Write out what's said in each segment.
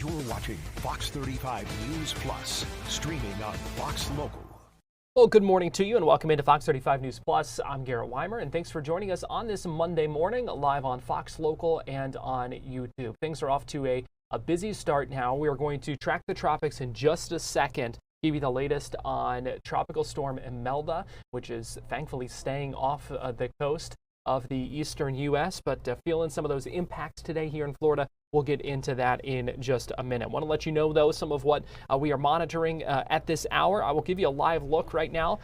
You're watching Fox 35 News Plus, streaming on Fox Local. Well, good morning to you and welcome into Fox 35 News Plus. I'm Garrett Weimer and thanks for joining us on this Monday morning live on Fox Local and on YouTube. Things are off to a busy start now. We are going to track the tropics in just a second. Give you the latest on Tropical Storm Imelda, which is thankfully staying off the coast of the eastern U.S., but feeling some of those impacts today here in Florida. We'll get into that in just a minute. Want to let you know, though, some of what we are monitoring at this hour. I will give you a live look right now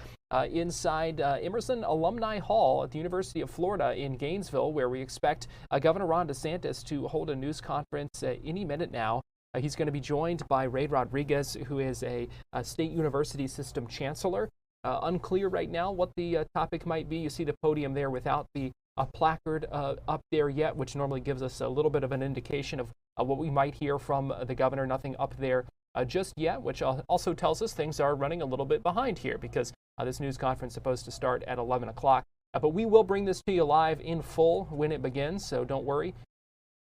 inside Emerson Alumni Hall at the University of Florida in Gainesville, where we expect Governor Ron DeSantis to hold a news conference any minute now. He's going to be joined by Ray Rodriguez, who is a State University System Chancellor. Unclear right now what the topic might be. You see the podium there without the placard up there yet, which normally gives us a little bit of an indication of what we might hear from the governor. Nothing up there just yet, which also tells us things are running a little bit behind here because this news conference is supposed to start at 11 o'clock. But we will bring this to you live in full when it begins, so don't worry.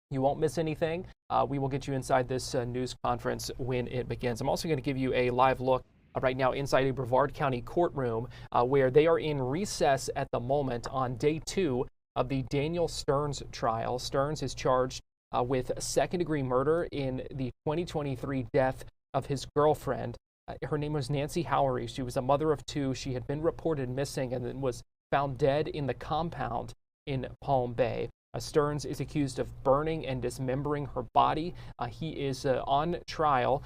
You won't miss anything. We will get you inside this news conference when it begins. I'm also going to give you a live look right now inside a Brevard County courtroom where they are in recess at the moment on day 2 of the Daniel Stearns trial. Stearns is charged with second-degree murder in the 2023 death of his girlfriend. Her name was Nancy Howery. She was a mother of 2. She had been reported missing and then was found dead in the compound in Palm Bay. Stearns is accused of burning and dismembering her body. He is on trial.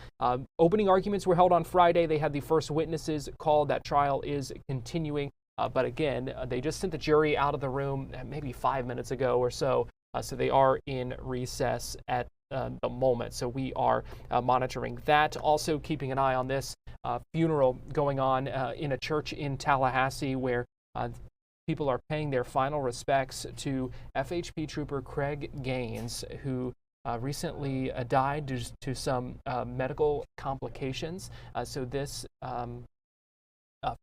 Opening arguments were held on Friday. They had the first witnesses called. That trial is continuing. But again, they just sent the jury out of the room maybe 5 minutes ago or so. So they are in recess at the moment. So we are monitoring that. Also keeping an eye on this funeral going on in a church in Tallahassee where people are paying their final respects to FHP Trooper Craig Gaines, who recently died due to some medical complications. So this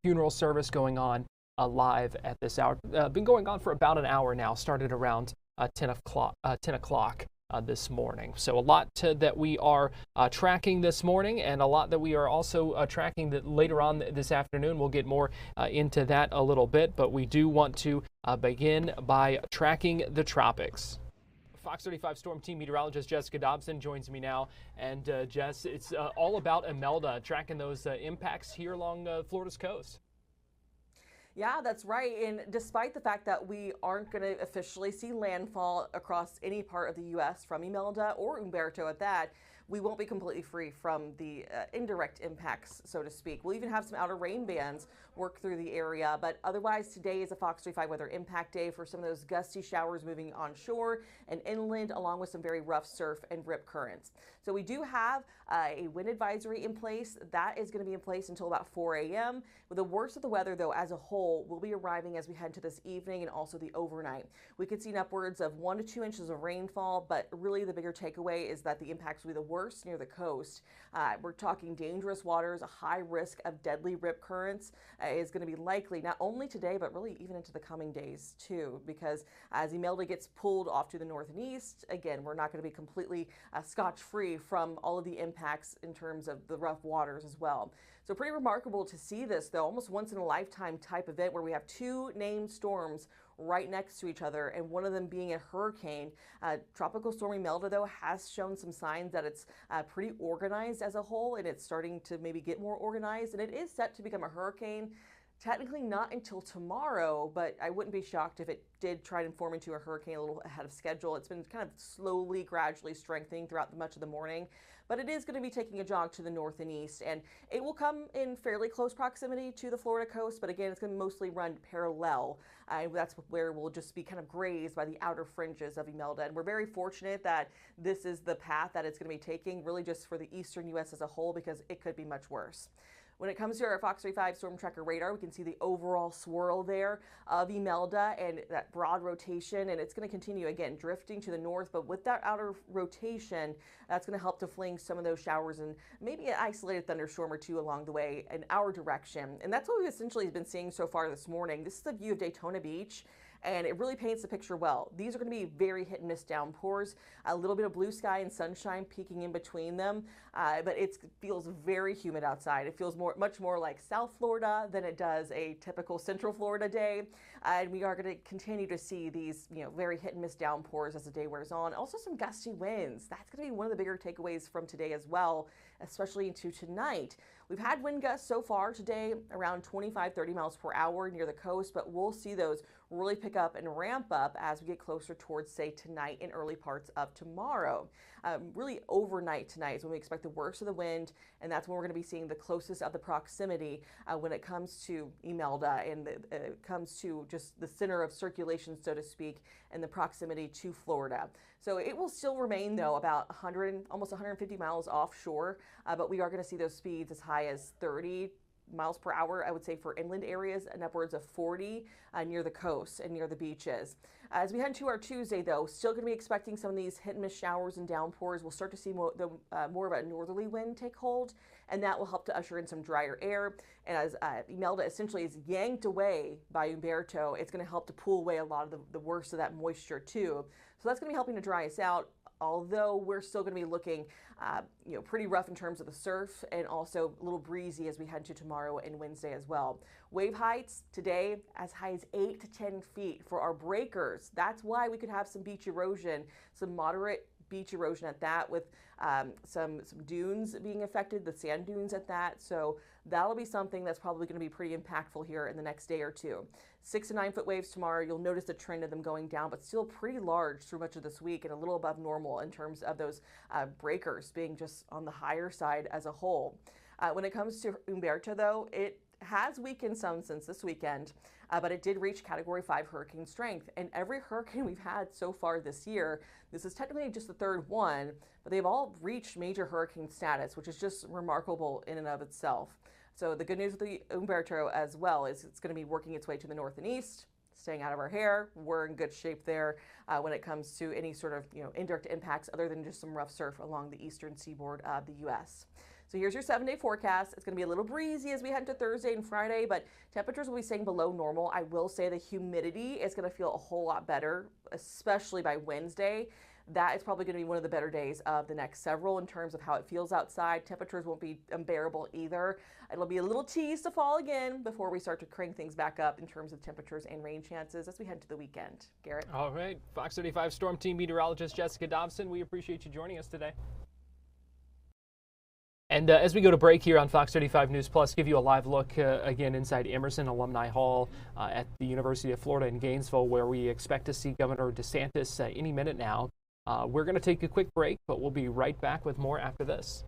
funeral service going on live at this hour. Been going on for about an hour now, started around 10 o'clock this morning. So a lot that we are tracking this morning and a lot that we are also tracking that later on this afternoon. We'll get more into that a little bit, but we do want to begin by tracking the tropics. Fox 35 Storm Team meteorologist Jessica Dobson joins me now. And Jess, it's all about Imelda, tracking those impacts here along Florida's coast. Yeah, that's right. And despite the fact that we aren't going to officially see landfall across any part of the U.S. from Imelda or Umberto at that, we won't be completely free from the indirect impacts, so to speak. We'll even have some outer rain bands work through the area, but otherwise today is a Fox 35 weather impact day for some of those gusty showers moving onshore and inland, along with some very rough surf and rip currents. So we do have a wind advisory in place. That is going to be in place until about 4 a.m. With the worst of the weather, though, as a whole, will be arriving as we head to this evening and also the overnight. We could see upwards of 1 to 2 inches of rainfall, but really the bigger takeaway is that the impacts will be the worst near the coast. We're talking dangerous waters, a high risk of deadly rip currents is going to be likely not only today, but really even into the coming days too, because as Imelda gets pulled off to the north and east, again, we're not going to be completely scotch-free from all of the impacts in terms of the rough waters as well. So pretty remarkable to see this, though, almost once in a lifetime type event where we have 2 named storms right next to each other, and one of them being a hurricane. Tropical Storm Imelda, though, has shown some signs that it's pretty organized as a whole, and it's starting to maybe get more organized, and it is set to become a hurricane. Technically not until tomorrow, but I wouldn't be shocked if it did try to form into a hurricane a little ahead of schedule. It's been kind of slowly, gradually strengthening throughout much of the morning, but it is going to be taking a jog to the north and east, and it will come in fairly close proximity to the Florida coast, but again, it's going to mostly run parallel. That's where we'll just be kind of grazed by the outer fringes of Imelda, and we're very fortunate that this is the path that it's going to be taking, really just for the eastern U.S. as a whole, because it could be much worse. When it comes to our Fox 35 Storm Tracker radar, we can see the overall swirl there of Imelda and that broad rotation, and it's going to continue, again, drifting to the north, but with that outer rotation, that's going to help to fling some of those showers and maybe an isolated thunderstorm or 2 along the way in our direction. And that's what we've essentially been seeing so far this morning. This is the view of Daytona Beach. and it really paints the picture well. These are going to be very hit and miss downpours, a little bit of blue sky and sunshine peeking in between them, but it feels very humid outside. It feels much more like South Florida than it does a typical Central Florida day, and we are going to continue to see these very hit and miss downpours as the day wears on. Also some gusty winds. That's going to be one of the bigger takeaways from today as well, especially into tonight. We've had wind gusts so far today around 25-30 miles per hour near the coast, but we'll see those really pick up and ramp up as we get closer towards, say, tonight and early parts of tomorrow. Really overnight tonight is when we expect the worst of the wind, and that's when we're going to be seeing the closest of the proximity when it comes to Imelda and it comes to just the center of circulation, so to speak, and the proximity to Florida. So it will still remain, though, about 100, almost 150 miles offshore, but we are going to see those speeds as high as 30 miles per hour, I would say, for inland areas, and upwards of 40 near the coast and near the beaches. As we head into our Tuesday, though, still going to be expecting some of these hit and miss showers and downpours. We'll start to see more of a northerly wind take hold, and that will help to usher in some drier air. And as Imelda essentially is yanked away by Umberto, it's going to help to pull away a lot of the worst of that moisture too. So that's going to be helping to dry us out, although we're still going to be looking pretty rough in terms of the surf, and also a little breezy as we head to tomorrow and Wednesday as well. Wave heights today as high as 8 to 10 feet for our breakers. That's why we could have some beach erosion, some moderate beach erosion at that, with some dunes being affected, the sand dunes at that. So that'll be something that's probably going to be pretty impactful here in the next day or two. 6 to 9 foot waves tomorrow. You'll notice the trend of them going down, but still pretty large through much of this week and a little above normal in terms of those breakers being just on the higher side as a whole. When it comes to Umberto, though, it has weakened some since this weekend, but it did reach Category 5 hurricane strength. And every hurricane we've had so far this year, this is technically just the third one, but they've all reached major hurricane status, which is just remarkable in and of itself. So the good news with the Umberto as well is it's going to be working its way to the north and east, staying out of our hair. We're in good shape there when it comes to any sort of indirect impacts other than just some rough surf along the eastern seaboard of the U.S. So here's your 7-day forecast. It's going to be a little breezy as we head into Thursday and Friday, but temperatures will be staying below normal. I will say the humidity is going to feel a whole lot better, especially by Wednesday. That is probably going to be one of the better days of the next several in terms of how it feels outside. Temperatures won't be unbearable either. It'll be a little tease to fall again before we start to crank things back up in terms of temperatures and rain chances as we head to the weekend. Garrett? All right. Fox 35 Storm Team meteorologist Jessica Dobson, we appreciate you joining us today. And as we go to break here on Fox 35 News Plus, give you a live look again inside Emerson Alumni Hall at the University of Florida in Gainesville, where we expect to see Governor DeSantis any minute now. We're going to take a quick break, but we'll be right back with more after this.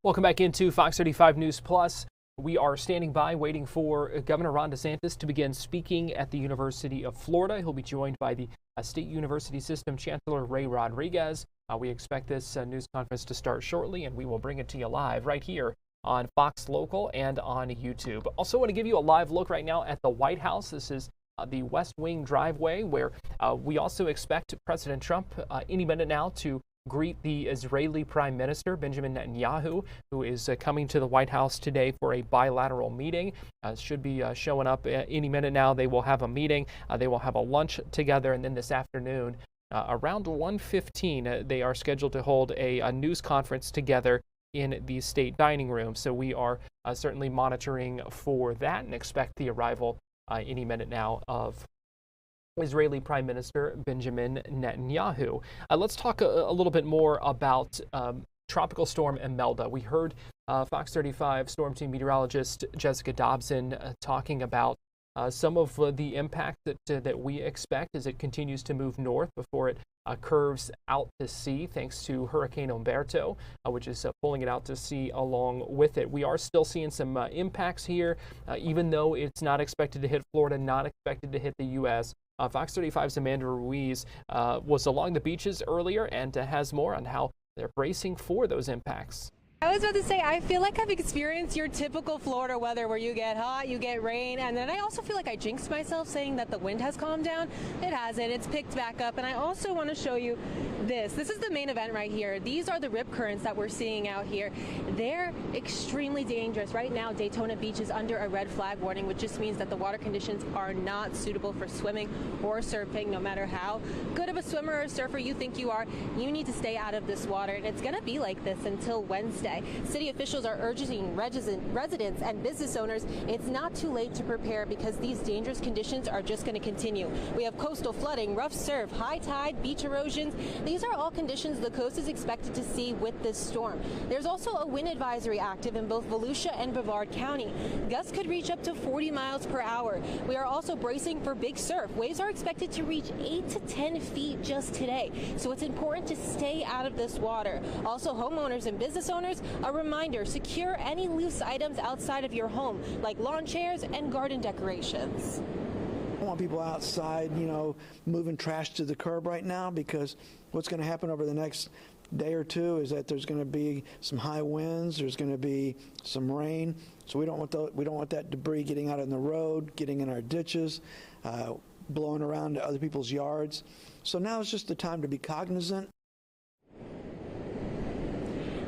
Welcome back into Fox 35 News Plus. We are standing by waiting for Governor Ron DeSantis to begin speaking at the University of Florida. He'll be joined by the State University System Chancellor Ray Rodriguez. We expect this news conference to start shortly, and we will bring it to you live right here on Fox Local and on YouTube. Also want to give you a live look right now at the White House. This is the West Wing driveway where we also expect President Trump any minute now to greet the Israeli Prime Minister Benjamin Netanyahu, who is coming to the White House today for a bilateral meeting. Should be showing up any minute now. They will have a meeting. They will have a lunch together, and then this afternoon, around 1:15, they are scheduled to hold a news conference together in the state dining room. So we are certainly monitoring for that and expect the arrival any minute now of Israeli Prime Minister Benjamin Netanyahu. Let's talk a little bit more about Tropical Storm Imelda. We heard Fox 35 Storm Team meteorologist Jessica Dobson talking about some of the impact that we expect as it continues to move north before it curves out to sea thanks to Hurricane Umberto, which is pulling it out to sea along with it. We are still seeing some impacts here, even though it's not expected to hit Florida, not expected to hit the U.S. Fox 35's Amanda Ruiz was along the beaches earlier and has more on how they're bracing for those impacts. I was about to say, I feel like I've experienced your typical Florida weather where you get hot, you get rain, and then I also feel like I jinxed myself saying that the wind has calmed down. It hasn't. It's picked back up, and I also want to show you this. This is the main event right here. These are the rip currents that we're seeing out here. They're extremely dangerous. Right now, Daytona Beach is under a red flag warning, which just means that the water conditions are not suitable for swimming or surfing. No matter how good of a swimmer or surfer you think you are, you need to stay out of this water, and it's going to be like this until Wednesday. City officials are urging residents and business owners it's not too late to prepare because these dangerous conditions are just going to continue. We have coastal flooding, rough surf, high tide, beach erosions. These are all conditions the coast is expected to see with this storm. There's also a wind advisory active in both Volusia and Brevard County. Gusts could reach up to 40 miles per hour. We are also bracing for big surf. Waves are expected to reach 8 to 10 feet just today, so it's important to stay out of this water. Also, homeowners and business owners, a reminder, secure any loose items outside of your home, like lawn chairs and garden decorations. I don't want people outside, moving trash to the curb right now, because what's going to happen over the next day or two is that there's going to be some high winds, there's going to be some rain, so we don't want that debris getting out on the road, getting in our ditches, blowing around to other people's yards. So now is just the time to be cognizant.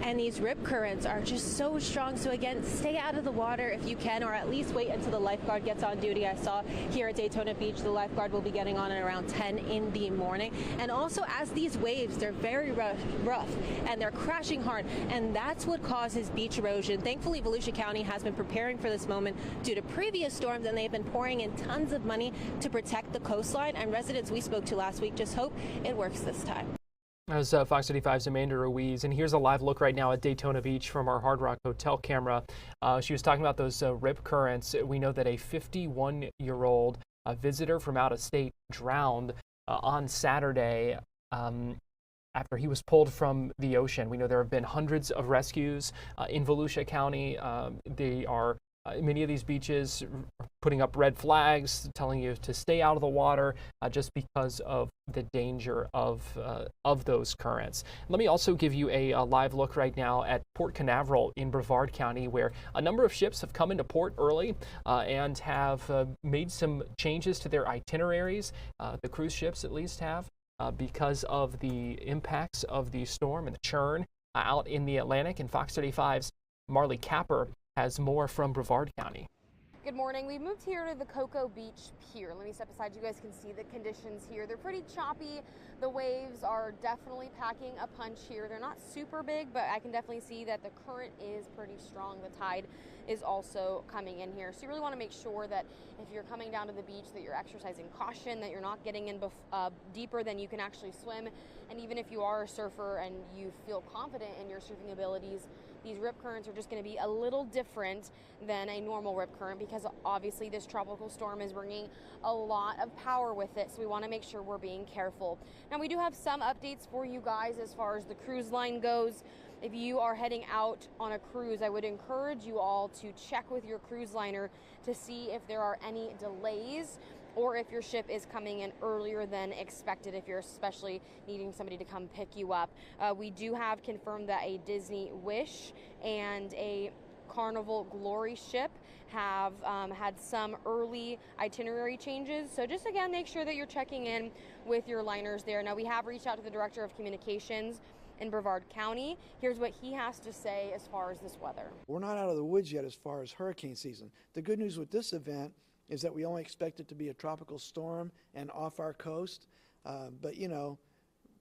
And these rip currents are just so strong. So again, stay out of the water if you can, or at least wait until the lifeguard gets on duty. I saw here at Daytona Beach, the lifeguard will be getting on at around 10 in the morning. And also, as these waves, they're very rough and they're crashing hard. And that's what causes beach erosion. Thankfully, Volusia County has been preparing for this moment due to previous storms, and they've been pouring in tons of money to protect the coastline. And residents we spoke to last week just hope it works this time. As Fox 35's Amanda Ruiz, and here's a live look right now at Daytona Beach from our Hard Rock Hotel camera. She was talking about those rip currents. We know that a 51-year-old visitor from out of state drowned on Saturday after he was pulled from the ocean. We know there have been hundreds of rescues in Volusia County. They are many of these beaches putting up red flags telling you to stay out of the water just because of the danger of those currents. Let me also give you a live look right now at Port Canaveral in Brevard County, where a number of ships have come into port early and have made some changes to their itineraries. The cruise ships at least have because of the impacts of the storm and the churn out in the Atlantic. And Fox 35's Marley Capper has more from Brevard County. Good morning. We've moved here to the Cocoa Beach Pier. Let me step aside. You guys can see the conditions here. They're pretty choppy. The waves are definitely packing a punch here. They're not super big, but I can definitely see that the current is pretty strong. The tide is also coming in here. So you really want to make sure that if you're coming down to the beach that you're exercising caution, that you're not getting in deeper than you can actually swim. And even if you are a surfer and you feel confident in your surfing abilities, these rip currents are just going to be a little different than a normal rip current because obviously this tropical storm is bringing a lot of power with it. So we want to make sure we're being careful. Now we do have some updates for you guys as far as the cruise line goes. If you are heading out on a cruise, I would encourage you all to check with your cruise liner to see if there are any delays or if your ship is coming in earlier than expected, if you're especially needing somebody to come pick you up. We do have confirmed that a Disney Wish and a Carnival Glory ship have had some early itinerary changes. So just again, make sure that you're checking in with your liners there. Now, we have reached out to the Director of Communications in Brevard County. Here's what he has to say as far as this weather. We're not out of the woods yet as far as hurricane season. The good news with this event is that we only expect it to be a tropical storm and off our coast. But, you know,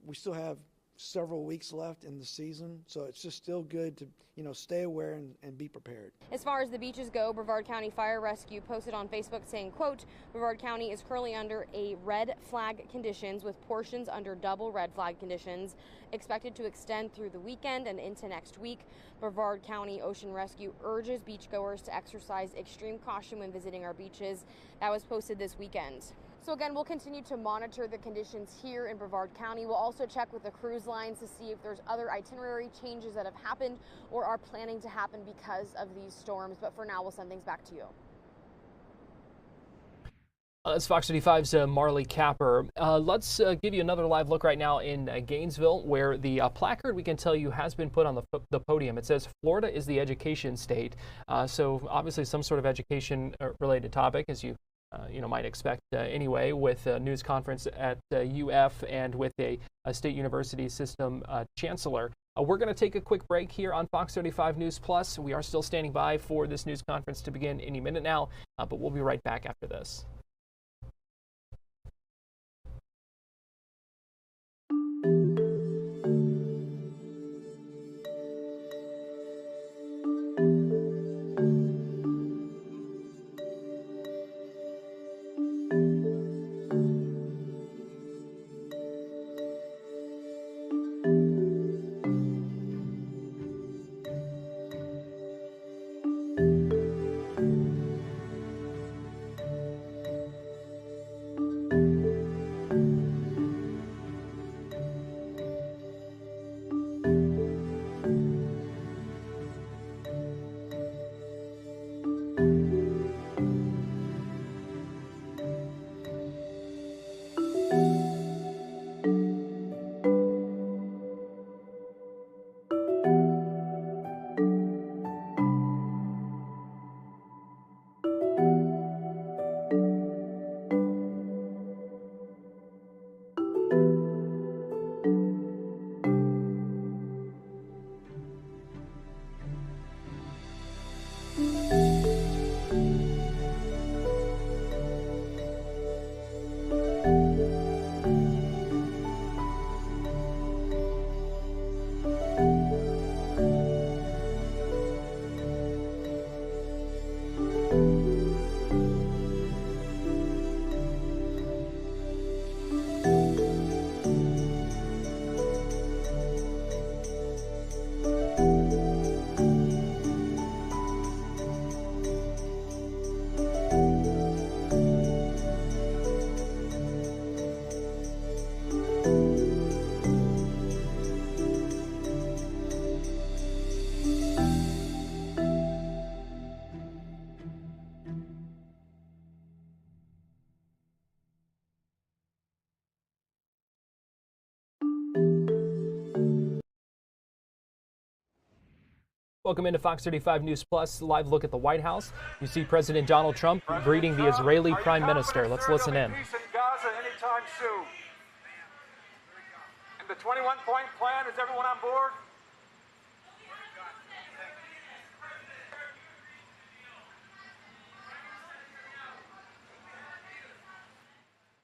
we still have several weeks left in the season, so it's just still good to, you know, stay aware and be prepared. As far as the beaches go, Brevard County Fire Rescue posted on Facebook saying, quote, Brevard County is currently under a red flag conditions with portions under double red flag conditions expected to extend through the weekend and into next week. Brevard County Ocean Rescue urges beachgoers to exercise extreme caution when visiting our beaches. That was posted this weekend. So again, we'll continue to monitor the conditions here in Brevard County. We'll also check with the cruise lines to see if there's other itinerary changes that have happened or are planning to happen because of these storms. But for now, we'll send things back to you. That's Fox 35's Marley Capper. Let's give you another live look right now in Gainesville, where the placard, we can tell you, has been put on the podium. It says Florida is the education state. So obviously some sort of education related topic, as you might expect anyway, with a news conference at UF and with a State University System Chancellor. We're going to take a quick break here on Fox 35 News Plus. We are still standing by for this news conference to begin any minute now, but we'll be right back after this. Welcome into Fox 35 News Plus, live look at the White House. You see President Donald Trump greeting the Israeli Prime Minister. Let's listen in. Peace in Gaza anytime soon. And the 21-point plan, is everyone on board?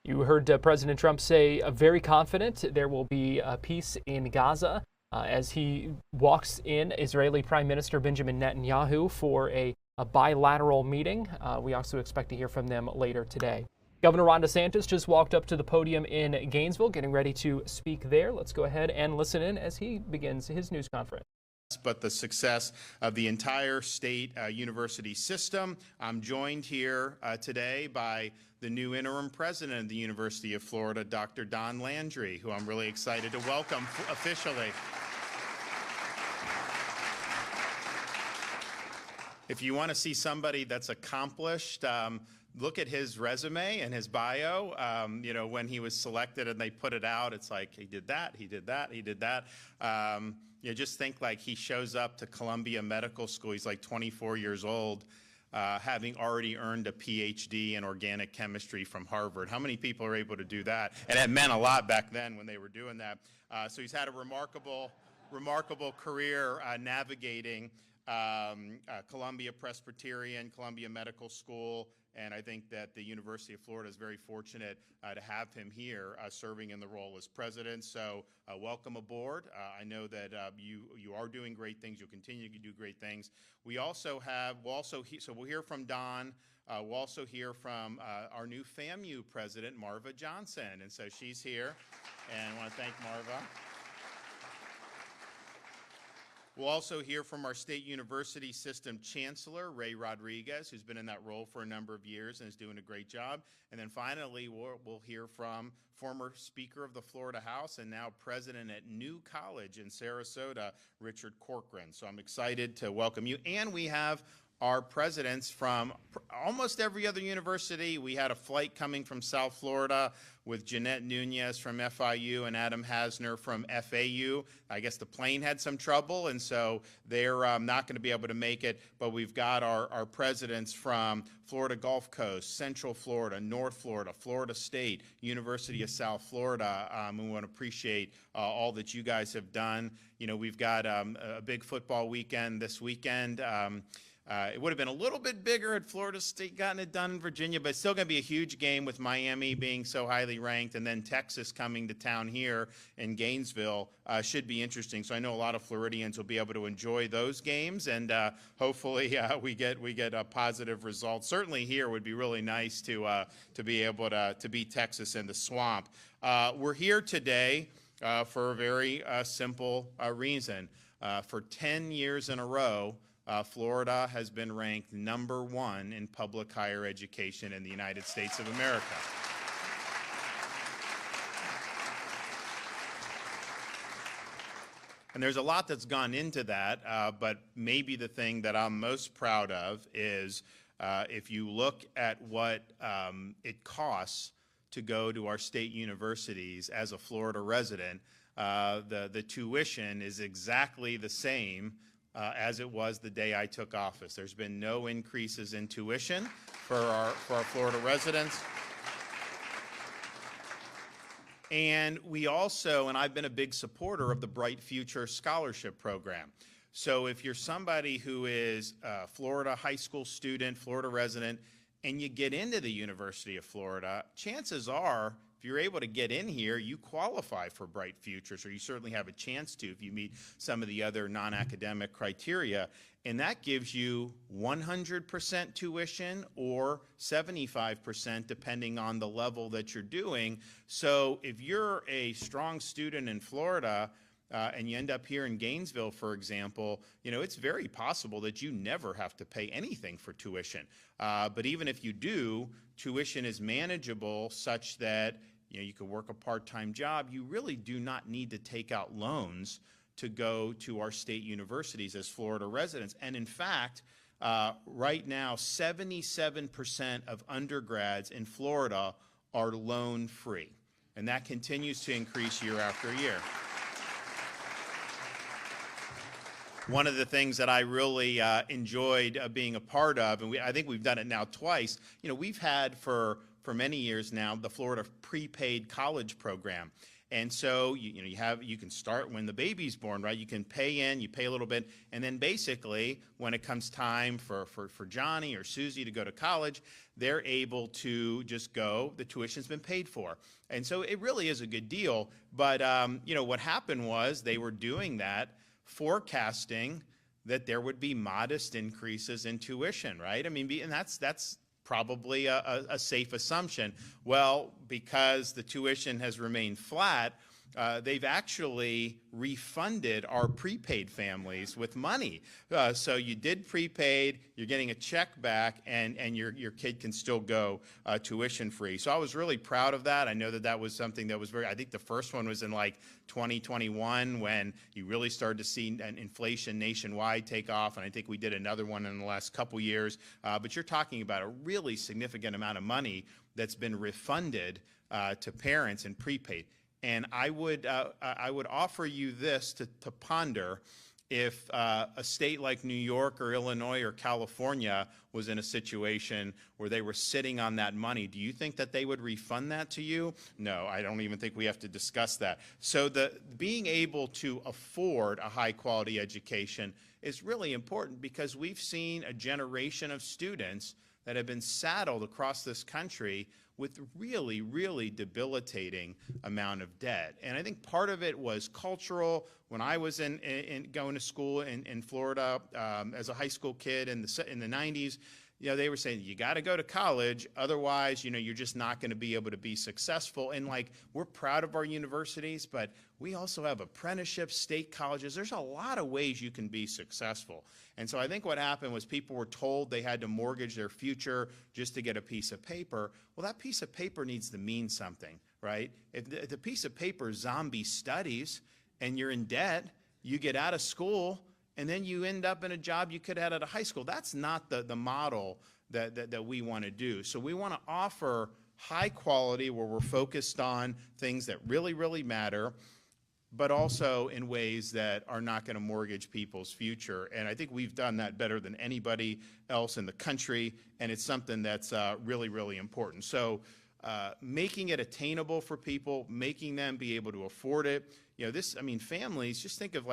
You heard President Trump say very confident there will be peace in Gaza. As he walks in Israeli Prime Minister Benjamin Netanyahu for a bilateral meeting. We also expect to hear from them later today. Governor Ron DeSantis just walked up to the podium in Gainesville, getting ready to speak there. Let's go ahead and listen in as he begins his news conference. But the success of the entire state university system. I'm joined here today by the new interim president of the University of Florida, Dr. Don Landry, who I'm really excited to welcome officially. if you want to see somebody that's accomplished, look at his resume and his bio. You know, when he was selected and they put it out, it's like he did that, he did that, he did that. You know, just think like he shows up to Columbia Medical School. He's like 24 years old, having already earned a PhD in organic chemistry from Harvard. How many people are able to do that? And it meant a lot back then when they were doing that. So he's had a remarkable career navigating Columbia Presbyterian, Columbia Medical School, and I think that the University of Florida is very fortunate to have him here serving in the role as president. So welcome aboard. I know that you are doing great things. You'll continue to do great things. We'll hear from Don. We'll also hear from our new FAMU president, Marva Johnson, and so she's here, and I want to thank Marva. We'll also hear from our State University System Chancellor, Ray Rodriguez, who's been in that role for a number of years and is doing a great job. And then finally, we'll hear from former Speaker of the Florida House and now President at New College in Sarasota, Richard Corcoran. So I'm excited to welcome you. And we have our presidents from almost every other university. We had a flight coming from South Florida with Jeanette Nunez from FIU and Adam Hasner from FAU. I guess the plane had some trouble, and so they're not going to be able to make it. But we've got our presidents from Florida Gulf Coast, Central Florida, North Florida, Florida State, University of South Florida. We want to appreciate all that you guys have done. You know, we've got a big football weekend this weekend. It would have been a little bit bigger had Florida State gotten it done in Virginia, but it's still going to be a huge game with Miami being so highly ranked, and then Texas coming to town here in Gainesville should be interesting. So I know a lot of Floridians will be able to enjoy those games, and hopefully we get a positive result. Certainly here would be really nice to be able to beat Texas in the swamp. We're here today for a very simple reason. For 10 years in a row, Florida has been ranked #1 in public higher education in the United States of America. And there's a lot that's gone into that, but maybe the thing that I'm most proud of is if you look at what it costs to go to our state universities as a Florida resident, the tuition is exactly the same as it was the day I took office. There's been no increases in tuition for our Florida residents. And we also, and I've been a big supporter of the Bright Future Scholarship Program. So if you're somebody who is a Florida high school student, Florida resident, and you get into the University of Florida, chances are, if you're able to get in here, you qualify for Bright Futures, or you certainly have a chance to if you meet some of the other non-academic criteria. And that gives you 100% tuition or 75% depending on the level that you're doing. So if you're a strong student in Florida and you end up here in Gainesville, for example, you know, it's very possible that you never have to pay anything for tuition. But even if you do, tuition is manageable such that, you know, you could work a part-time job. You really do not need to take out loans to go to our state universities as Florida residents. And in fact, right now, 77% of undergrads in Florida are loan-free. And that continues to increase year after year. One of the things that I really enjoyed being a part of, and I think we've done it now twice, you know, we've had for many years now the Florida prepaid college program. And so you can start when the baby's born, right? You can pay in, you pay a little bit, and then basically when it comes time for Johnny or Susie to go to college, they're able to just go. The tuition's been paid for. And so it really is a good deal. But you know, what happened was they were doing that forecasting that there would be modest increases in tuition, right? I mean, and that's probably a safe assumption. Well, because the tuition has remained flat, they've actually refunded our prepaid families with money. So you did prepaid, you're getting a check back, and your kid can still go tuition free. So I was really proud of that. I know that that was something that was I think the first one was in like 2021 when you really started to see an inflation nationwide take off, and I think we did another one in the last couple years. But you're talking about a really significant amount of money that's been refunded to parents in prepaid. And I would offer you this to ponder. If a state like New York or Illinois or California was in a situation where they were sitting on that money, do you think that they would refund that to you? No, I don't even think we have to discuss that. So being able to afford a high quality education is really important, because we've seen a generation of students that have been saddled across this country with really, really debilitating amount of debt. And I think part of it was cultural. When I was going to school in Florida as a high school kid in the 90s, they were saying, you got to go to college, otherwise, you're just not going to be able to be successful. And we're proud of our universities, but we also have apprenticeships, state colleges. There's a lot of ways you can be successful. And so I think what happened was people were told they had to mortgage their future just to get a piece of paper. Well, that piece of paper needs to mean something, right? If the piece of paper is zombie studies and you're in debt, you get out of school, and then you end up in a job you could have had out of high school. That's not the model that we want to do. So we want to offer high quality where we're focused on things that really, really matter, but also in ways that are not going to mortgage people's future. And I think we've done that better than anybody else in the country, and it's something that's really, really important. So making it attainable for people, making them be able to afford it. Families, just think of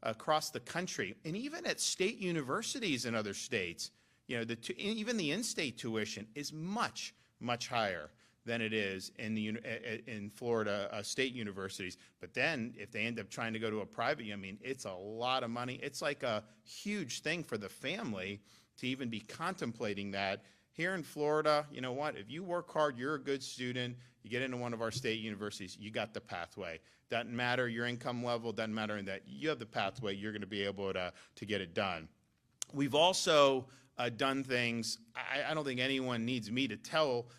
across the country, and even at state universities in other states, even the in-state tuition is much, much higher than it is in Florida state universities. But then if they end up trying to go to a private, it's a lot of money. It's like a huge thing for the family to even be contemplating that. Here in Florida, you know what? If you work hard, you're a good student, you get into one of our state universities, you got the pathway. Doesn't matter your income level, doesn't matter in that, you have the pathway, you're going to be able to get it done. We've also done things, I don't think anyone needs me to tell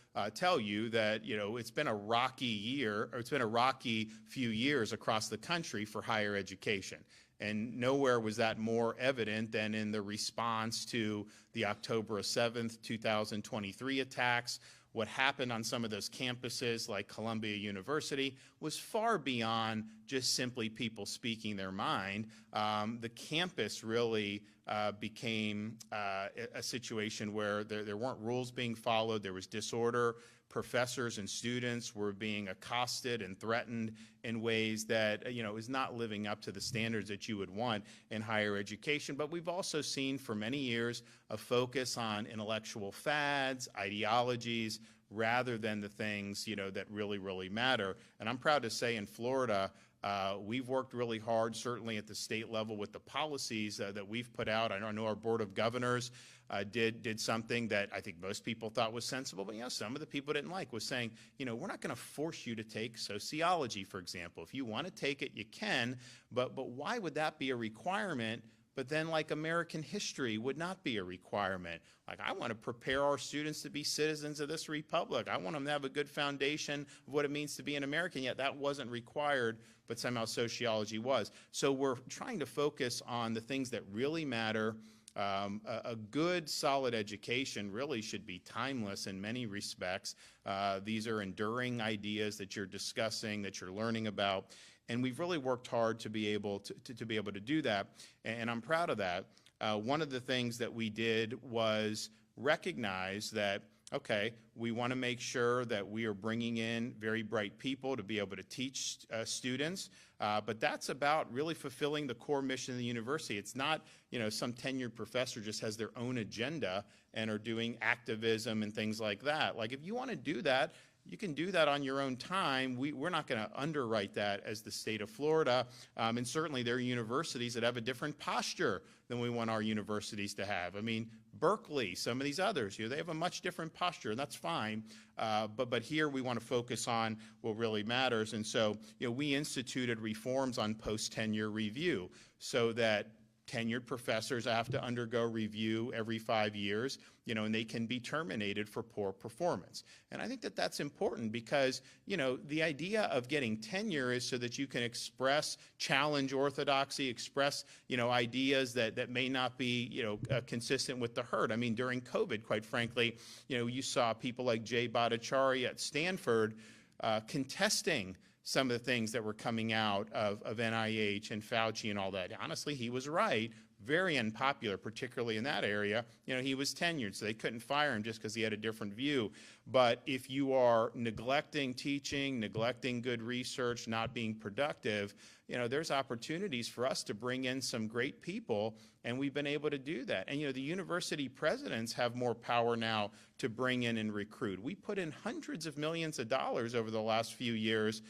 you that, it's been a rocky year, or it's been a rocky few years across the country for higher education. And nowhere was that more evident than in the response to the October 7th, 2023 attacks. What happened on some of those campuses like Columbia University was far beyond just simply people speaking their mind. The campus really became a situation where there weren't rules being followed, there was disorder. Professors and students were being accosted and threatened in ways that, is not living up to the standards that you would want in higher education. But we've also seen for many years a focus on intellectual fads, ideologies, rather than the things, that really, really matter. And I'm proud to say in Florida, we've worked really hard, certainly at the state level, with the policies that we've put out. I know our Board of Governors did something that I think most people thought was sensible, but some of the people didn't like, was saying, we're not going to force you to take sociology, for example. If you want to take it, you can, but why would that be a requirement? But then American history would not be a requirement. I want to prepare our students to be citizens of this republic. I want them to have a good foundation of what it means to be an American, yet that wasn't required, but somehow sociology was. So we're trying to focus on the things that really matter. A good, solid education really should be timeless in many respects. These are enduring ideas that you're discussing, that you're learning about. And we've really worked hard to be able to do that, and I'm proud of that. One of the things that we did was recognize that, okay, we want to make sure that we are bringing in very bright people to be able to teach students, but that's about really fulfilling the core mission of the university. It's not, some tenured professor just has their own agenda and are doing activism and things like that. If you want to do that, you can do that on your own time. We're not going to underwrite that as the state of Florida. And certainly there are universities that have a different posture than we want our universities to have. I mean, Berkeley, some of these others, they have a much different posture, and that's fine. But here we want to focus on what really matters. And so, we instituted reforms on post-tenure review so that tenured professors have to undergo review every 5 years, and they can be terminated for poor performance. And I think that that's important because, the idea of getting tenure is so that you can challenge orthodoxy, express, ideas that may not be, consistent with the herd. I mean, during COVID, quite frankly, you saw people like Jay Bhattacharya at Stanford contesting some of the things that were coming out of NIH and Fauci and all that. Honestly, he was right. Very unpopular, particularly in that area. He was tenured, so they couldn't fire him just because he had a different view. But if you are neglecting teaching, neglecting good research, not being productive, there's opportunities for us to bring in some great people, and we've been able to do that. And, the university presidents have more power now to bring in and recruit. We put in hundreds of millions of dollars over the last few years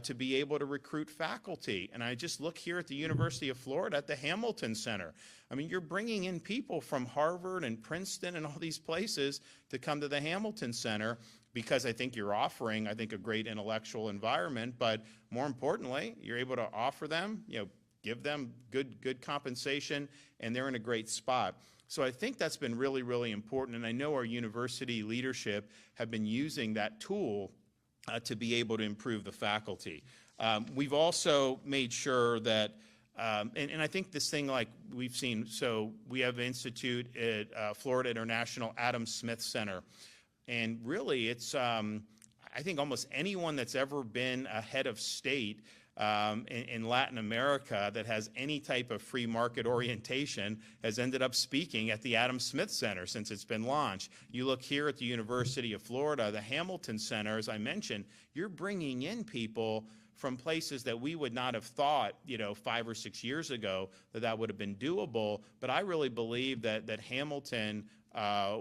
to be able to recruit faculty. And I just look here at the University of Florida at the Hamilton Center. I mean, you're bringing in people from Harvard and Princeton and all these places to come to the Hamilton Center because I think you're offering, a great intellectual environment, but more importantly, you're able to offer them, give them good compensation, and they're in a great spot. So I think that's been really, really important, and I know our university leadership have been using that tool to be able to improve the faculty. We've also made sure that, and I think this thing like we've seen, so we have an institute at Florida International Adam Smith Center. And really it's, I think almost anyone that's ever been a head of state in Latin America that has any type of free market orientation has ended up speaking at the Adam Smith Center since it's been launched. You look here at the University of Florida, the Hamilton Center, as I mentioned, you're bringing in people from places that we would not have thought, 5 or 6 years ago that would have been doable. But I really believe that Hamilton,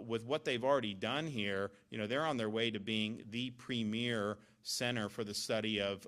with what they've already done here, they're on their way to being the premier center for the study of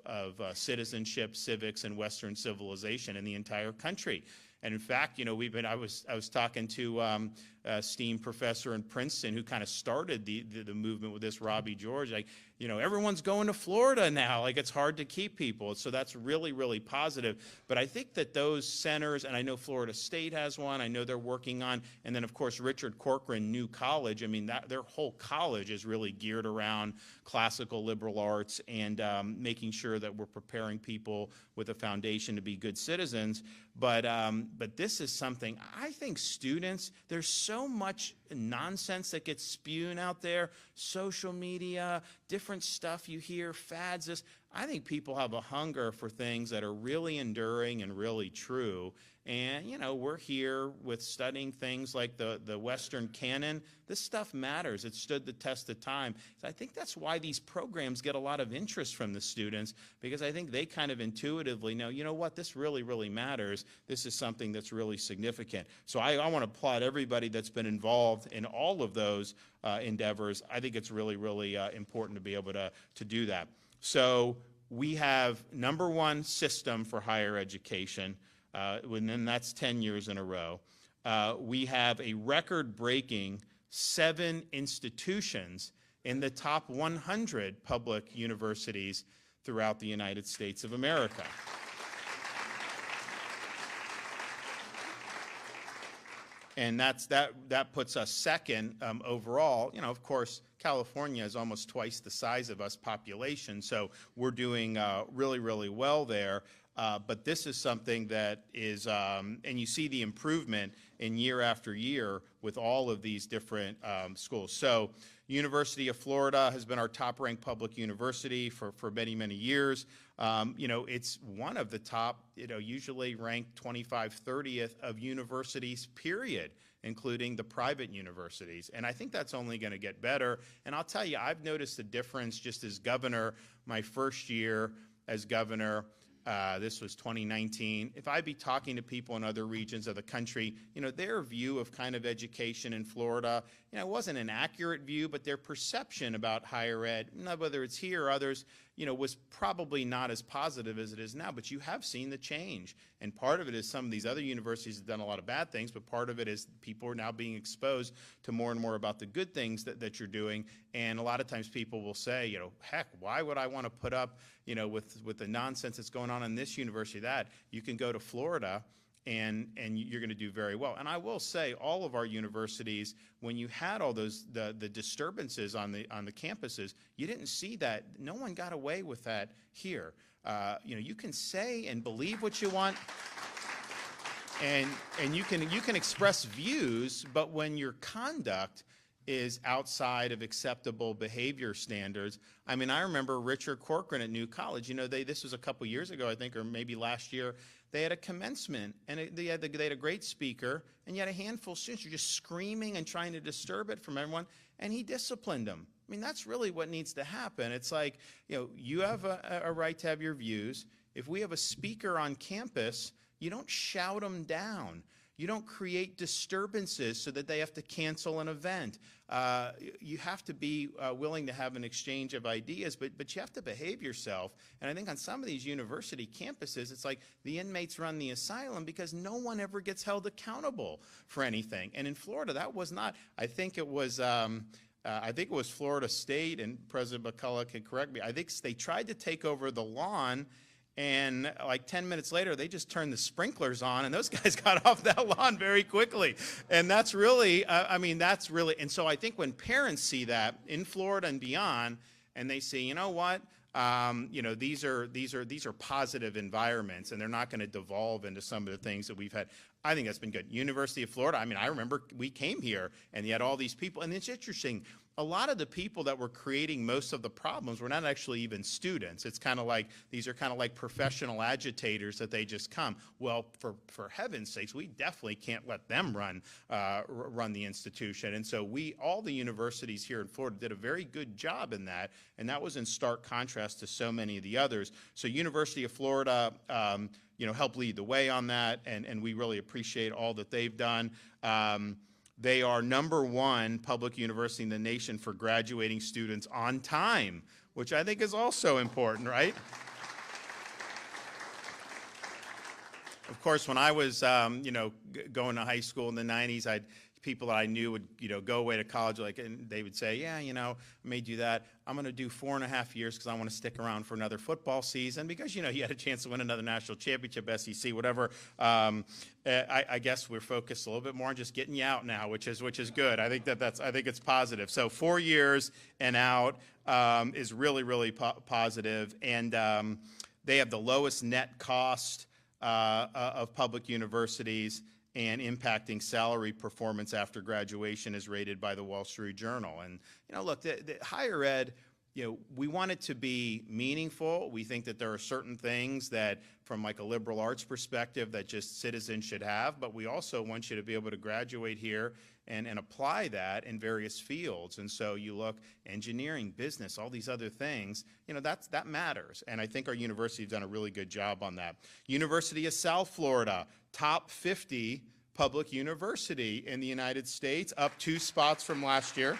citizenship, civics, and Western civilization in the entire country. And in fact, I was talking to a esteemed professor in Princeton who kind of started the movement with this, Robbie George. Like, everyone's going to Florida now. Like, it's hard to keep people. So that's really, really positive. But I think that those centers, and I know Florida State has one. I know they're working on, and then of course Richard Corcoran New College. I mean, their whole college is really geared around classical liberal arts and making sure that we're preparing people with a foundation to be good citizens. But this is something I think students, there's so much nonsense that gets spewed out there, social media, different stuff you hear, fads. I think people have a hunger for things that are really enduring and really true. And, we're here with studying things like the Western canon. This stuff matters. It stood the test of time. So I think that's why these programs get a lot of interest from the students, because I think they kind of intuitively know, what, this really, really matters. This is something that's really significant. So I want to applaud everybody that's been involved in all of those endeavors. I think it's really, really important to be able to do that. So we have #1 system for higher education. And then that's 10 years in a row. We have a record-breaking 7 institutions in the top 100 public universities throughout the United States of America. And that puts us second overall. Of course, California is almost twice the size of us population, so we're doing really, really well there. But this is something that is, and you see the improvement in year after year with all of these different schools. So University of Florida has been our top-ranked public university for many, many years. It's one of the top, usually ranked 25, 30th of universities, period, including the private universities. And I think that's only going to get better. And I'll tell you, I've noticed a difference just as governor, my first year as governor. This was 2019. If I'd be talking to people in other regions of the country, their view of kind of education in Florida, it wasn't an accurate view, but their perception about higher ed, whether it's here or others, was probably not as positive as it is now. But you have seen the change. And part of it is some of these other universities have done a lot of bad things, but part of it is people are now being exposed to more and more about the good things that you're doing. And a lot of times people will say, heck, why would I want to put up, with the nonsense that's going on in this university, that you can go to Florida and you're going to do very well. And I will say, all of our universities, when you had all those the disturbances on the campuses, you didn't see that. No one got away with that here. You can say and believe what you want, and you can express views, but when your conduct is outside of acceptable behavior standards. I mean, I remember Richard Corcoran at New College. This was a couple years ago, I think, or maybe last year. They had a commencement, and they had a great speaker, and you had a handful of students who were just screaming and trying to disturb it from everyone, and he disciplined them. I mean, that's really what needs to happen. It's like, you have a right to have your views. If we have a speaker on campus, you don't shout them down. You don't create disturbances so that they have to cancel an event. You have to be willing to have an exchange of ideas, but you have to behave yourself. And I think on some of these university campuses, it's like the inmates run the asylum because no one ever gets held accountable for anything. And in Florida, that was not. I think it was Florida State, and President McCullough can correct me. I think they tried to take over the lawn, and like 10 minutes later, they just turned the sprinklers on, and those guys got off that lawn very quickly. And that's really, and so I think when parents see that in Florida and beyond, and they see, what, these are positive environments, and they're not going to devolve into some of the things that we've had. I think that's been good. University of Florida, I remember we came here, and you had all these people, and it's interesting. A lot of the people that were creating most of the problems were not actually even students. It's kind of like, these are kind of like professional agitators that they just come. Well, for heaven's sakes, we definitely can't let them run the institution. And so all the universities here in Florida did a very good job in that, and that was in stark contrast to so many of the others. So University of Florida, helped lead the way on that, and we really appreciate all that they've done. They are #1 public university in the nation for graduating students on time, which I think is also important, right? Of course, when I was, going to high school in the 90s, people that I knew would, go away to college, and they would say, yeah, I may do that. I'm going to do 4.5 years because I want to stick around for another football season because, you had a chance to win another national championship, SEC, whatever. I guess we're focused a little bit more on just getting you out now, which is good. I think I think it's positive. So 4 years and out is really, really positive. And they have the lowest net cost of public universities, and impacting salary performance after graduation is rated by the Wall Street Journal. And, look, the higher ed, we want it to be meaningful. We think that there are certain things that, from like a liberal arts perspective, that just citizens should have, but we also want you to be able to graduate here and apply that in various fields. And so you look, engineering, business, all these other things, that matters. And I think our university has done a really good job on that. University of South Florida, top 50 public university in the United States, up 2 spots from last year.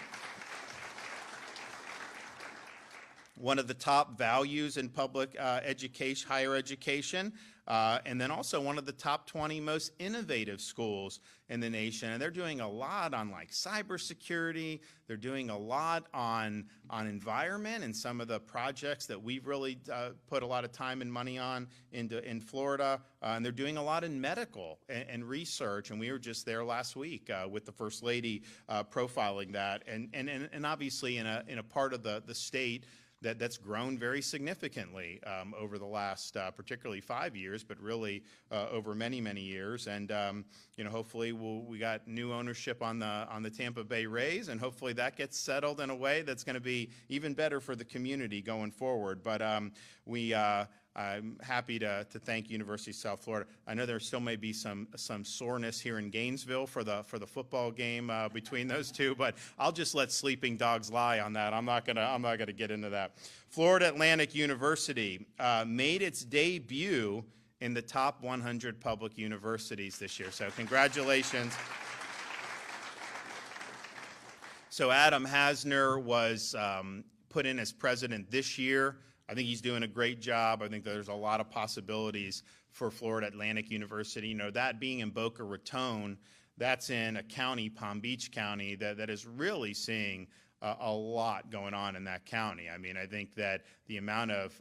One of the top values in public education, higher education, and then also one of the top 20 most innovative schools in the nation. And they're doing a lot on like cybersecurity. They're doing a lot on environment and some of the projects that we've really put a lot of time and money on in Florida. And they're doing a lot in medical and research. And we were just there last week with the First Lady profiling that. And obviously in a part of the state that's grown very significantly over the last particularly 5 years, but really over many, many years. And hopefully we got new ownership on the Tampa Bay Rays, and hopefully that gets settled in a way that's going to be even better for the community going forward. But I'm happy to thank University of South Florida. I know there still may be some soreness here in Gainesville for the football game between those two, but I'll just let sleeping dogs lie on that. I'm not gonna get into that. Florida Atlantic University made its debut in the top 100 public universities this year. So congratulations. So Adam Hasner was put in as president this year. I think he's doing a great job. I think there's a lot of possibilities for Florida Atlantic University. You know, that being in Boca Raton, that's in a county, Palm Beach County, that is really seeing a lot going on in that county. I mean, I think that the amount of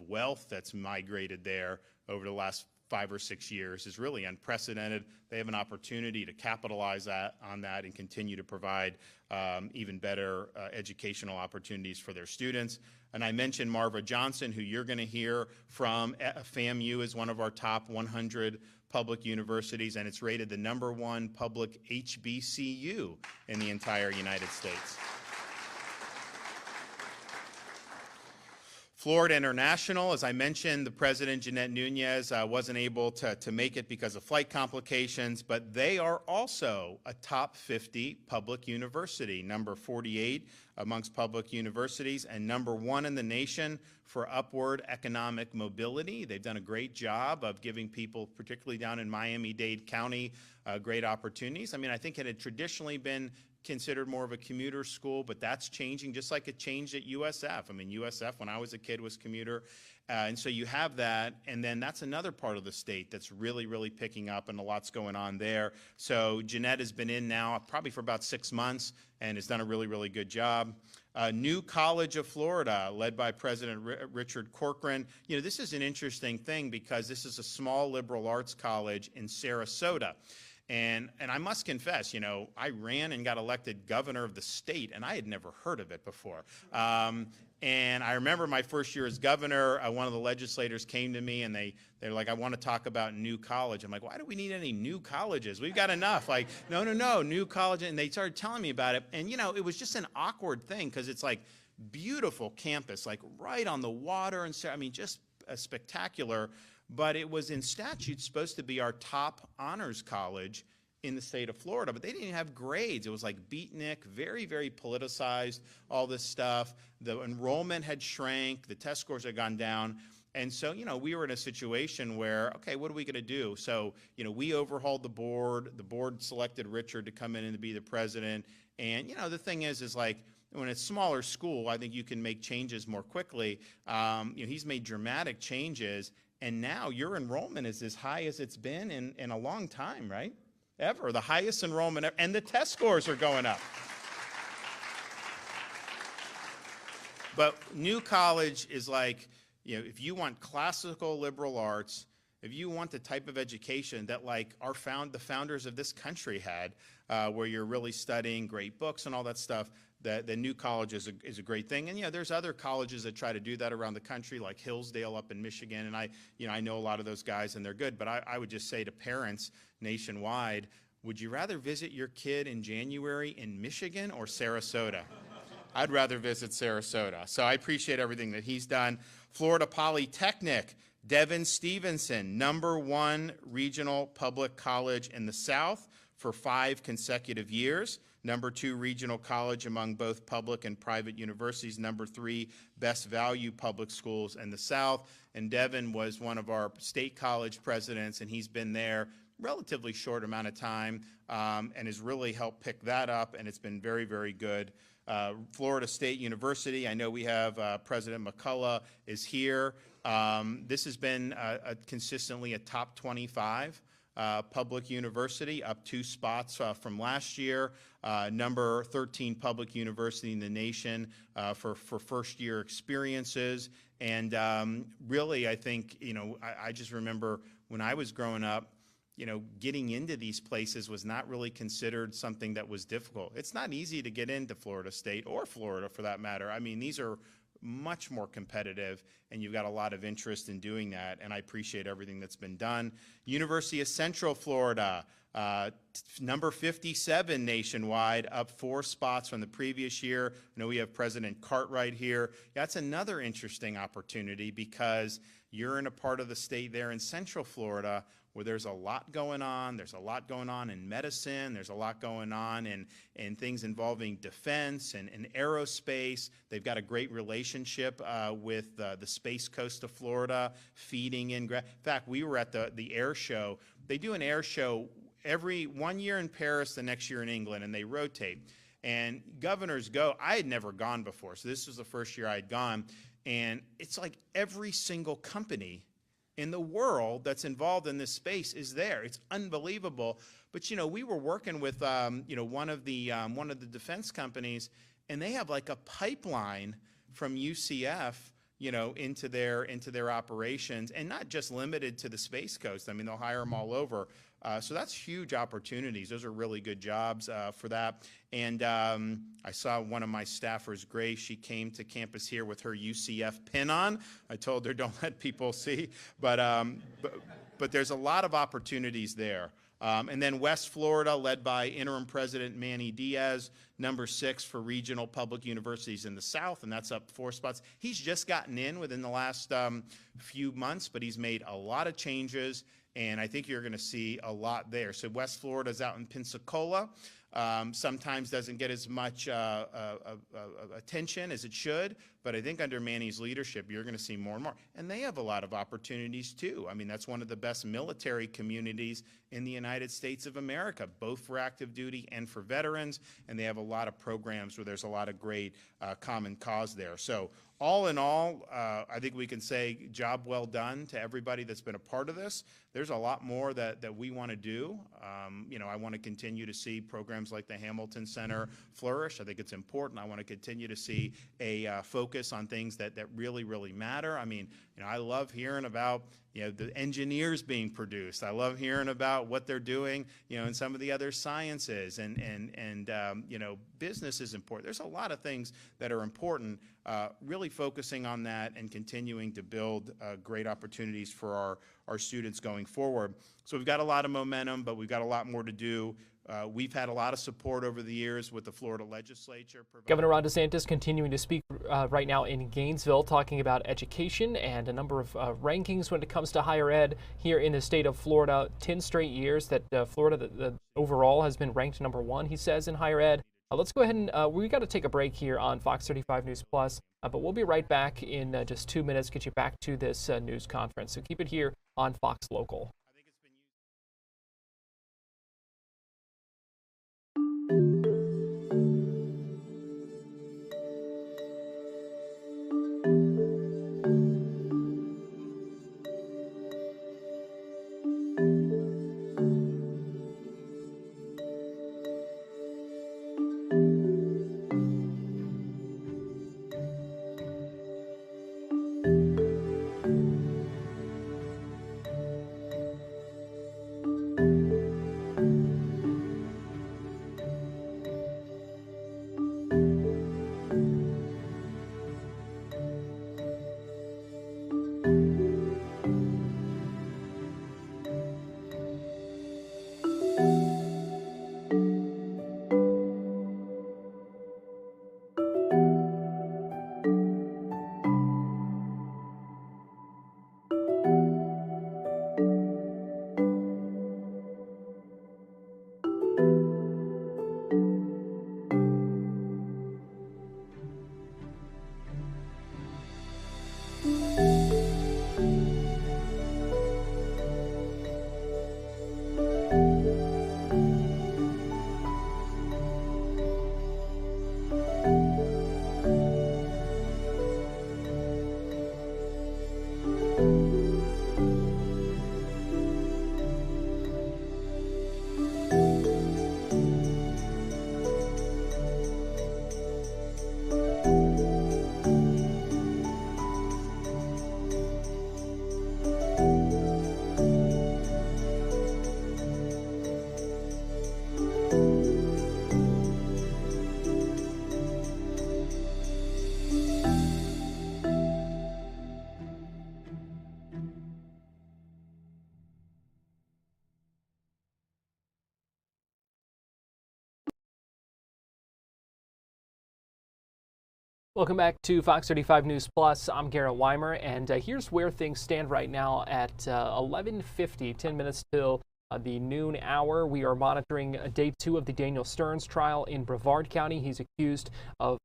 wealth that's migrated there over the last 5 or 6 years is really unprecedented. They have an opportunity to capitalize on that and continue to provide even better educational opportunities for their students. And I mentioned Marva Johnson, who you're going to hear from. FAMU is one of our top 100 public universities, and it's rated the #1 public HBCU in the entire United States. Florida International, as I mentioned, the president, Jeanette Nunez, wasn't able to make it because of flight complications, but they are also a top 50 public university, number 48 amongst public universities, and #1 in the nation for upward economic mobility. They've done a great job of giving people, particularly down in Miami-Dade County, great opportunities. I mean, I think it had traditionally been considered more of a commuter school, but that's changing, just like it changed at USF. I mean, USF, when I was a kid, was commuter. And so you have that, and then that's another part of the state that's really, really picking up, and a lot's going on there. So Jeanette has been in now probably for about 6 months and has done a really, really good job. New College of Florida, led by President Richard Corcoran. You know, this is an interesting thing because this is a small liberal arts college in Sarasota. And I must confess, you know, I ran and got elected governor of the state, and I had never heard of it before. And I remember my first year as governor, one of the legislators came to me, and they're like, I want to talk about new college. I'm like, why do we need any new colleges? We've got enough. Like, no, new college. And they started telling me about it. And, you know, it was just an awkward thing because it's like beautiful campus, like right on the water. And so, I mean, just spectacular. But it was in statute supposed to be our top honors college in the state of Florida, but they didn't have grades. It was like beatnik, very, very politicized, all this stuff. The enrollment had shrank, the test scores had gone down. And so, you know, we were in a situation where, okay, what are we going to do? So, you know, we overhauled the board. The board selected Richard to come in and to be the president. And, you know, the thing is like, when it's a smaller school, I think you can make changes more quickly. You know, he's made dramatic changes. And now your enrollment is as high as it's been in a long time, right? Ever. The highest enrollment ever. And the test scores are going up. But new college is like, you know, if you want classical liberal arts, if you want the type of education that like the founders of this country had, where you're really studying great books and all that stuff, the new college is a great thing. And, you know, there's other colleges that try to do that around the country, like Hillsdale up in Michigan. And I know a lot of those guys, and they're good. But I would just say to parents nationwide, would you rather visit your kid in January in Michigan or Sarasota? I'd rather visit Sarasota. So I appreciate everything that he's done. Florida Polytechnic, Devin Stevenson, #1 regional public college in the South for 5 consecutive years. #2 regional college among both public and private universities. #3 best value public schools in the South. And Devin was one of our state college presidents, and he's been there relatively short amount of time and has really helped pick that up, and it's been very, very good. Florida State University, I know we have President McCullough is here. This has been consistently a top 25 public university, up 2 spots from last year. Number 13 public university in the nation for first-year experiences. And really, I think, you know, I just remember when I was growing up, you know, getting into these places was not really considered something that was difficult. It's not easy to get into Florida State or Florida for that matter. I mean, these are much more competitive, and you've got a lot of interest in doing that, and I appreciate everything that's been done. University of Central Florida, number 57 nationwide, up 4 spots from the previous year. I know we have President Cartwright here. That's another interesting opportunity because you're in a part of the state there in Central Florida where there's a lot going on. There's a lot going on in medicine. There's a lot going on in things involving defense and aerospace. They've got a great relationship with the Space Coast of Florida, feeding in. In fact, we were at the air show. They do an air show every 1 year in Paris, the next year in England, and they rotate. And governors go. I had never gone before, so this was the first year I had gone. And it's like every single company in the world that's involved in this space is there. It's unbelievable. But, you know, we were working with, you know, one of the defense companies, and they have like a pipeline from UCF, you know, into their operations, and not just limited to the Space Coast. I mean, they'll hire them all over. So that's huge opportunities. Those are really good jobs for that. And I saw one of my staffers, Grace, she came to campus here with her UCF pin on. I told her don't let people see, but there's a lot of opportunities there. And then West Florida, led by Interim President Manny Diaz, number 6 for regional public universities in the South, and that's up 4 spots. He's just gotten in within the last few months, but he's made a lot of changes, and I think you're going to see a lot there. So West Florida's out in Pensacola. Sometimes doesn't get as much attention as it should, but I think under Manny's leadership, you're going to see more and more. And they have a lot of opportunities too. I mean, that's one of the best military communities in the United States of America, both for active duty and for veterans, and they have a lot of programs where there's a lot of great common cause there. So all in all, I think we can say job well done to everybody that's been a part of this. There's a lot more that we want to do. You know, I want to continue to see programs like the Hamilton Center flourish. I think it's important. I want to continue to see a focus on things that really, really matter. I mean, you know, I love hearing about, you know, the engineers being produced. I love hearing about what they're doing, you know, in some of the other sciences, and you know, business is important. There's a lot of things that are important. Really focusing on that and continuing to build great opportunities for our students going forward. So we've got a lot of momentum, but we've got a lot more to do. We've had a lot of support over the years with the Florida legislature. Governor Ron DeSantis continuing to speak right now in Gainesville, talking about education and a number of rankings when it comes to higher ed here in the state of Florida. 10 straight years that Florida overall has been ranked number 1, he says, in higher ed. Let's go ahead and we got to take a break here on Fox 35 News Plus, but we'll be right back in just 2 minutes, get you back to this news conference. So keep it here on Fox Local. Welcome back to Fox 35 News Plus. I'm Garrett Weimer, and here's where things stand right now at 11:50, 10 minutes till the noon hour. We are monitoring day 2 of the Daniel Stearns trial in Brevard County. He's accused of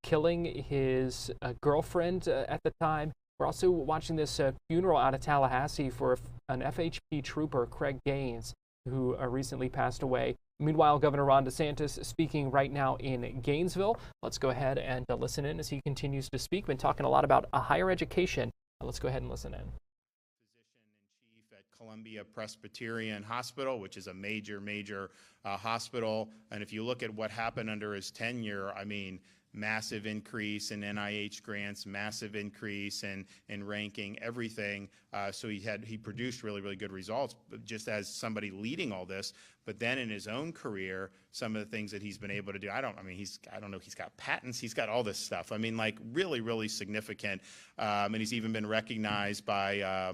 killing his girlfriend at the time. We're also watching this funeral out of Tallahassee for an FHP trooper, Craig Gaines, who recently passed away. Meanwhile, Governor Ron DeSantis speaking right now in Gainesville. Let's go ahead and listen in as he continues to speak. Been talking a lot about higher education. Let's go ahead and listen in. Physician-in-chief at Columbia Presbyterian Hospital, which is a major hospital. And if you look at what happened under his tenure, I mean, massive increase in NIH grants, massive increase in ranking, everything. So he produced really good results, just as somebody leading all this. But then in his own career, some of the things that he's been able to do, I don't know, he's got patents, he's got all this stuff. I mean, like really significant. And he's even been recognized by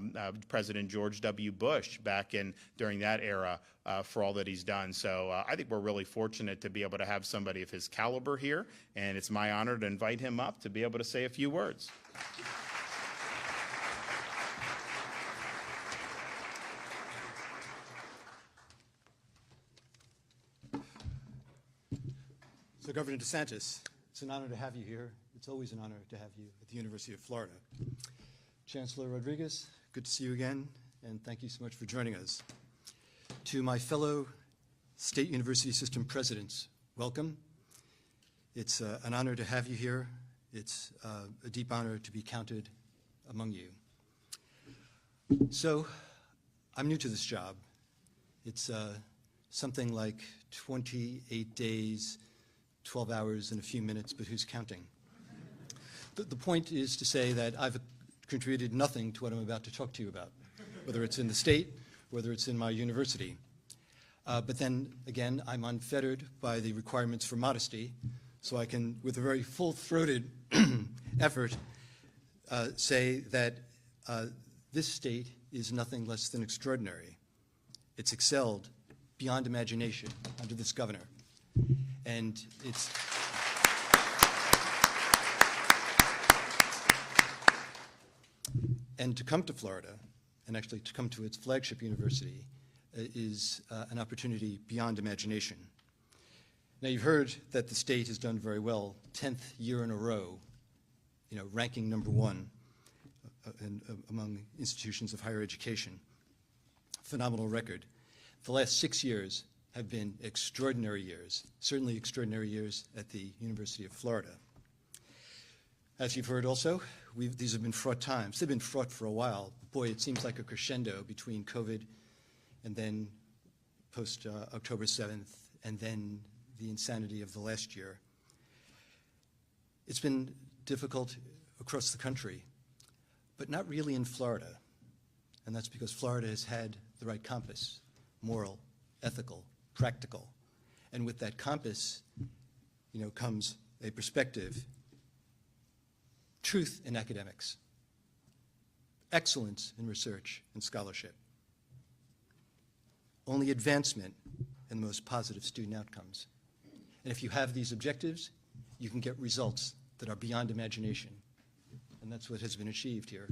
President George W. Bush back during that era for all that he's done. So I think we're really fortunate to be able to have somebody of his caliber here, and it's my honor to invite him up to be able to say a few words. So Governor DeSantis, it's an honor to have you here. It's always an honor to have you at the University of Florida. Chancellor Rodriguez, good to see you again, and thank you so much for joining us. To my fellow State University System presidents, welcome. It's an honor to have you here. It's a deep honor to be counted among you. So, I'm new to this job. It's something like 28 days, 12 hours and a few minutes, but who's counting? The point is to say that I've contributed nothing to what I'm about to talk to you about, whether it's in the state, whether it's in my university. But then, again, I'm unfettered by the requirements for modesty, so I can, with a very full-throated effort, say that this state is nothing less than extraordinary. It's excelled beyond imagination under this governor. And it's and to come to Florida, and actually to come to its flagship university, is an opportunity beyond imagination. Now, you've heard that the state has done very well, 10th year in a row, ranking #1 among institutions of higher education. Phenomenal record. The last 6 years have been extraordinary years, certainly extraordinary years at the University of Florida. As you've heard also, these have been fraught times. They've been fraught for a while. Boy, it seems like a crescendo between COVID and then post-October 7th, and then the insanity of the last year. It's been difficult across the country, but not really in Florida. And that's because Florida has had the right compass, moral, ethical, practical. And with that compass, comes a perspective, truth in academics, excellence in research and scholarship, only advancement and the most positive student outcomes. And if you have these objectives, you can get results that are beyond imagination. And that's what has been achieved here.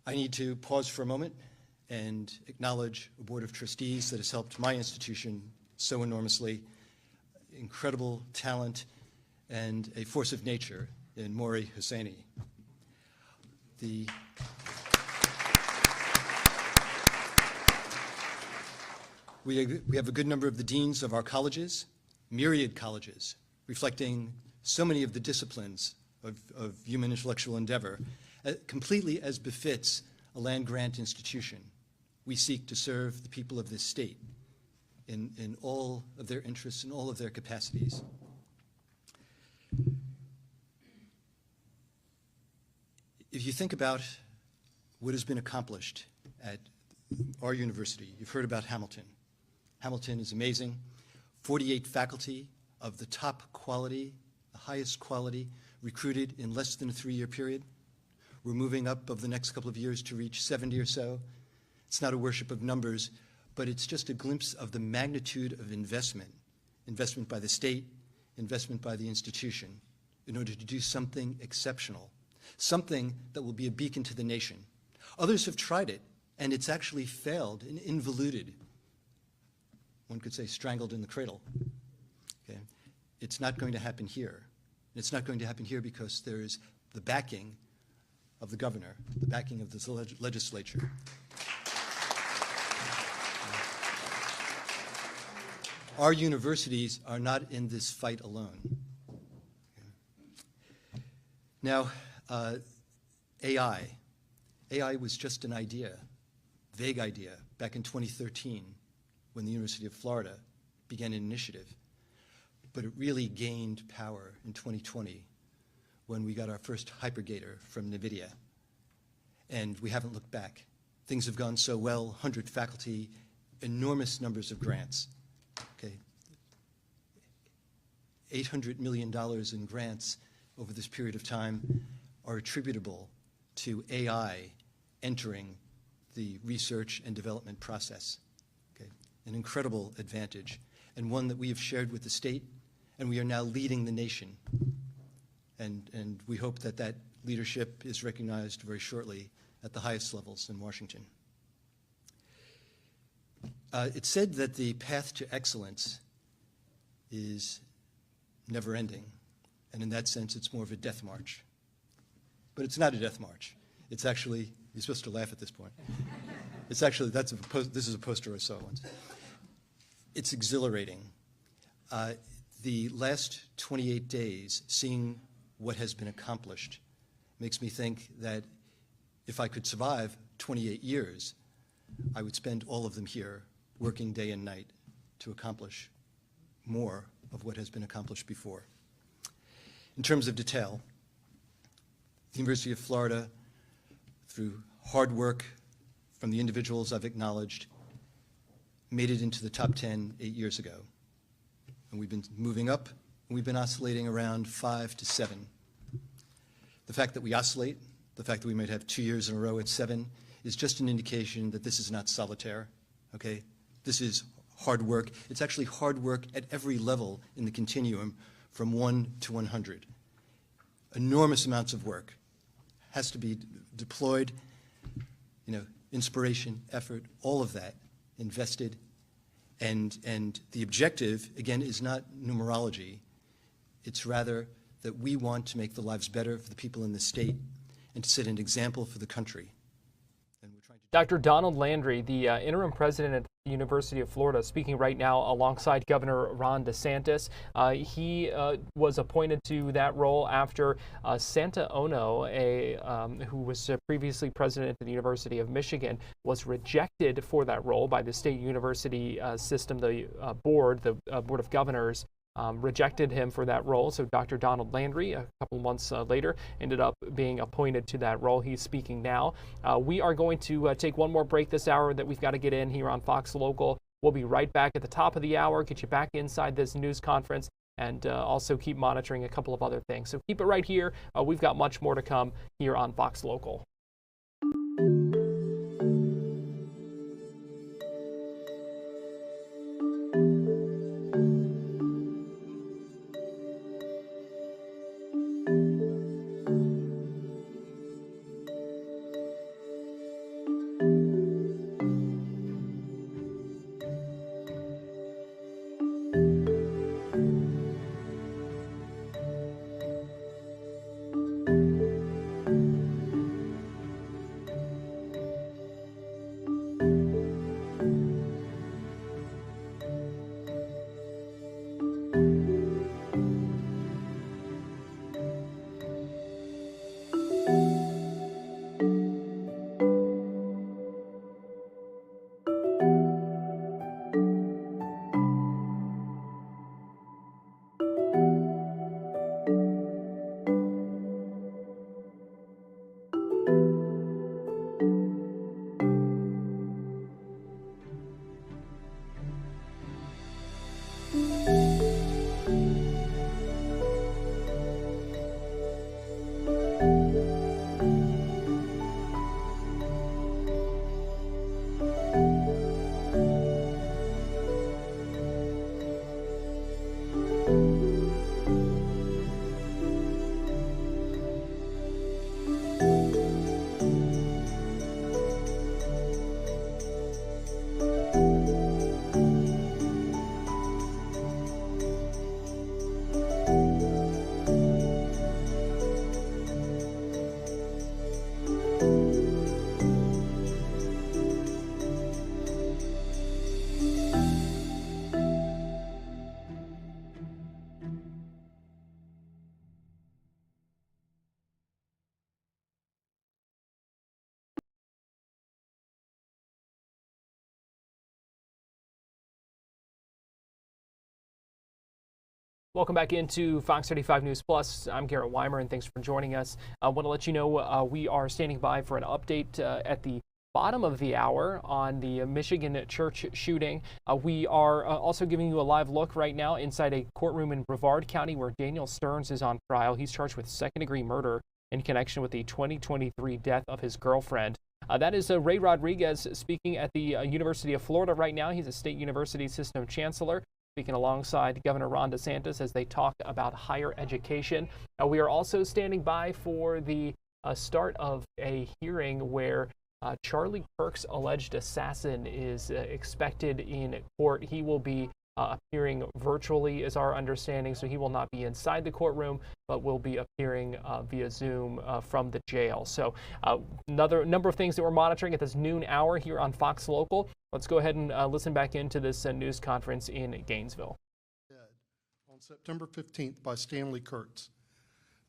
I need to pause for a moment and acknowledge a board of trustees that has helped my institution so enormously, incredible talent and a force of nature in Maury Husseini. We have a good number of the deans of our colleges, myriad colleges, reflecting so many of the disciplines of human intellectual endeavor, completely as befits a land-grant institution. We seek to serve the people of this state in all of their interests and all of their capacities. If you think about what has been accomplished at our university, you've heard about Hamilton. Hamilton is amazing. 48 faculty of the top quality, the highest quality, recruited in less than a 3-year period. We're moving up over the next couple of years to reach 70 or so. It's not a worship of numbers, but it's just a glimpse of the magnitude of investment by the state, investment by the institution in order to do something exceptional, something that will be a beacon to the nation. Others have tried it, and it's actually failed and involuted. One could say strangled in the cradle. Okay? It's not going to happen here. It's not going to happen here because there is the backing of the governor, the backing of the legislature. Our universities are not in this fight alone. Now, AI. AI was just an idea, vague idea, back in 2013 when the University of Florida began an initiative. But it really gained power in 2020 when we got our first hypergator from NVIDIA. And we haven't looked back. Things have gone so well, 100 faculty, enormous numbers of grants. Okay. $800 million in grants over this period of time are attributable to AI entering the research and development process. Okay. An incredible advantage, and one that we have shared with the state, and we are now leading the nation. And we hope that that leadership is recognized very shortly at the highest levels in Washington. It's said that the path to excellence is never-ending, and in that sense, it's more of a death march. But it's not a death march. It's actually, you're supposed to laugh at this point. It's actually, this is a poster I saw once. It's exhilarating. The last 28 days, seeing what has been accomplished, makes me think that if I could survive 28 years, I would spend all of them here, working day and night to accomplish more of what has been accomplished before. In terms of detail, the University of Florida, through hard work from the individuals I've acknowledged, made it into the top 10 8 years ago. And we've been moving up, and we've been oscillating around 5 to 7. The fact that we oscillate, the fact that we might have 2 years in a row at 7, is just an indication that this is not solitaire, okay? This is hard work. It's actually hard work at every level in the continuum from 1 to 100. Enormous amounts of work has to be deployed, inspiration, effort, all of that invested. And the objective, again, is not numerology. It's rather that we want to make the lives better for the people in the state and to set an example for the country. And we're trying to Dr. Donald Landry, the interim president at the University of Florida, speaking right now alongside Governor Ron DeSantis. He was appointed to that role after Santa Ono, who was previously president at the University of Michigan, was rejected for that role by the State University System, the Board of Governors. Rejected him for that role. So Dr. Donald Landry, a couple months later, ended up being appointed to that role. He's speaking now. We are going to take one more break this hour that we've got to get in here on Fox Local. We'll be right back at the top of the hour, get you back inside this news conference, and also keep monitoring a couple of other things. So keep it right here. We've got much more to come here on Fox Local. Welcome back into Fox 35 News Plus. I'm Garrett Weimer, and thanks for joining us. I want to let you know we are standing by for an update at the bottom of the hour on the Michigan church shooting. We are also giving you a live look right now inside a courtroom in Brevard County where Daniel Stearns is on trial. He's charged with second-degree murder in connection with the 2023 death of his girlfriend. That is Ray Rodriguez speaking at the University of Florida right now. He's a State University System Chancellor, speaking alongside Governor Ron DeSantis as they talk about higher education. We are also standing by for the start of a hearing where Charlie Kirk's alleged assassin is expected in court. He will be appearing virtually, is our understanding, so he will not be inside the courtroom, but will be appearing via Zoom from the jail. So another number of things that we're monitoring at this noon hour here on Fox Local. Let's go ahead and listen back into this news conference in Gainesville. On September 15th by Stanley Kurtz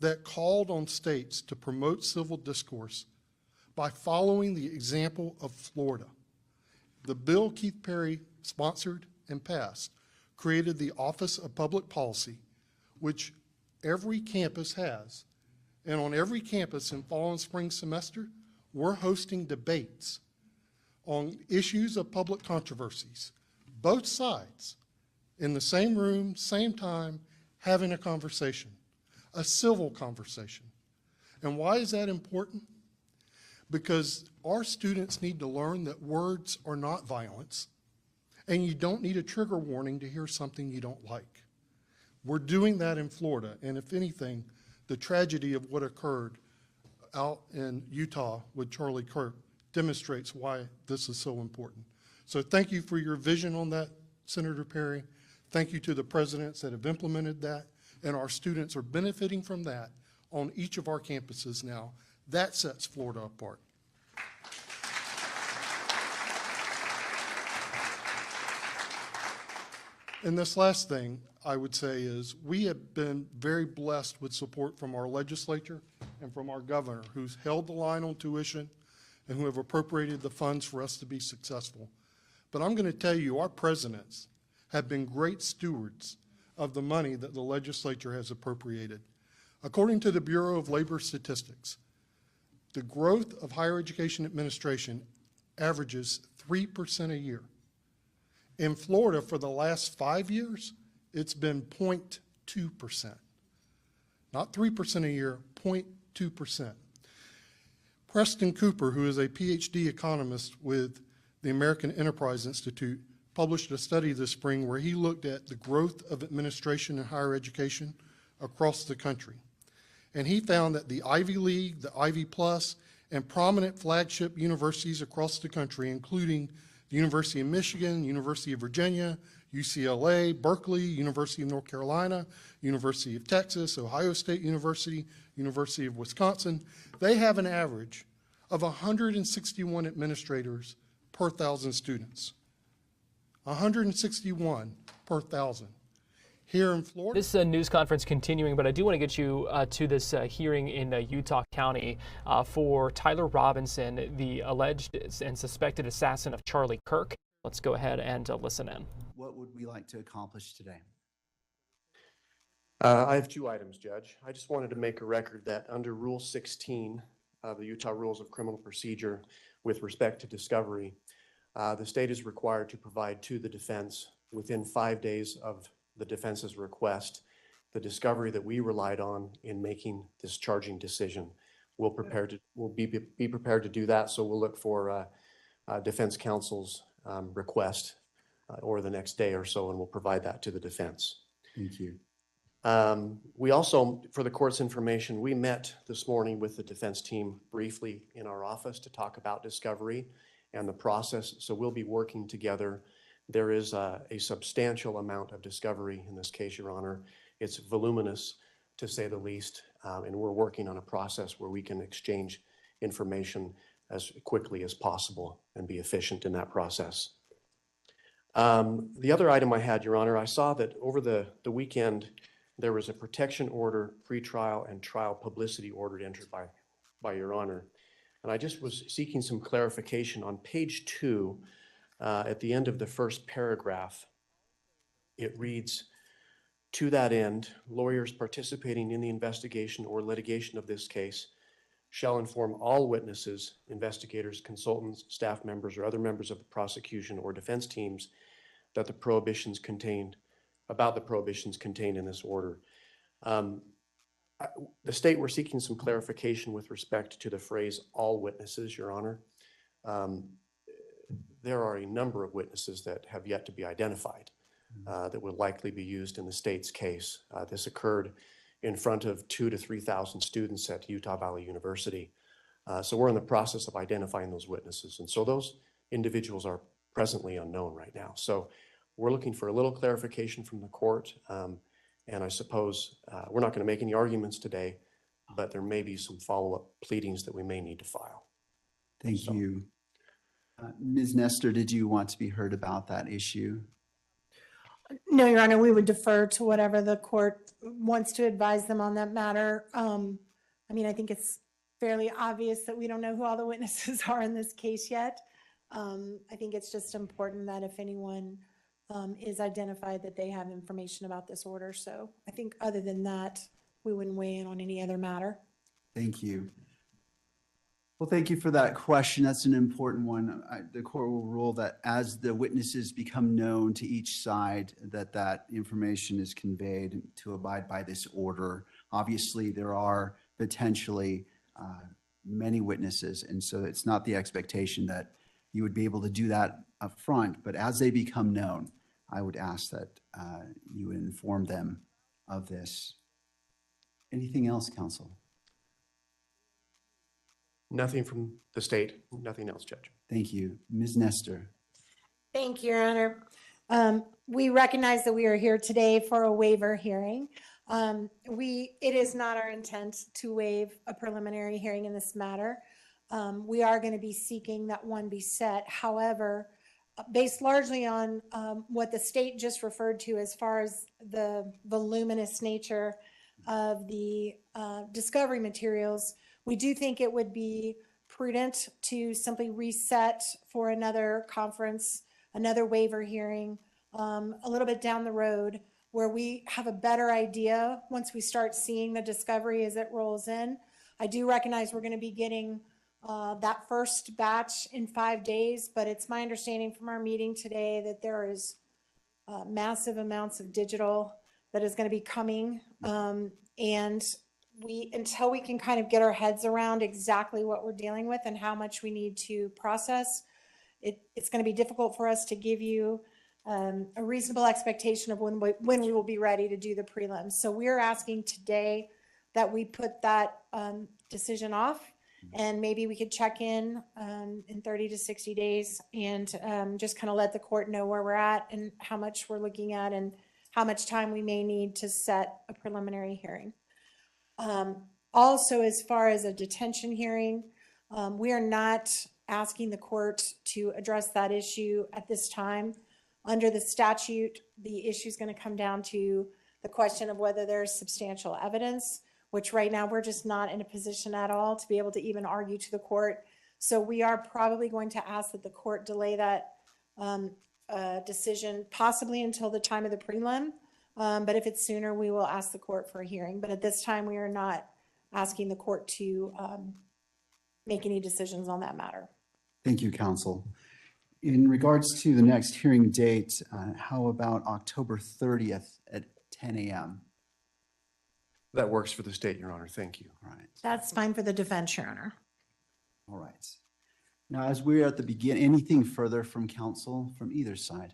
that called on states to promote civil discourse by following the example of Florida. The bill Keith Perry sponsored and passed created the Office of Public Policy, which every campus has. And on every campus in fall and spring semester, we're hosting debates on issues of public controversies, both sides, in the same room, same time, having a conversation, a civil conversation. And why is that important? Because our students need to learn that words are not violence, and you don't need a trigger warning to hear something you don't like. We're doing that in Florida, and if anything, the tragedy of what occurred out in Utah with Charlie Kirk demonstrates why this is so important. So thank you for your vision on that, Senator Perry. Thank you to the presidents that have implemented that, and our students are benefiting from that on each of our campuses now. That sets Florida apart. And this last thing I would say is we have been very blessed with support from our legislature and from our governor, who's held the line on tuition and who have appropriated the funds for us to be successful. But I'm going to tell you, our presidents have been great stewards of the money that the legislature has appropriated. According to the Bureau of Labor Statistics, the growth of higher education administration averages 3% a year. In Florida, for the last 5 years, it's been 0.2%. Not 3% a year, 0.2%. Preston Cooper, who is a PhD economist with the American Enterprise Institute, published a study this spring where he looked at the growth of administration in higher education across the country. And he found that the Ivy League, the Ivy Plus, and prominent flagship universities across the country, including the University of Michigan, University of Virginia, UCLA, Berkeley, University of North Carolina, University of Texas, Ohio State University, University of Wisconsin, they have an average of 161 administrators per 1,000 students. 161 per 1,000. Here in Florida. This news conference continuing, but I do want to get you to this hearing in Utah County for Tyler Robinson, the alleged and suspected assassin of Charlie Kirk. Let's go ahead and listen in. What would we like to accomplish today? I have two items, Judge. I just wanted to make a record that under Rule 16 of the Utah Rules of Criminal Procedure with respect to discovery, the state is required to provide to the defense within 5 days of the defense's request the discovery that we relied on in making this charging decision. We'll be prepared to do that, so we'll look for defense counsel's request or the next day or so, and we'll provide that to the defense. Thank you. We also, for the court's information, we met this morning with the defense team briefly in our office to talk about discovery and the process, so we'll be working together. There is a substantial amount of discovery in this case, Your Honor. It's voluminous, to say the least, and we're working on a process where we can exchange information as quickly as possible and be efficient in that process. The other item I had, Your Honor, I saw that over the weekend there was a protection order, pretrial and trial publicity order entered by Your Honor. And I just was seeking some clarification on page 2. At the end of the first paragraph, it reads, To that end, lawyers participating in the investigation or litigation of this case shall inform all witnesses, investigators, consultants, staff members, or other members of the prosecution or defense teams that the prohibitions contained in this order. The state, we're seeking some clarification with respect to the phrase all witnesses, Your Honor. There are a number of witnesses that have yet to be identified that will likely be used in the state's case. This occurred in front of 2,000 to 3,000 students at Utah Valley University. So we're in the process of identifying those witnesses. And so those individuals are presently unknown right now. So we're looking for a little clarification from the court. And I suppose we're not going to make any arguments today, but there may be some follow-up pleadings that we may need to file. Thank you. Ms. Nestor, did you want to be heard about that issue? No, Your Honor, we would defer to whatever the court wants to advise them on that matter. I mean, I think it's fairly obvious that we don't know who all the witnesses are in this case yet. I think it's just important that if anyone is identified, that they have information about this order. So I think other than that, we wouldn't weigh in on any other matter. Thank you. Well, thank you for that question. That's an important one. The court will rule that as the witnesses become known to each side, that information is conveyed to abide by this order. Obviously, there are potentially many witnesses, and so it's not the expectation that you would be able to do that up front, but as they become known, I would ask that you would inform them of this. Anything else, counsel? Nothing from the state, nothing else, Judge. Thank you. Ms. Nestor. Thank you, Your Honor. We recognize that we are here today for a waiver hearing. It is not our intent to waive a preliminary hearing in this matter. We are going to be seeking that one be set. However, based largely on what the state just referred to as far as the voluminous nature of the discovery materials, we do think it would be prudent to simply reset for another conference, another waiver hearing, a little bit down the road, where we have a better idea once we start seeing the discovery as it rolls in. I do recognize we're going to be getting that first batch in 5 days, but it's my understanding from our meeting today that there is massive amounts of digital that is going to be coming. And until we can kind of get our heads around exactly what we're dealing with and how much we need to process, it's going to be difficult for us to give you a reasonable expectation of when we will be ready to do the prelims. So we're asking today that we put that decision off, and maybe we could check in 30 to 60 days and just kind of let the court know where we're at and how much we're looking at and how much time we may need to set a preliminary hearing. Also, as far as a detention hearing, we are not asking the court to address that issue at this time. Under the statute, the issue is going to come down to the question of whether there's substantial evidence, which right now we're just not in a position at all to be able to even argue to the court. So we are probably going to ask that the court delay that decision possibly until the time of the prelim. But if it's sooner, we will ask the court for a hearing. But at this time, we are not asking the court to make any decisions on that matter. Thank you, counsel. In regards to the next hearing date, how about October 30th at 10 a.m.? That works for the state, Your Honor. Thank you. All right. That's fine for the defense, Your Honor. All right. Now, as we're at the beginning, anything further from counsel from either side?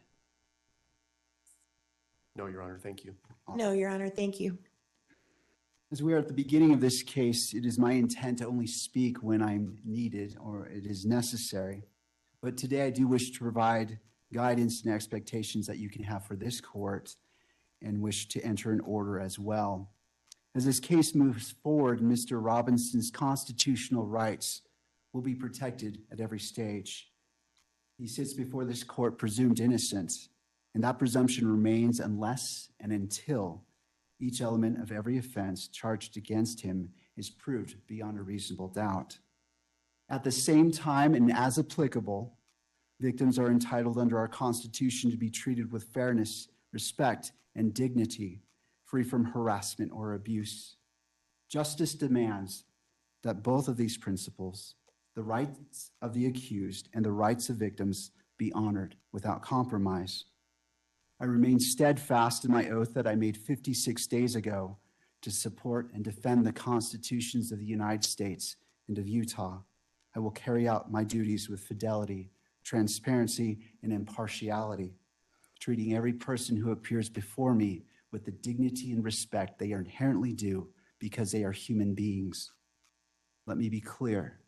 No, Your Honor. Thank you. No, Your Honor. Thank you. As we are at the beginning of this case, it is my intent to only speak when I'm needed or it is necessary. But today I do wish to provide guidance and expectations that you can have for this court and wish to enter an order as well. As this case moves forward, Mr. Robinson's constitutional rights will be protected at every stage. He sits before this court presumed innocent, and that presumption remains unless and until each element of every offense charged against him is proved beyond a reasonable doubt. At the same time, and as applicable, victims are entitled under our Constitution to be treated with fairness, respect, and dignity, free from harassment or abuse. Justice demands that both of these principles, the rights of the accused and the rights of victims, be honored without compromise. I remain steadfast in my oath that I made 56 days ago to support and defend the constitutions of the United States and of Utah. I will carry out my duties with fidelity, transparency, and impartiality, treating every person who appears before me with the dignity and respect they are inherently due because they are human beings. Let me be clear,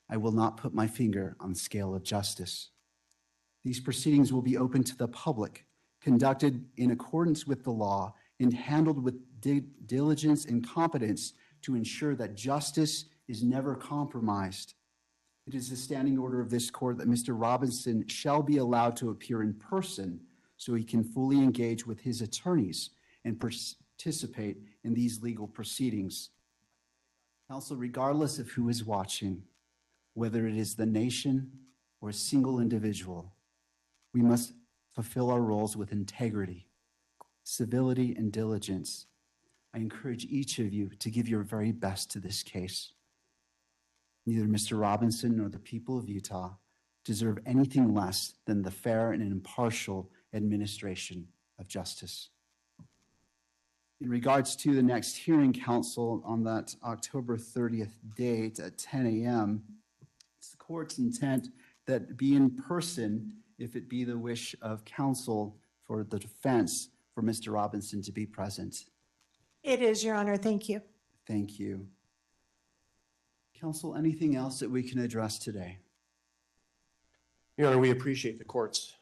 I will not put my finger on the scale of justice. These proceedings will be open to the public, conducted in accordance with the law, and handled with diligence and competence to ensure that justice is never compromised. It is the standing order of this court that Mr. Robinson shall be allowed to appear in person so he can fully engage with his attorneys and participate in these legal proceedings. Counsel, regardless of who is watching, whether it is the nation or a single individual, we must fulfill our roles with integrity, civility, and diligence. I encourage each of you to give your very best to this case. Neither Mr. Robinson nor the people of Utah deserve anything less than the fair and impartial administration of justice. In regards to the next hearing, counsel, on that October 30th date at 10 a.m., it's the court's intent that be in person if it be the wish of counsel for the defense for Mr. Robinson to be present. It is, Your Honor. Thank you. Thank you. Counsel, anything else that we can address today? Your Honor, we appreciate the court's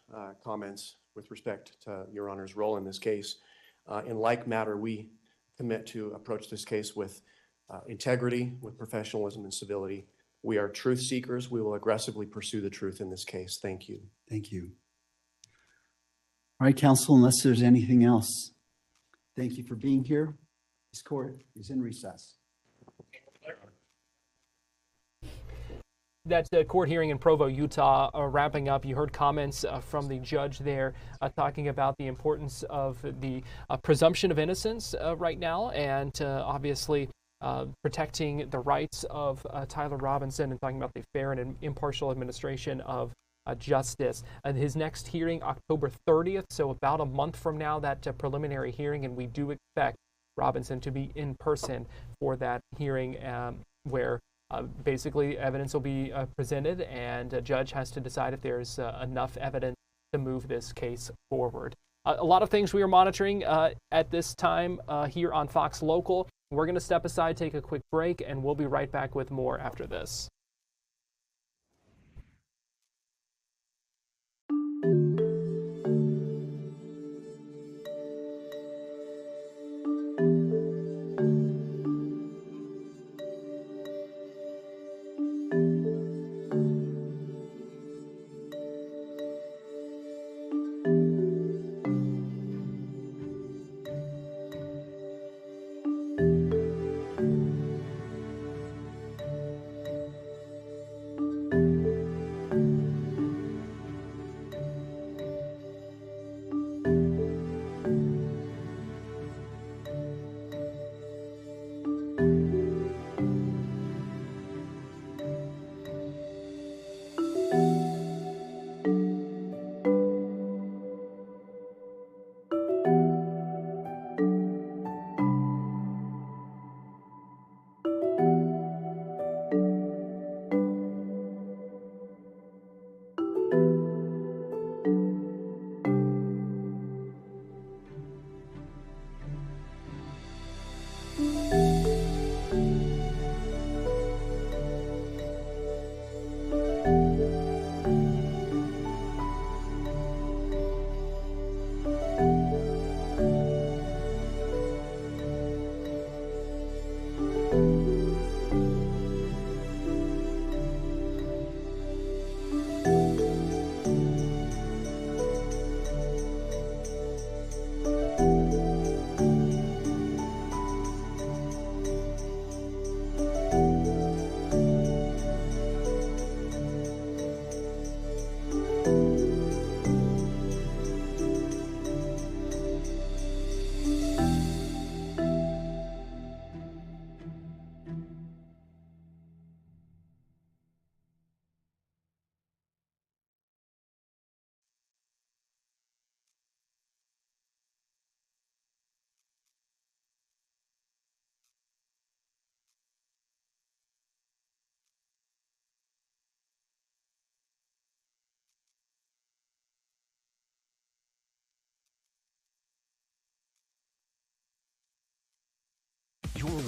comments with respect to Your Honor's role in this case. In like matter, we commit to approach this case with integrity, with professionalism and civility. We are truth seekers. We will aggressively pursue the truth in this case. Thank you. Thank you. All right, counsel, unless there's anything else, thank you for being here. This court is in recess. That's the court hearing in Provo, Utah, wrapping up. You heard comments from the judge there talking about the importance of the presumption of innocence right now, and obviously protecting the rights of Tyler Robinson, and talking about the fair and impartial administration of justice. His next hearing, October 30th, so about a month from now, that preliminary hearing, and we do expect Robinson to be in person for that hearing where basically evidence will be presented, and a judge has to decide if there's enough evidence to move this case forward. A lot of things we are monitoring at this time here on Fox Local. We're going to step aside, take a quick break, and we'll be right back with more after this.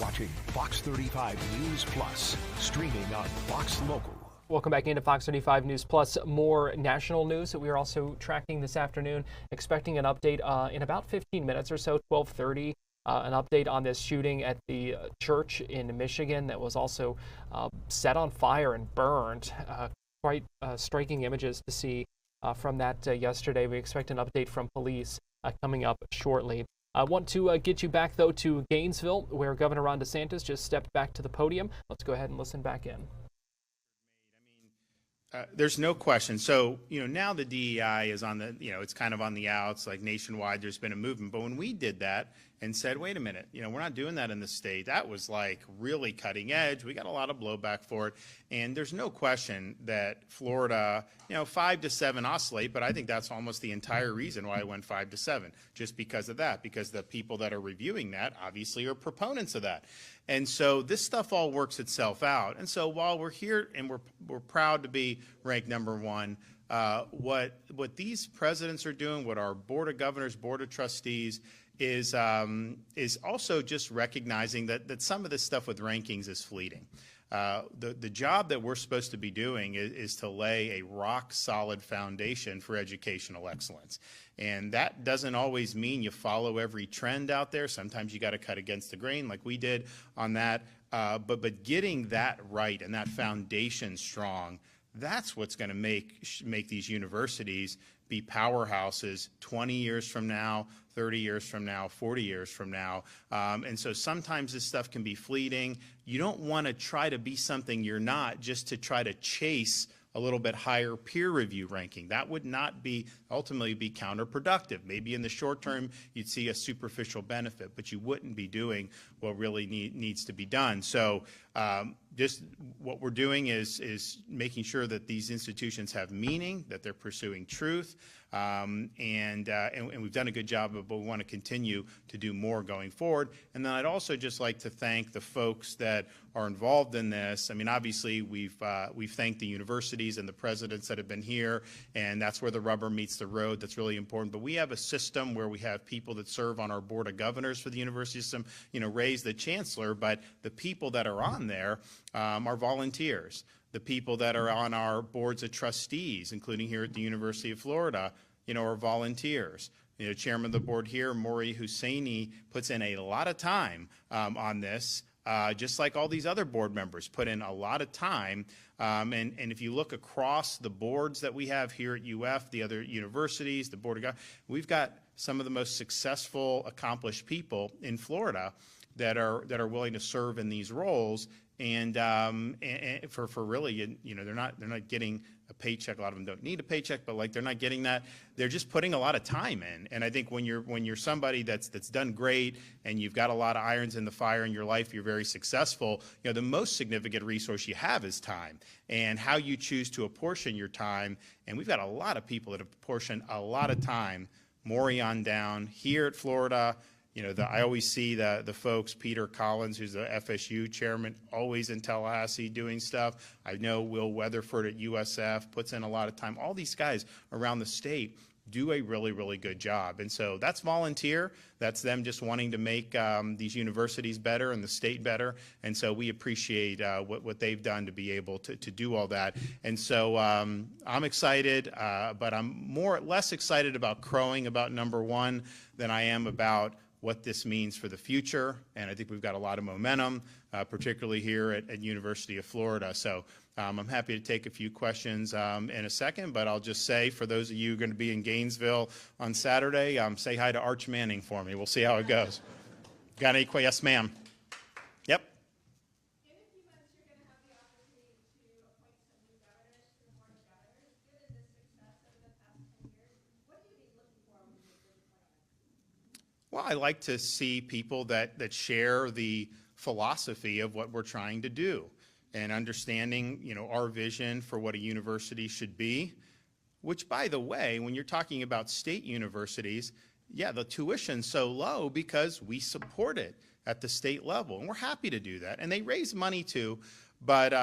watching Fox 35 News Plus, streaming on Fox Local. Welcome back into Fox 35 News Plus. More national news that we are also tracking this afternoon. Expecting an update in about 15 minutes or so, 12:30. An update on this shooting at the church in Michigan that was also set on fire and burned. Quite striking images to see from that yesterday. We expect an update from police coming up shortly. I want to get you back, though, to Gainesville, where Governor Ron DeSantis just stepped back to the podium. Let's go ahead and listen back in. There's no question. So, now the DEI is on the, it's kind of on the outs, like nationwide, there's been a movement. But when we did that and said, wait a minute, we're not doing that in the state, that was like really cutting edge. We got a lot of blowback for it. And there's no question that Florida, 5 to 7 oscillate, but I think that's almost the entire reason why I went 5 to 7, just because of that, because the people that are reviewing that obviously are proponents of that. And so this stuff all works itself out. And so while we're here and we're proud to be ranked #1, what these presidents are doing, what our Board of Governors, Board of Trustees is also just recognizing that some of this stuff with rankings is fleeting. The job that we're supposed to be doing is to lay a rock solid foundation for educational excellence. And that doesn't always mean you follow every trend out there. Sometimes you got to cut against the grain like we did on that. But getting that right and that foundation strong, that's what's going to make these universities be powerhouses 20 years from now, 30 years from now, 40 years from now. And so sometimes this stuff can be fleeting. You don't want to try to be something you're not just to try to chase a little bit higher peer review ranking. That would not ultimately be counterproductive. Maybe in the short term, you'd see a superficial benefit, but you wouldn't be doing what really needs to be done. So just what we're doing is making sure that these institutions have meaning, that they're pursuing truth, and we've done a good job of it, but we want to continue to do more going forward. And then I'd also just like to thank the folks that are involved in this. I mean, obviously, we've thanked the universities and the presidents that have been here, and that's where the rubber meets the road. That's really important. But we have a system where we have people that serve on our Board of Governors for the university system, raise the chancellor, but the people that are on there are volunteers. The people that are on our boards of trustees, including here at the University of Florida, are volunteers. Chairman of the board here, Maury Husseini, puts in a lot of time on this, just like all these other board members put in a lot of time. And if you look across the boards that we have here at UF, the other universities, the Board of Governors, we've got some of the most successful, accomplished people in Florida that are willing to serve in these roles. And for really, they're not getting a paycheck. A lot of them don't need a paycheck, but they're not getting that. They're just putting a lot of time in. And I think when you're somebody that's done great and you've got a lot of irons in the fire in your life, you're very successful. The most significant resource you have is time, and how you choose to apportion your time. And we've got a lot of people that have apportioned a lot of time, Maury on down here at Florida. I always see the folks, Peter Collins, who's the FSU chairman, always in Tallahassee doing stuff. I know Will Weatherford at USF puts in a lot of time. All these guys around the state do a really, really good job. And so that's volunteer. That's them just wanting to make these universities better and the state better. And so we appreciate what they've done to be able to do all that. And so I'm excited, but I'm less excited about crowing about #1 than I am about what this means for the future. And I think we've got a lot of momentum, particularly here at University of Florida. So I'm happy to take a few questions in a second, but I'll just say, for those of you who are going to be in Gainesville on Saturday, say hi to Arch Manning for me. We'll see how it goes. Got any questions? Yes, ma'am. Yep. Well, I like to see people that share the philosophy of what we're trying to do, and understanding, our vision for what a university should be, which, by the way, when you're talking about state universities, yeah, the tuition's so low because we support it at the state level, and we're happy to do that. And they raise money too, but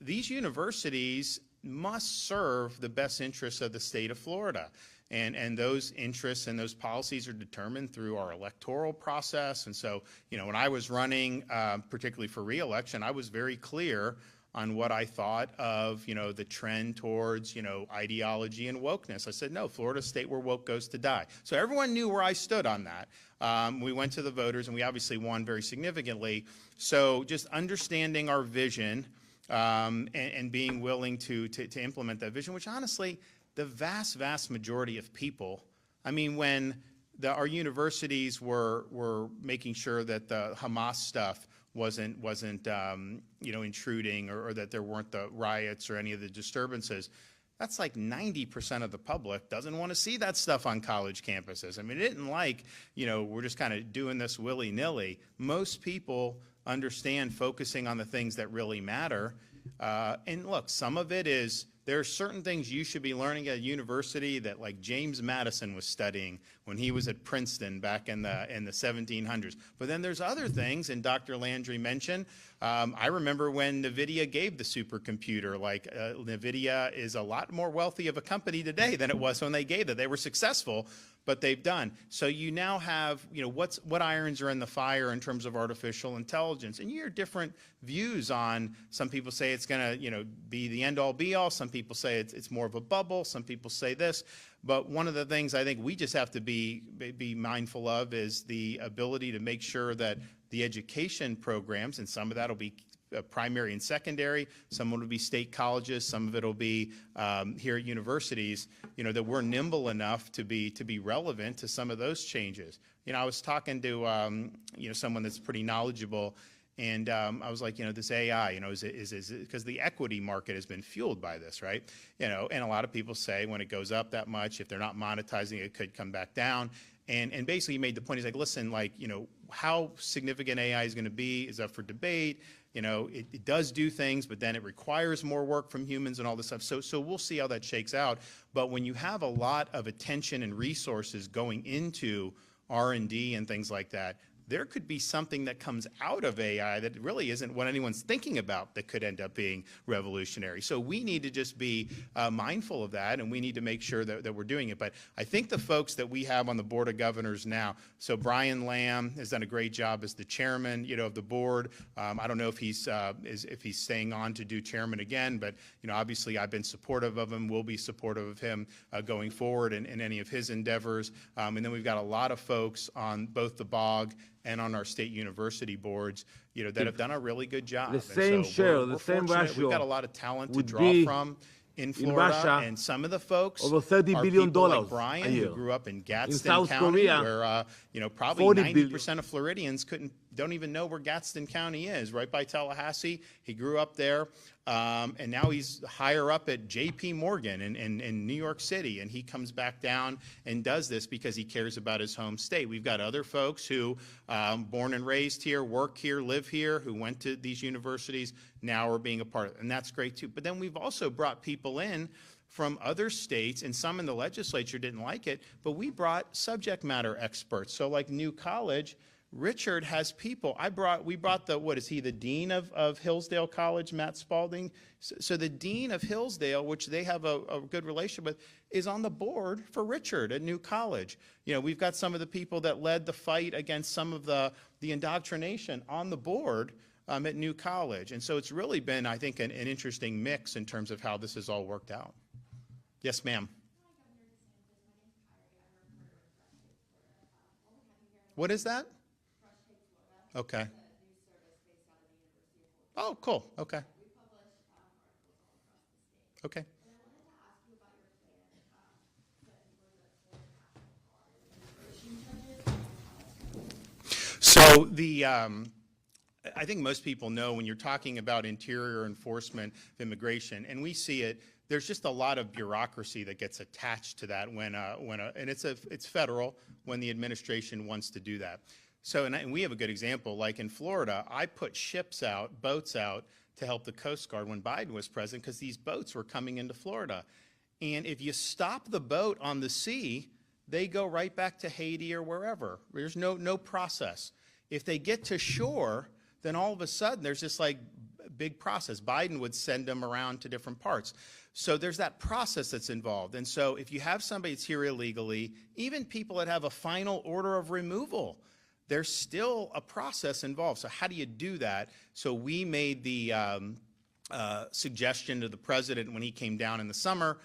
these universities must serve the best interests of the state of Florida. And those interests and those policies are determined through our electoral process. And so, when I was running, particularly for re-election, I was very clear on what I thought of, the trend towards, ideology and wokeness. I said, no, Florida state where woke goes to die. So everyone knew where I stood on that. We went to the voters and we obviously won very significantly. So just understanding our vision and being willing to implement that vision, which honestly, the vast majority of people, when our universities were making sure that the Hamas stuff wasn't intruding or that there weren't the riots or any of the disturbances, that's like 90% of the public doesn't want to see that stuff on college campuses. It isn't like, we're just kind of doing this willy-nilly. Most people understand focusing on the things that really matter. And look, some of it is, there are certain things you should be learning at a university that like James Madison was studying when he was at Princeton back in the 1700s. But then there's other things, and Dr. Landry mentioned, I remember when NVIDIA gave the supercomputer, NVIDIA is a lot more wealthy of a company today than it was when they gave it. They were successful, but they've done. So you now have, what irons are in the fire in terms of artificial intelligence. And you hear different views on, some people say it's going to, be the end all be all. Some people say it's more of a bubble. Some people say this. But one of the things I think we just have to be mindful of is the ability to make sure that the education programs, and some of that will be primary and secondary, some will be state colleges, some of it will be here at universities, that we're nimble enough to be relevant to some of those changes. I was talking to someone that's pretty knowledgeable, and I was like, this AI, is because the equity market has been fueled by this, right? And a lot of people say when it goes up that much, if they're not monetizing it, could come back down. And basically he made the point, he's like, listen, how significant AI is going to be is up for debate. It does do things, but then it requires more work from humans and all this stuff. So we'll see how that shakes out. But when you have a lot of attention and resources going into R&D and things like that, there could be something that comes out of AI that really isn't what anyone's thinking about that could end up being revolutionary. So we need to just be mindful of that, and we need to make sure that we're doing it. But I think the folks that we have on the Board of Governors now, so Brian Lamb has done a great job as the chairman, of the board. I don't know if he's staying on to do chairman again, but obviously I've been supportive of him. We'll be supportive of him going forward in any of his endeavors. And then we've got a lot of folks on both the BOG and on our state university boards, that have done a really good job. The same share, the same ratio. We've got a lot of talent to draw from in Florida, Russia, and some of the folks over $30 billion like Brian, who grew up in Gadsden County, where probably 90% of Floridians don't even know where Gadsden County is, right by Tallahassee. He grew up there, and now he's higher up at J.P. Morgan in New York City, and he comes back down and does this because he cares about his home state. We've got other folks who born and raised here, work here, live here, who went to these universities, now are being a part of it, and that's great too. But then we've also brought people in from other states, and some in the legislature didn't like it, but we brought subject matter experts. So like New College, Richard has people. We brought the dean of Hillsdale College, Matt Spalding. So the dean of Hillsdale, which they have a good relationship with, is on the board for Richard at New College. We've got some of the people that led the fight against some of the indoctrination on the board at New College. And so it's really been, I think, an interesting mix in terms of how this has all worked out. Yes, ma'am. What is that? Okay. Oh, cool. Okay. Okay. So I think most people know when you're talking about interior enforcement of immigration, and we see it, there's just a lot of bureaucracy that gets attached to that and it's federal when the administration wants to do that. So, and we have a good example, like in Florida, I put boats out to help the Coast Guard when Biden was president because these boats were coming into Florida. And if you stop the boat on the sea, they go right back to Haiti or wherever. There's no process. If they get to shore, then all of a sudden there's this big process. Biden would send them around to different parts. So there's that process that's involved. And so if you have somebody that's here illegally, even people that have a final order of removal, there's still a process involved. So how do you do that? So we made the suggestion to the president when he came down in the summer.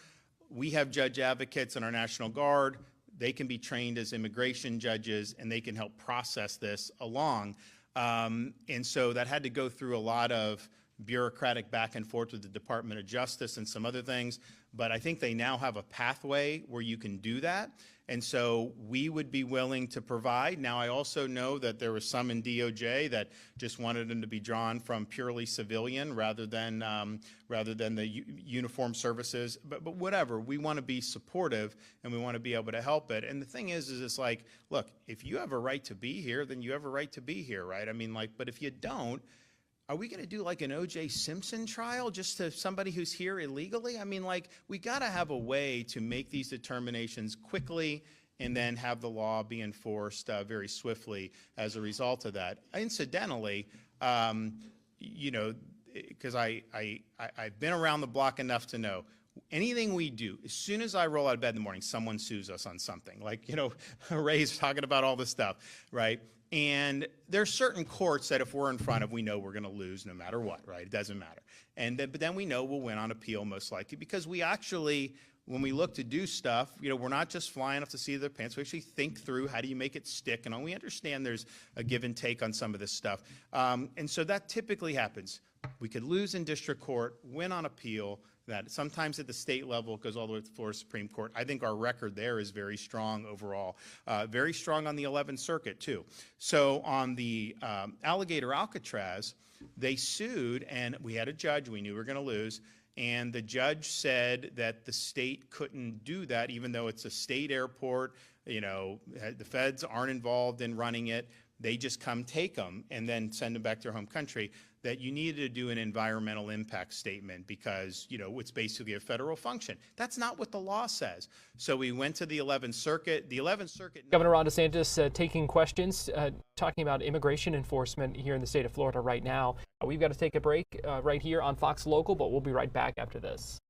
We have judge advocates in our National Guard. They can be trained as immigration judges, and they can help process this along. And so that had to go through a lot of bureaucratic back and forth with the Department of Justice and some other things. But I think they now have a pathway where you can do that. And so we would be willing to provide. Now, I also know that there was some in DOJ that just wanted them to be drawn from purely civilian rather than the uniformed services. But whatever, we want to be supportive and we want to be able to help it. And the thing is it's like, look, if you have a right to be here, then you have a right to be here, right? I mean, like, but if you don't, are we going to do like an O.J. Simpson trial just to somebody who's here illegally? I mean, like, we got to have a way to make these determinations quickly and then have the law be enforced very swiftly as a result of that. Incidentally, you know, because I've been around the block enough to know anything we do, as soon as I roll out of bed in the morning, someone sues us on something. Like, you know, Ray's talking about all this stuff, right? And there's certain courts that if we're in front of, we know we're going to lose no matter what, right? It doesn't matter. And then, but then we know we'll win on appeal most likely because we actually, when we look to do stuff, you know, we're not just flying off the seat of their pants. We actually think through how do you make it stick, and we understand there's a give and take on some of this stuff. And so that typically happens. We could lose in district court, win on appeal. That sometimes at the state level it goes all the way to the Florida Supreme Court. I think our record there is very strong overall. Very strong on the 11th Circuit too. So on the Alligator Alcatraz, they sued, and we had a judge. We knew we were going to lose. And the judge said that the state couldn't do that, even though it's a state airport. You know, the feds aren't involved in running it. They just come take them and then send them back to their home country. That you needed to do an environmental impact statement because, you know, it's basically a federal function. That's not what the law says. So we went to the 11th Circuit. The 11th Circuit. Governor Ron DeSantis taking questions, talking about immigration enforcement here in the state of Florida right now. We've got to take a break right here on Fox Local, but we'll be right back after this.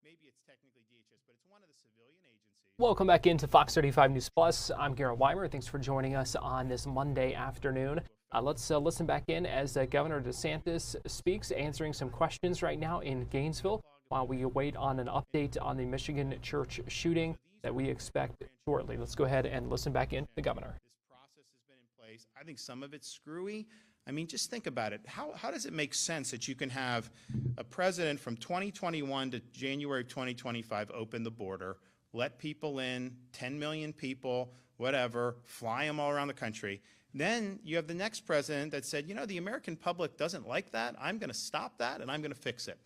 Maybe it's technically DHS, but it's one of the civilian agencies. Welcome back into Fox 35 News Plus. I'm Garrett Weimer. Thanks for joining us on this Monday afternoon. Let's listen back in as Governor DeSantis speaks, answering some questions right now in Gainesville while we wait on an update on the Michigan church shooting that we expect shortly. Let's go ahead and listen back in to the governor. This process has been in place. I think some of it's screwy. I mean, just think about it. How does it make sense that you can have a president from 2021 to January 2025 open the border, let people in, 10 million people, whatever, fly them all around the country. Then you have the next president that said, you know, the American public doesn't like that. I'm going to stop that and I'm going to fix it.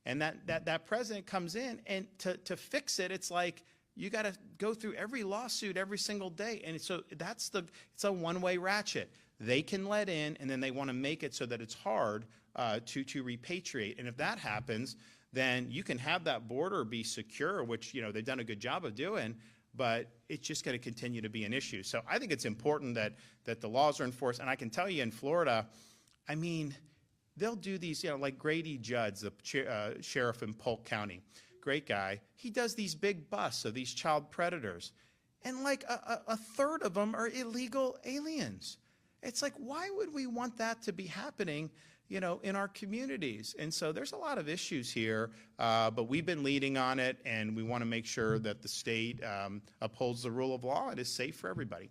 And that president comes in, and to fix it, it's like you got to go through every lawsuit every single day. And so it's a one-way ratchet. They can let in, and then they want to make it so that it's hard to repatriate. And if that happens, then you can have that border be secure, which, you know, they've done a good job of doing, but it's just going to continue to be an issue. So I think it's important that the laws are enforced. And I can tell you in Florida, I mean, they'll do these, you know, like Grady Judd, the sheriff in Polk County, great guy. He does these big busts of these child predators, and like a third of them are illegal aliens. It's like, why would we want that to be happening, you know, in our communities? And so there's a lot of issues here, but we've been leading on it, and we want to make sure that the state upholds the rule of law and is safe for everybody.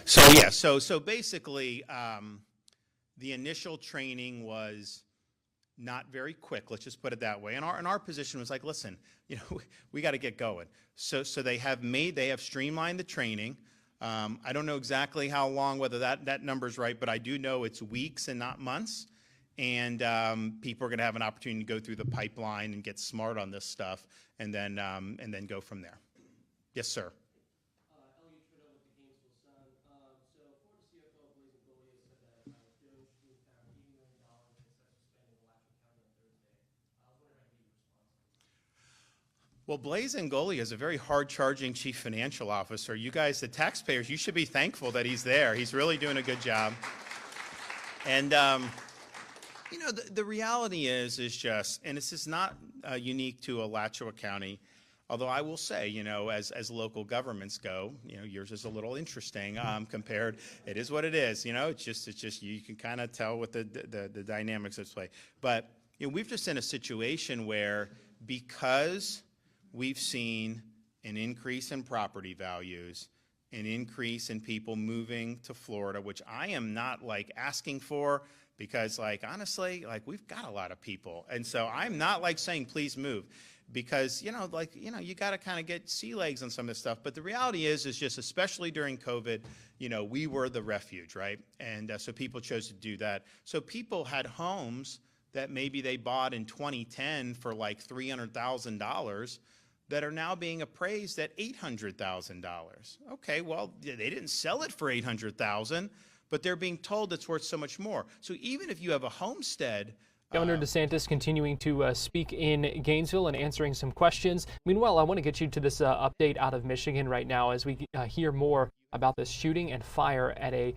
So yeah, so basically, the initial training was not very quick. Let's just put it that way. And our position was like, listen, you know, we got to get going. So they have streamlined the training. I don't know exactly how long, whether that number's right, but I do know it's weeks and not months. And people are going to have an opportunity to go through the pipeline and get smart on this stuff, and then go from there. Yes, sir. Well, Blaise Ngoli is a very hard-charging chief financial officer. You guys, the taxpayers, you should be thankful that he's there. He's really doing a good job. And, you know, the reality is just, and this is not unique to Alachua County, although I will say, you know, as local governments go, you know, yours is a little interesting compared. It is what it is, you know. It's just you can kind of tell what the dynamics of play. But, you know, we've just in a situation where, because we've seen an increase in property values, an increase in people moving to Florida, which I am not like asking for, because like honestly, like we've got a lot of people. And so I'm not like saying please move, because, you know, like, you know, you got to kind of get sea legs on some of this stuff. But the reality is just, especially during COVID, you know, we were the refuge, right? And so people chose to do that. So people had homes that maybe they bought in 2010 for like $300,000 that are now being appraised at $800,000. Okay, well, they didn't sell it for $800,000, but they're being told it's worth so much more. So even if you have a homestead, Governor DeSantis continuing to speak in Gainesville and answering some questions. Meanwhile, I want to get you to this update out of Michigan right now as we hear more about this shooting and fire at a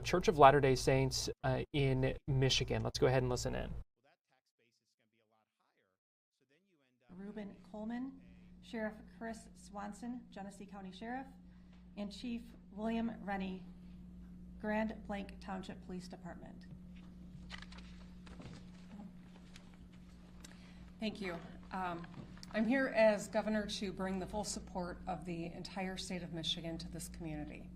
Church of Latter-day Saints in Michigan. Let's go ahead and listen in. Reuben Coleman, Sheriff Chris Swanson, Genesee County Sheriff, and Chief William Rennie, Grand Blanc Township Police Department. Thank you. I'm here as governor to bring the full support of the entire state of Michigan to this community.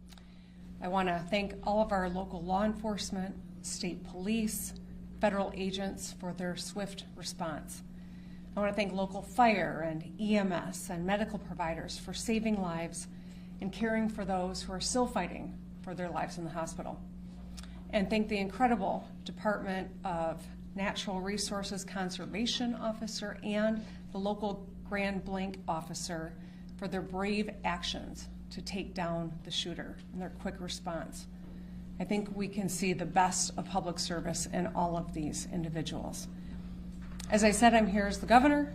I want to thank all of our local law enforcement, state police, federal agents for their swift response. I want to thank local fire and EMS and medical providers for saving lives and caring for those who are still fighting for their lives in the hospital. And thank the incredible Department of Natural Resources Conservation Officer and the local Grand Blanc officer for their brave actions to take down the shooter and their quick response. I think we can see the best of public service in all of these individuals. As I said, I'm here as the governor,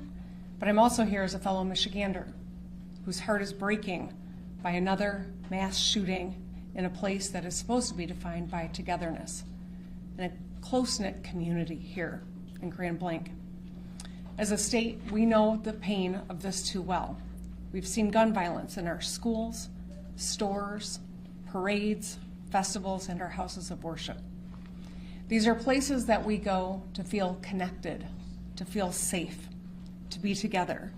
but I'm also here as a fellow Michigander whose heart is breaking by another mass shooting in a place that is supposed to be defined by togetherness and a close-knit community here in Grand Blanc. As a state, we know the pain of this too well. We've seen gun violence in our schools, stores, parades, festivals, and our houses of worship. These are places that we go to feel connected, to feel safe, to be together.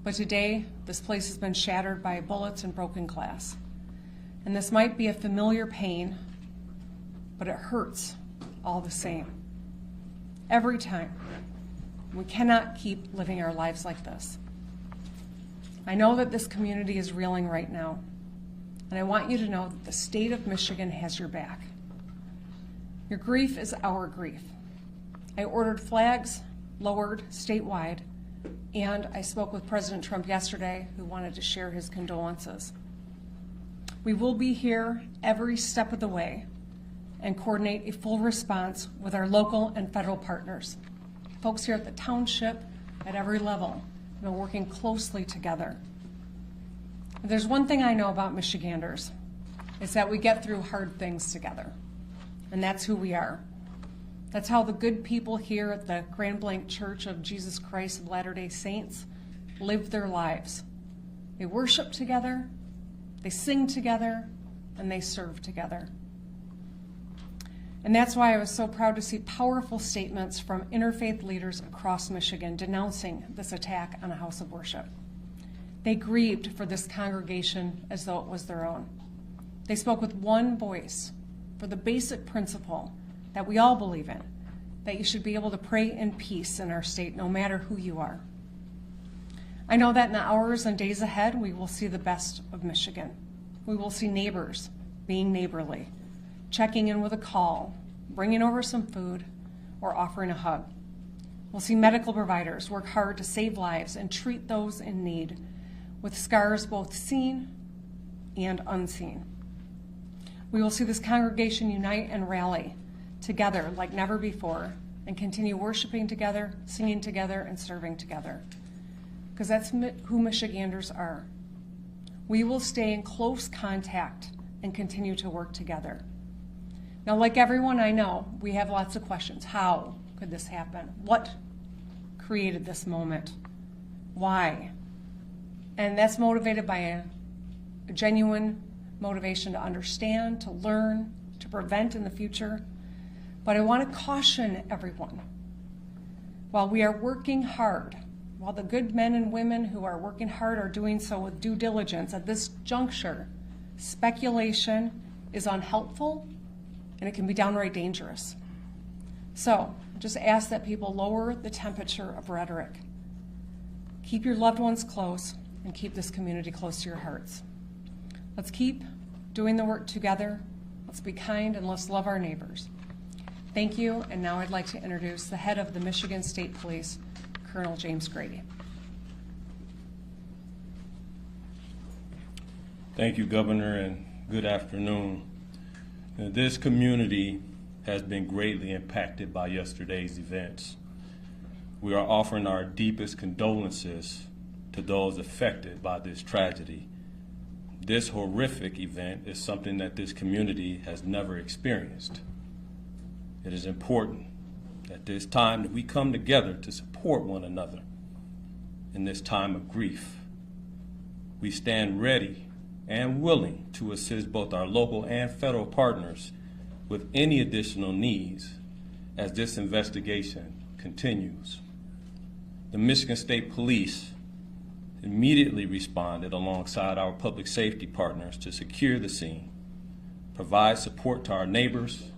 But today, this place has been shattered by bullets and broken glass. And this might be a familiar pain, but it hurts all the same. Every time. We cannot keep living our lives like this. I know that this community is reeling right now, and I want you to know that the state of Michigan has your back. Your grief is our grief. I ordered flags lowered statewide, and I spoke with President Trump yesterday, who wanted to share his condolences. We will be here every step of the way and coordinate a full response with our local and federal partners. Folks here at the township, at every level, have been working closely together. If there's one thing I know about Michiganders, it's that we get through hard things together, and that's who we are. That's how the good people here at the Grand Blanc Church of Jesus Christ of Latter-day Saints live their lives. They worship together, they sing together, and they serve together. And that's why I was so proud to see powerful statements from interfaith leaders across Michigan denouncing this attack on a house of worship. They grieved for this congregation as though it was their own. They spoke with one voice for the basic principle that we all believe in, that you should be able to pray in peace in our state, no matter who you are. I know that in the hours and days ahead, we will see the best of Michigan. We will see neighbors being neighborly, checking in with a call, bringing over some food, or offering a hug. We'll see medical providers work hard to save lives and treat those in need, with scars both seen and unseen. We will see this congregation unite and rally together like never before and continue worshiping together, singing together, and serving together. Because that's who Michiganders are. We will stay in close contact and continue to work together. Now, like everyone I know, we have lots of questions. How could this happen? What created this moment? Why? And that's motivated by a genuine motivation to understand, to learn, to prevent in the future. But I want to caution everyone. While we are working hard, while the good men and women who are working hard are doing so with due diligence at this juncture, speculation is unhelpful and it can be downright dangerous. So just ask that people lower the temperature of rhetoric. Keep your loved ones close and keep this community close to your hearts. Let's keep doing the work together. Let's be kind and let's love our neighbors. Thank you, and now I'd like to introduce the head of the Michigan State Police, Colonel James Grady. Thank you, Governor, and good afternoon. Now, this community has been greatly impacted by yesterday's events. We are offering our deepest condolences to those affected by this tragedy. This horrific event is something that this community has never experienced. It is important at this time that we come together to support one another in this time of grief. We stand ready and willing to assist both our local and federal partners with any additional needs as this investigation continues. The Michigan State Police immediately responded alongside our public safety partners to secure the scene, provide support to our neighbors,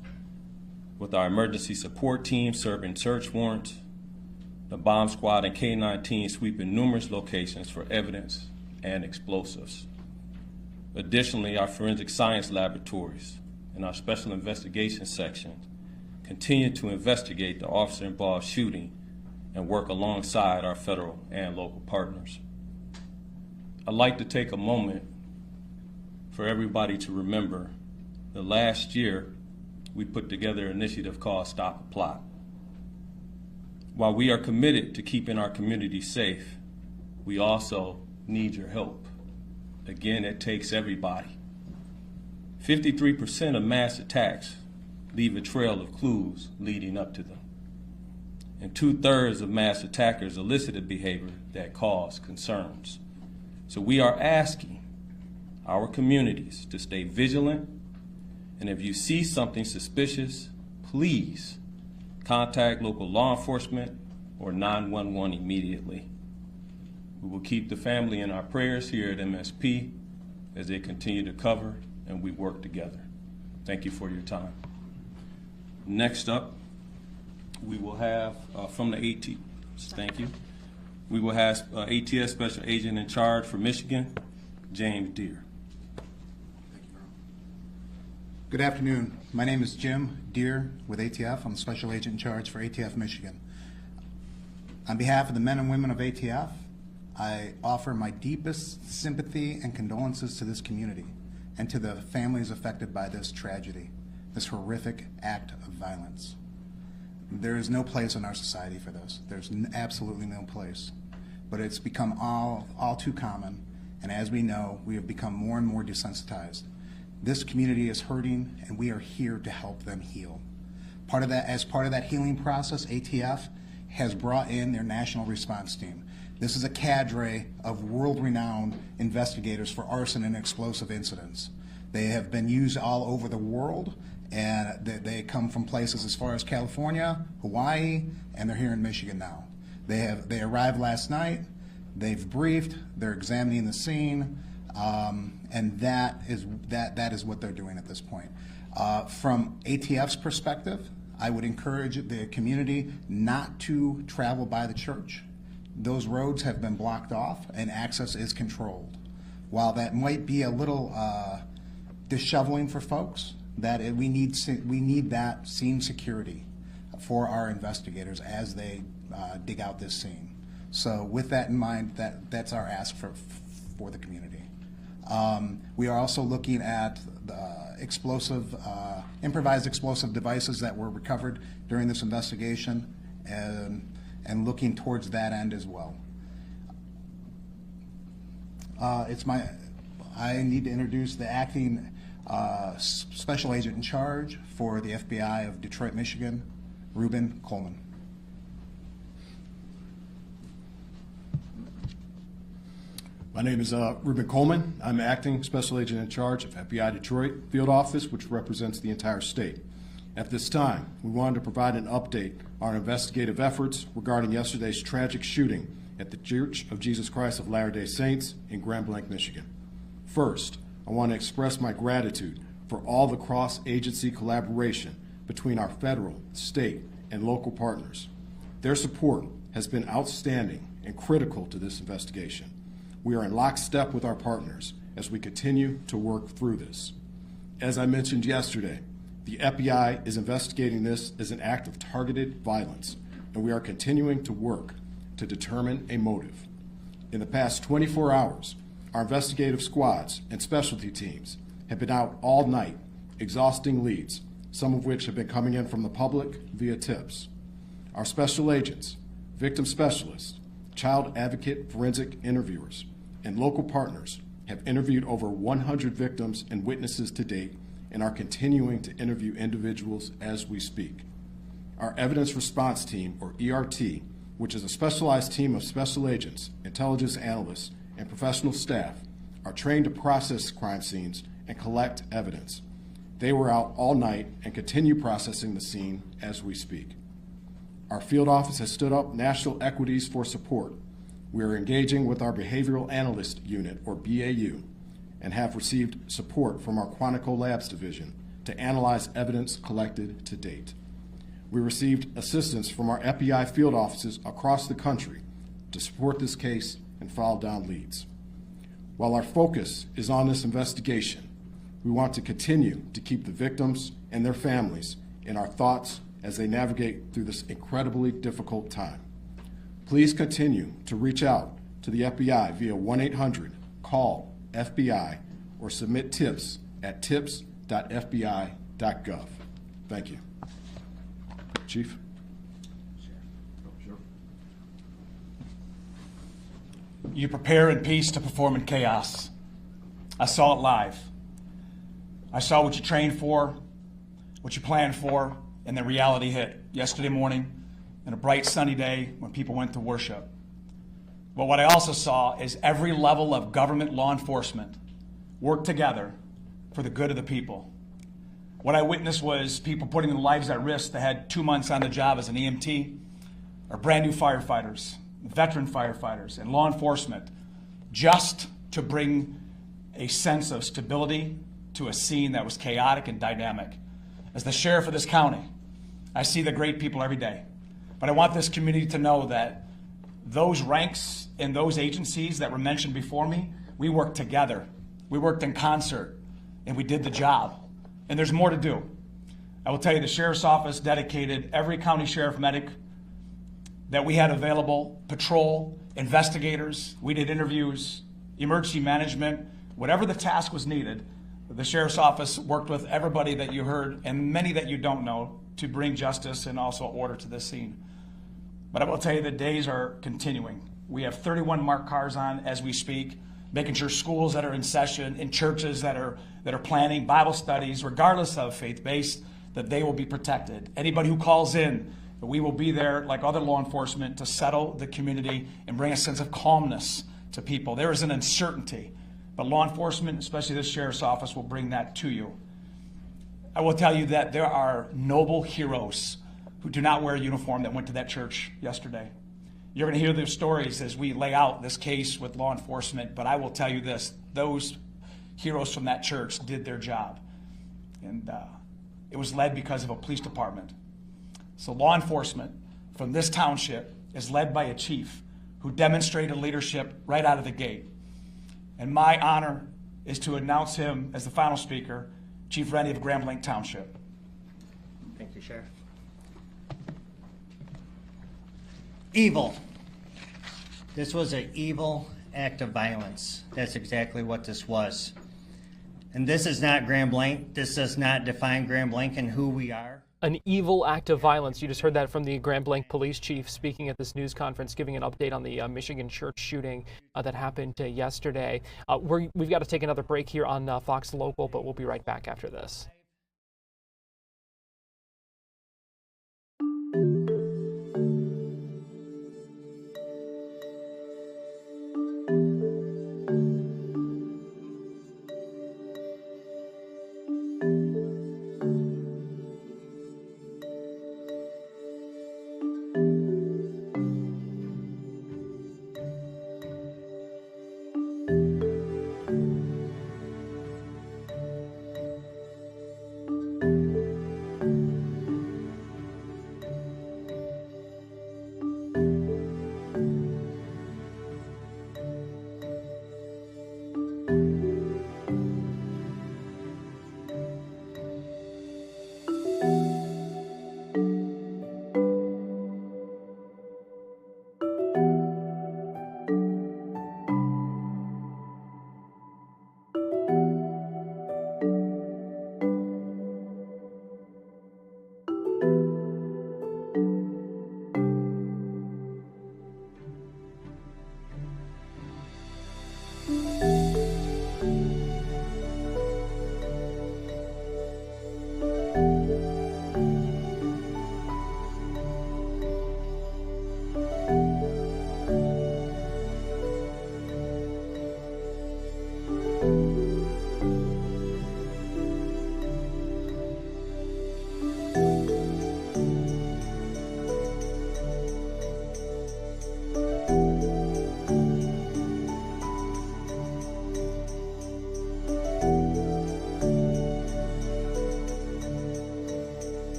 with our emergency support team serving search warrants, the bomb squad and K-9 teams sweeping numerous locations for evidence and explosives. Additionally, our forensic science laboratories and our special investigations section continue to investigate the officer-involved shooting and work alongside our federal and local partners. I'd like to take a moment for everybody to remember that last year we put together an initiative called Stop a Plot. While we are committed to keeping our community safe, we also need your help. Again, it takes everybody. 53% of mass attacks leave a trail of clues leading up to them. And 2/3 of mass attackers elicited behavior that caused concerns. So we are asking our communities to stay vigilant, and if you see something suspicious, please contact local law enforcement or 911 immediately. We will keep the family in our prayers here at MSP as they continue to cover and we work together. Thank you for your time. Next up, we will have from the thank you. We will have ATS Special Agent in Charge for Michigan, James Deere. Good afternoon. My name is Jim Deere with ATF. I'm the Special Agent in Charge for ATF Michigan. On behalf of the men and women of ATF, I offer my deepest sympathy and condolences to this community and to the families affected by this tragedy, this horrific act of violence. There is no place in our society for this. There's absolutely no place. But it's become all too common, and as we know, we have become more and more desensitized. This community is hurting, and we are here to help them heal. As part of that healing process, ATF has brought in their national response team. This is a cadre of world-renowned investigators for arson and explosive incidents. They have been used all over the world, and they come from places as far as California, Hawaii, and they're here in Michigan now. They arrived last night, they've briefed, they're examining the scene, and that is what they're doing at this point. From ATF's perspective, I would encourage the community not to travel by the church. Those roads have been blocked off and access is controlled. While that might be a little disheveling for folks, we need that scene security for our investigators as they dig out this scene. So with that in mind, that's our ask for the community. We are also looking at the improvised explosive devices that were recovered during this investigation and looking towards that end as well. I need to introduce the acting Special Agent in Charge for the FBI of Detroit, Michigan, Reuben Coleman. My name is Reuben Coleman. I'm acting Special Agent in Charge of FBI Detroit Field Office, which represents the entire state. At this time, we wanted to provide an update on our investigative efforts regarding yesterday's tragic shooting at the Church of Jesus Christ of Latter-day Saints in Grand Blanc, Michigan. First, I want to express my gratitude for all the cross-agency collaboration between our federal, state, and local partners. Their support has been outstanding and critical to this investigation. We are in lockstep with our partners as we continue to work through this. As I mentioned yesterday, the FBI is investigating this as an act of targeted violence, and we are continuing to work to determine a motive. In the past 24 hours, our investigative squads and specialty teams have been out all night, exhausting leads, some of which have been coming in from the public via tips. Our special agents, victim specialists, child advocate forensic interviewers, and local partners have interviewed over 100 victims and witnesses to date and are continuing to interview individuals as we speak. Our Evidence Response Team, or ERT, which is a specialized team of special agents, intelligence analysts, and professional staff, are trained to process crime scenes and collect evidence. They were out all night and continue processing the scene as we speak. Our field office has stood up national equities for support. We are engaging with our Behavioral Analyst Unit, or BAU, and have received support from our Quantico Labs Division to analyze evidence collected to date. We received assistance from our FBI field offices across the country to support this case and follow down leads. While our focus is on this investigation, we want to continue to keep the victims and their families in our thoughts as they navigate through this incredibly difficult time. Please continue to reach out to the FBI via 1-800-CALL-FBI or submit tips at tips.fbi.gov. Thank you. Chief. You prepare in peace to perform in chaos. I saw it live. I saw what you trained for, what you planned for, and then reality hit yesterday morning on a bright sunny day when people went to worship. But what I also saw is every level of government law enforcement work together for the good of the people. What I witnessed was people putting their lives at risk that had 2 months on the job as an EMT, or brand new firefighters veteran firefighters, and law enforcement just to bring a sense of stability to a scene that was chaotic and dynamic. As the sheriff of this county, I see the great people every day, but I want this community to know that those ranks and those agencies that were mentioned before me, we worked together, we worked in concert, and we did the job. And there's more to do. I will tell you, the sheriff's office dedicated every county sheriff medic that we had available, patrol, investigators, we did interviews, emergency management, whatever the task was needed. The sheriff's office worked with everybody that you heard and many that you don't know to bring justice and also order to this scene. But I will tell you, the days are continuing. We have 31 marked cars on as we speak, making sure schools that are in session, in churches that are planning Bible studies, regardless of faith-based, that they will be protected. Anybody who calls in, we will be there like other law enforcement to settle the community and bring a sense of calmness to people. There is an uncertainty, but law enforcement, especially the sheriff's office, will bring that to you. I will tell you that there are noble heroes who do not wear a uniform that went to that church yesterday. You're going to hear their stories as we lay out this case with law enforcement, but I will tell you this, those heroes from that church did their job. And it was led because of a police department. So law enforcement from this township is led by a chief who demonstrated leadership right out of the gate. And my honor is to announce him as the final speaker, Chief Rennie of Grand Blanc Township. Thank you, Sheriff. Evil. This was an evil act of violence. That's exactly what this was. And this is not Grand Blanc. This does not define Grand Blanc and who we are. An evil act of violence. You just heard that from the Grand Blanc police chief speaking at this news conference, giving an update on the Michigan church shooting that happened yesterday. We've got to take another break here on Fox Local, but we'll be right back after this.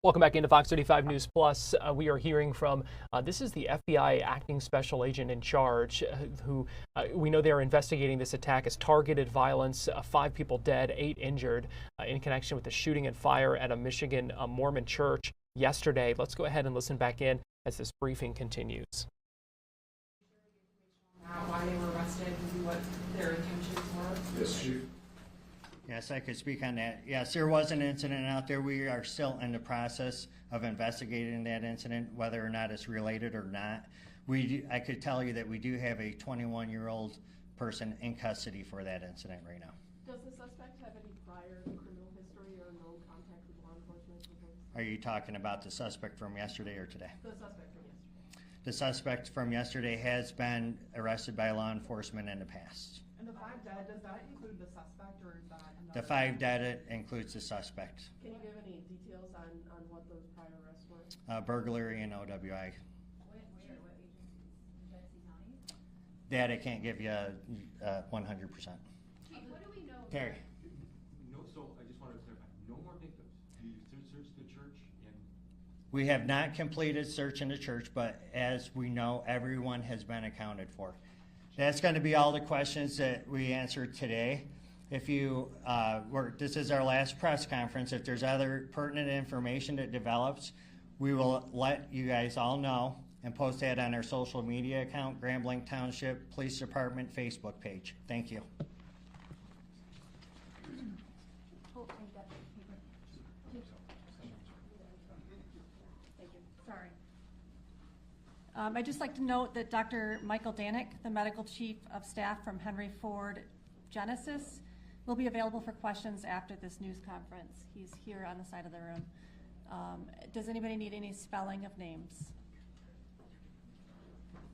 Welcome back into Fox 35 News Plus. We are hearing from, this is the FBI acting special agent in charge, who we know they are investigating this attack as targeted violence, 5 people dead, 8 injured in connection with the shooting and fire at a Michigan Mormon church yesterday. Let's go ahead and listen back in as this briefing continues. Why they were arrested and what their intentions were? Yes, Chief. Yes, I could speak on that. Yes, there was an incident out there. We are still in the process of investigating that incident, whether or not it's related or not. I could tell you that we do have a 21-year-old person in custody for that incident right now. Does the suspect have any prior criminal history or known contact with law enforcement? Are you talking about the suspect from yesterday or today? The suspect from yesterday. The suspect from yesterday has been arrested by law enforcement in the past. And the 5 dead, does that include the suspect or is that another? The 5 dead includes the suspect. Can you give any details on what those prior arrests were? Burglary and OWI. What agencies? Genesee County? That I can't give you 100%. What do we know? Terry. No, so I just wanted to clarify, no more victims. You searched the church and... We have not completed search in the church, but as we know, everyone has been accounted for. That's going to be all the questions that we answered today. If you, this is our last press conference. If there's other pertinent information that develops, we will let you guys all know and post that on our social media account, Grambling Township Police Department Facebook page. Thank you. Sorry. I'd just like to note that Dr. Michael Danick, the Medical Chief of Staff from Henry Ford Genesis, will be available for questions after this news conference. He's here on the side of the room. Does anybody need any spelling of names?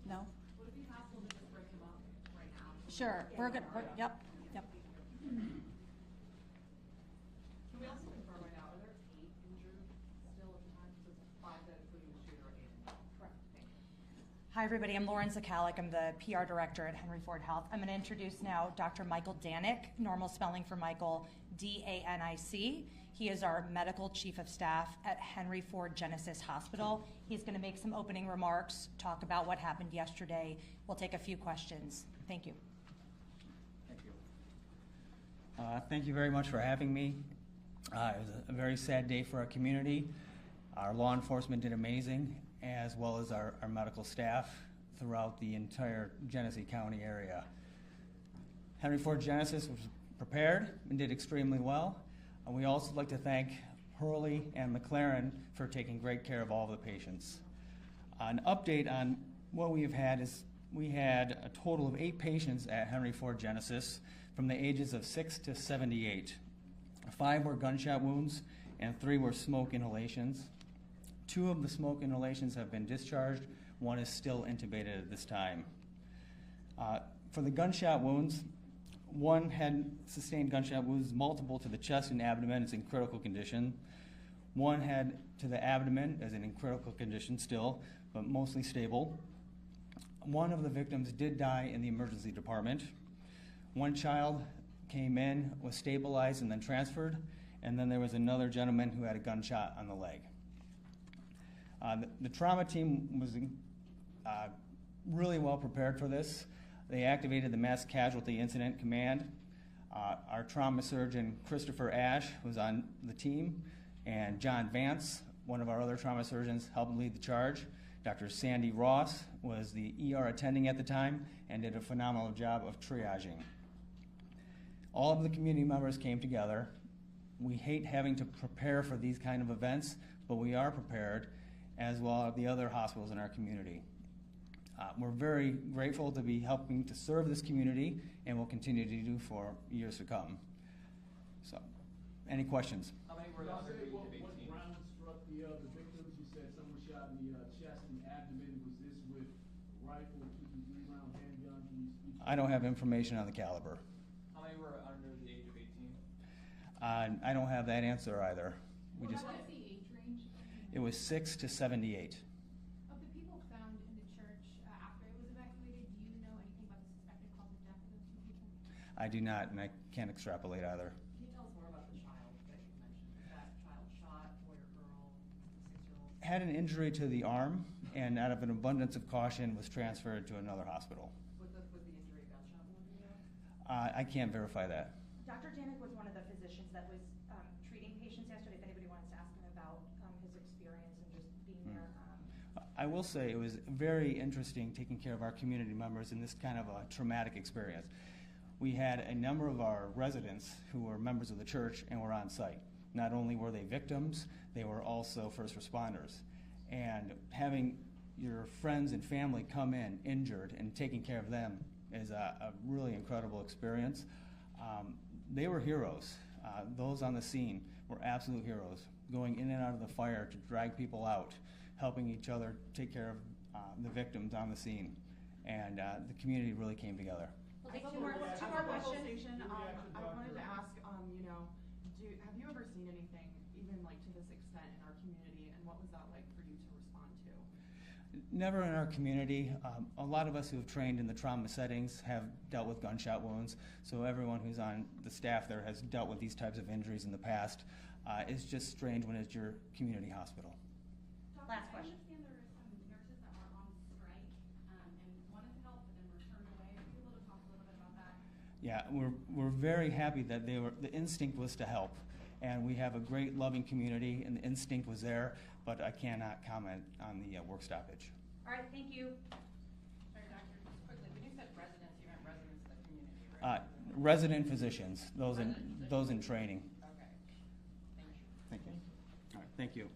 No? Would it be possible to just bring him up right now? Sure. We're good. Yep. Can we also confirm right now, are there 8 injured still at the time? So it's 5 dead, including the shooter, 8 injured. Correct. Thank you. Hi, everybody. I'm Lauren Zakalik. I'm the PR director at Henry Ford Health. I'm going to introduce now Dr. Michael Danick, normal spelling for Michael, D-A-N-I-C. He is our medical chief of staff at Henry Ford Genesis Hospital. He's going to make some opening remarks, talk about what happened yesterday. We'll take a few questions. Thank you. Thank you. Thank you very much for having me. It was a very sad day for our community. Our law enforcement did amazing, as well as our medical staff throughout the entire Genesee County area. Henry Ford Genesis was prepared and did extremely well. And we also like to thank Hurley and McLaren for taking great care of all of the patients. An update on what we have had is we had a total of 8 patients at Henry Ford Genesis from the ages of 6 to 78. 5 were gunshot wounds and 3 were smoke inhalations. 2 of the smoke inhalations have been discharged. 1 is still intubated at this time. For the gunshot wounds, 1 had sustained gunshot wounds, multiple to the chest and abdomen, is in critical condition. 1 had to the abdomen, is in critical condition still, but mostly stable. 1 of the victims did die in the emergency department. 1 child came in, was stabilized, and then transferred. And then there was another gentleman who had a gunshot on the leg. The trauma team was really well prepared for this. They activated the Mass Casualty Incident Command. Our trauma surgeon, Christopher Ash, was on the team, and John Vance, one of our other trauma surgeons, helped lead the charge. Dr. Sandy Ross was the ER attending at the time and did a phenomenal job of triaging. All of the community members came together. We hate having to prepare for these kind of events, but we are prepared, as well as the other hospitals in our community. We're very grateful to be helping to serve this community, and will continue to do for years to come. So, any questions? How many were there? What round struck the victims? You said some were shot in the chest and abdomen. Was this with rifle, 2 3-round handgun? Can you speak? I don't have information on the caliber. How many were under the age of 18? I don't have that answer either. What was the age range? It was 6 to 78. Of the people found in the church after it was evacuated, do you know anything about the suspected cause of death of those 2 people? I do not, and I can't extrapolate either. Can you tell us more about the child that you mentioned? Was that child shot, boy or girl, 6-year-old? Had an injury to the arm, and out of an abundance of caution was transferred to another hospital. Was the injury a gunshot wound? I can't verify that. Dr. Danick was one of the physicians that was treating patients yesterday. If anybody wants to ask him about his experience and just being there. I will say it was very interesting taking care of our community members in this kind of a traumatic experience. We had a number of our residents who were members of the church and were on site. Not only were they victims, they were also first responders. And having your friends and family come in injured and taking care of them is a really incredible experience. They were heroes. Those on the scene were absolute heroes, going in and out of the fire to drag people out, helping each other take care of the victims on the scene, and the community really came together. We'll take two more questions. I wanted to ask, have you ever seen anything even like to this extent in our community, and what was that like for you to respond to? Never in our community. A lot of us who have trained in the trauma settings have dealt with gunshot wounds, so everyone who's on the staff there has dealt with these types of injuries in the past. It's just strange when it's your community hospital. Last question. I understand there are some nurses that are on strike and wanted to help but then were turned away. Are you able to talk a little bit about that? Yeah, we're very happy that the instinct was to help, and we have a great loving community, and the instinct was there, but I cannot comment on the work stoppage. All right, thank you. Sorry, doctor, just quickly, when you said residents, you meant residents of the community, right? Resident physicians, those in training. Okay. Thank you. All right, thank you.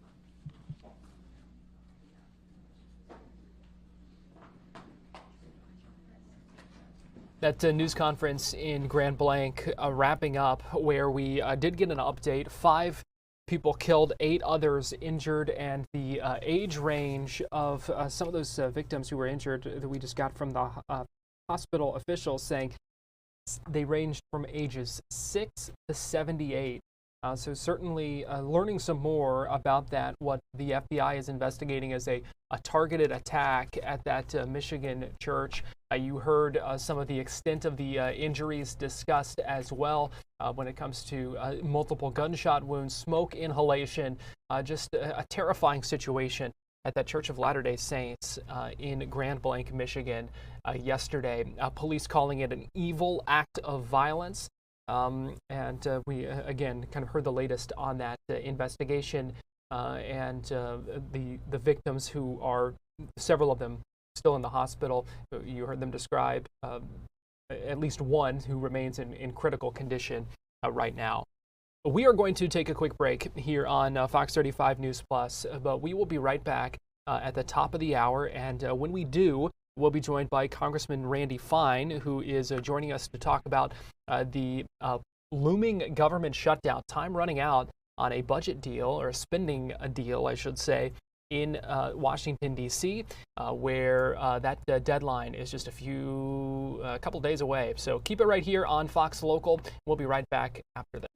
That news conference in Grand Blanc wrapping up, where we did get an update. 5 people killed, 8 others injured, and the age range of some of those victims who were injured that we just got from the hospital officials saying they ranged from ages 6 to 78. So certainly learning some more about that, what the FBI is investigating as a targeted attack at that Michigan church. You heard some of the extent of the injuries discussed as well when it comes to multiple gunshot wounds, smoke inhalation, just a terrifying situation at that Church of Latter-day Saints in Grand Blanc, Michigan yesterday. Police calling it an evil act of violence. And we, again, kind of heard the latest on that investigation and the victims who are, several of them, still in the hospital. You heard them describe at least one who remains in critical condition right now. We are going to take a quick break here on Fox 35 News Plus, but we will be right back at the top of the hour. And when we do, we'll be joined by Congressman Randy Fine, who is joining us to talk about the looming government shutdown, time running out on a budget deal, or a spending deal, I should say, in Washington, D.C., where that deadline is just a couple days away. So keep it right here on Fox Local. We'll be right back after that.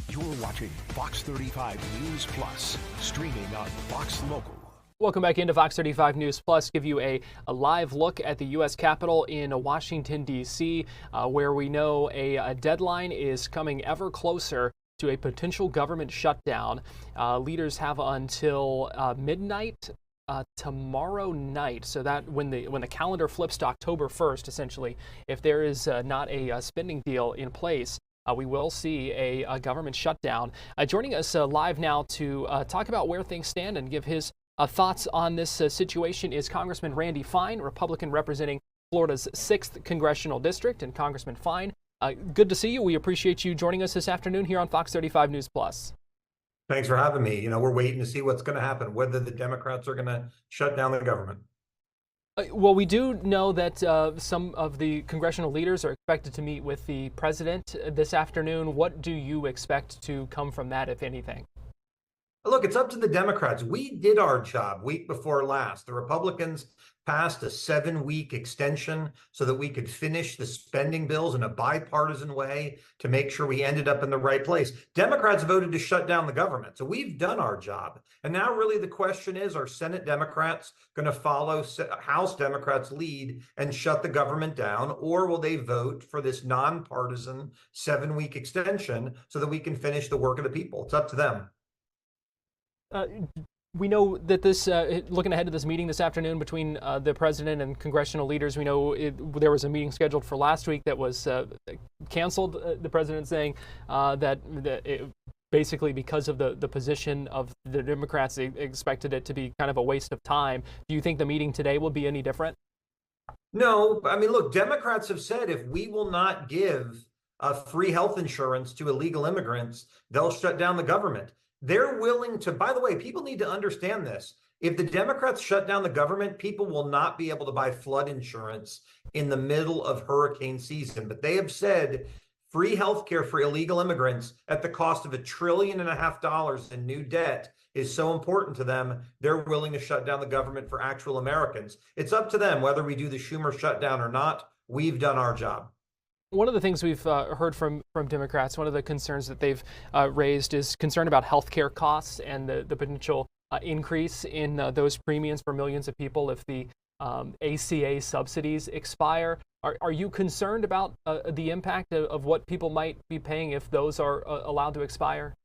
You're watching Fox 35 News Plus, streaming on Fox Local. Welcome back into Fox 35 News Plus. Give you a live look at the U.S. Capitol in Washington, D.C., where we know a deadline is coming ever closer to a potential government shutdown. Leaders have until midnight tomorrow night, so that when the calendar flips to October 1st, essentially, if there is not a spending deal in place, we will see a government shutdown. Joining us live now to talk about where things stand and give his thoughts on this situation is Congressman Randy Fine, Republican representing Florida's 6th Congressional District. And Congressman Fine, good to see you. We appreciate you joining us this afternoon here on Fox 35 News Plus. Thanks for having me. We're waiting to see what's going to happen, whether the Democrats are going to shut down the government. Well, we do know that some of the congressional leaders are expected to meet with the president this afternoon. What do you expect to come from that, if anything? Look, it's up to the Democrats. We did our job week before last. The Republicans passed a 7-week extension so that we could finish the spending bills in a bipartisan way to make sure we ended up in the right place. Democrats voted to shut down the government. So we've done our job. And now really the question is, are Senate Democrats going to follow House Democrats' lead and shut the government down? Or will they vote for this nonpartisan 7-week extension so that we can finish the work of the people? It's up to them. We know that this, looking ahead to this meeting this afternoon between the president and congressional leaders, we know there was a meeting scheduled for last week that was canceled. The president saying that basically because of the position of the Democrats, they expected it to be kind of a waste of time. Do you think the meeting today will be any different? No, I mean, look, Democrats have said if we will not give free health insurance to illegal immigrants, they'll shut down the government. They're willing to, by the way, people need to understand this. If the Democrats shut down the government, people will not be able to buy flood insurance in the middle of hurricane season. But they have said free health care for illegal immigrants at the cost of $1.5 trillion in new debt is so important to them, they're willing to shut down the government for actual Americans. It's up to them whether we do the Schumer shutdown or not. We've done our job. One of the things we've heard from Democrats, one of the concerns that they've raised is concern about health care costs and the potential increase in those premiums for millions of people if the ACA subsidies expire. Are you concerned about the impact of what people might be paying if those are allowed to expire?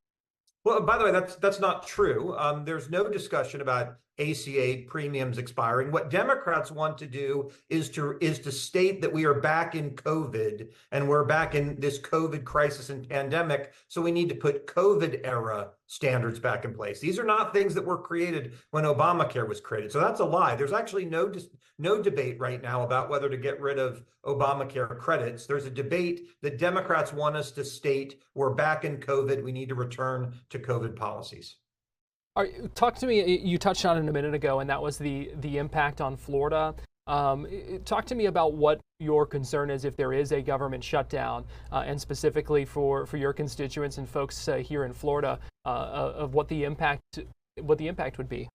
Well, by the way, that's not true. There's no discussion about ACA premiums expiring. What Democrats want to do is to state that we are back in COVID and we're back in this COVID crisis and pandemic. So we need to put COVID era standards back in place. These are not things that were created when Obamacare was created. So that's a lie. There's actually no debate right now about whether to get rid of Obamacare credits. There's a debate that Democrats want us to state we're back in COVID. We need to return to COVID policies. Talk to me, you touched on it a minute ago, and that was the impact on Florida. Talk to me about what your concern is if there is a government shutdown, and specifically for your constituents and folks here in Florida, of what the impact would be.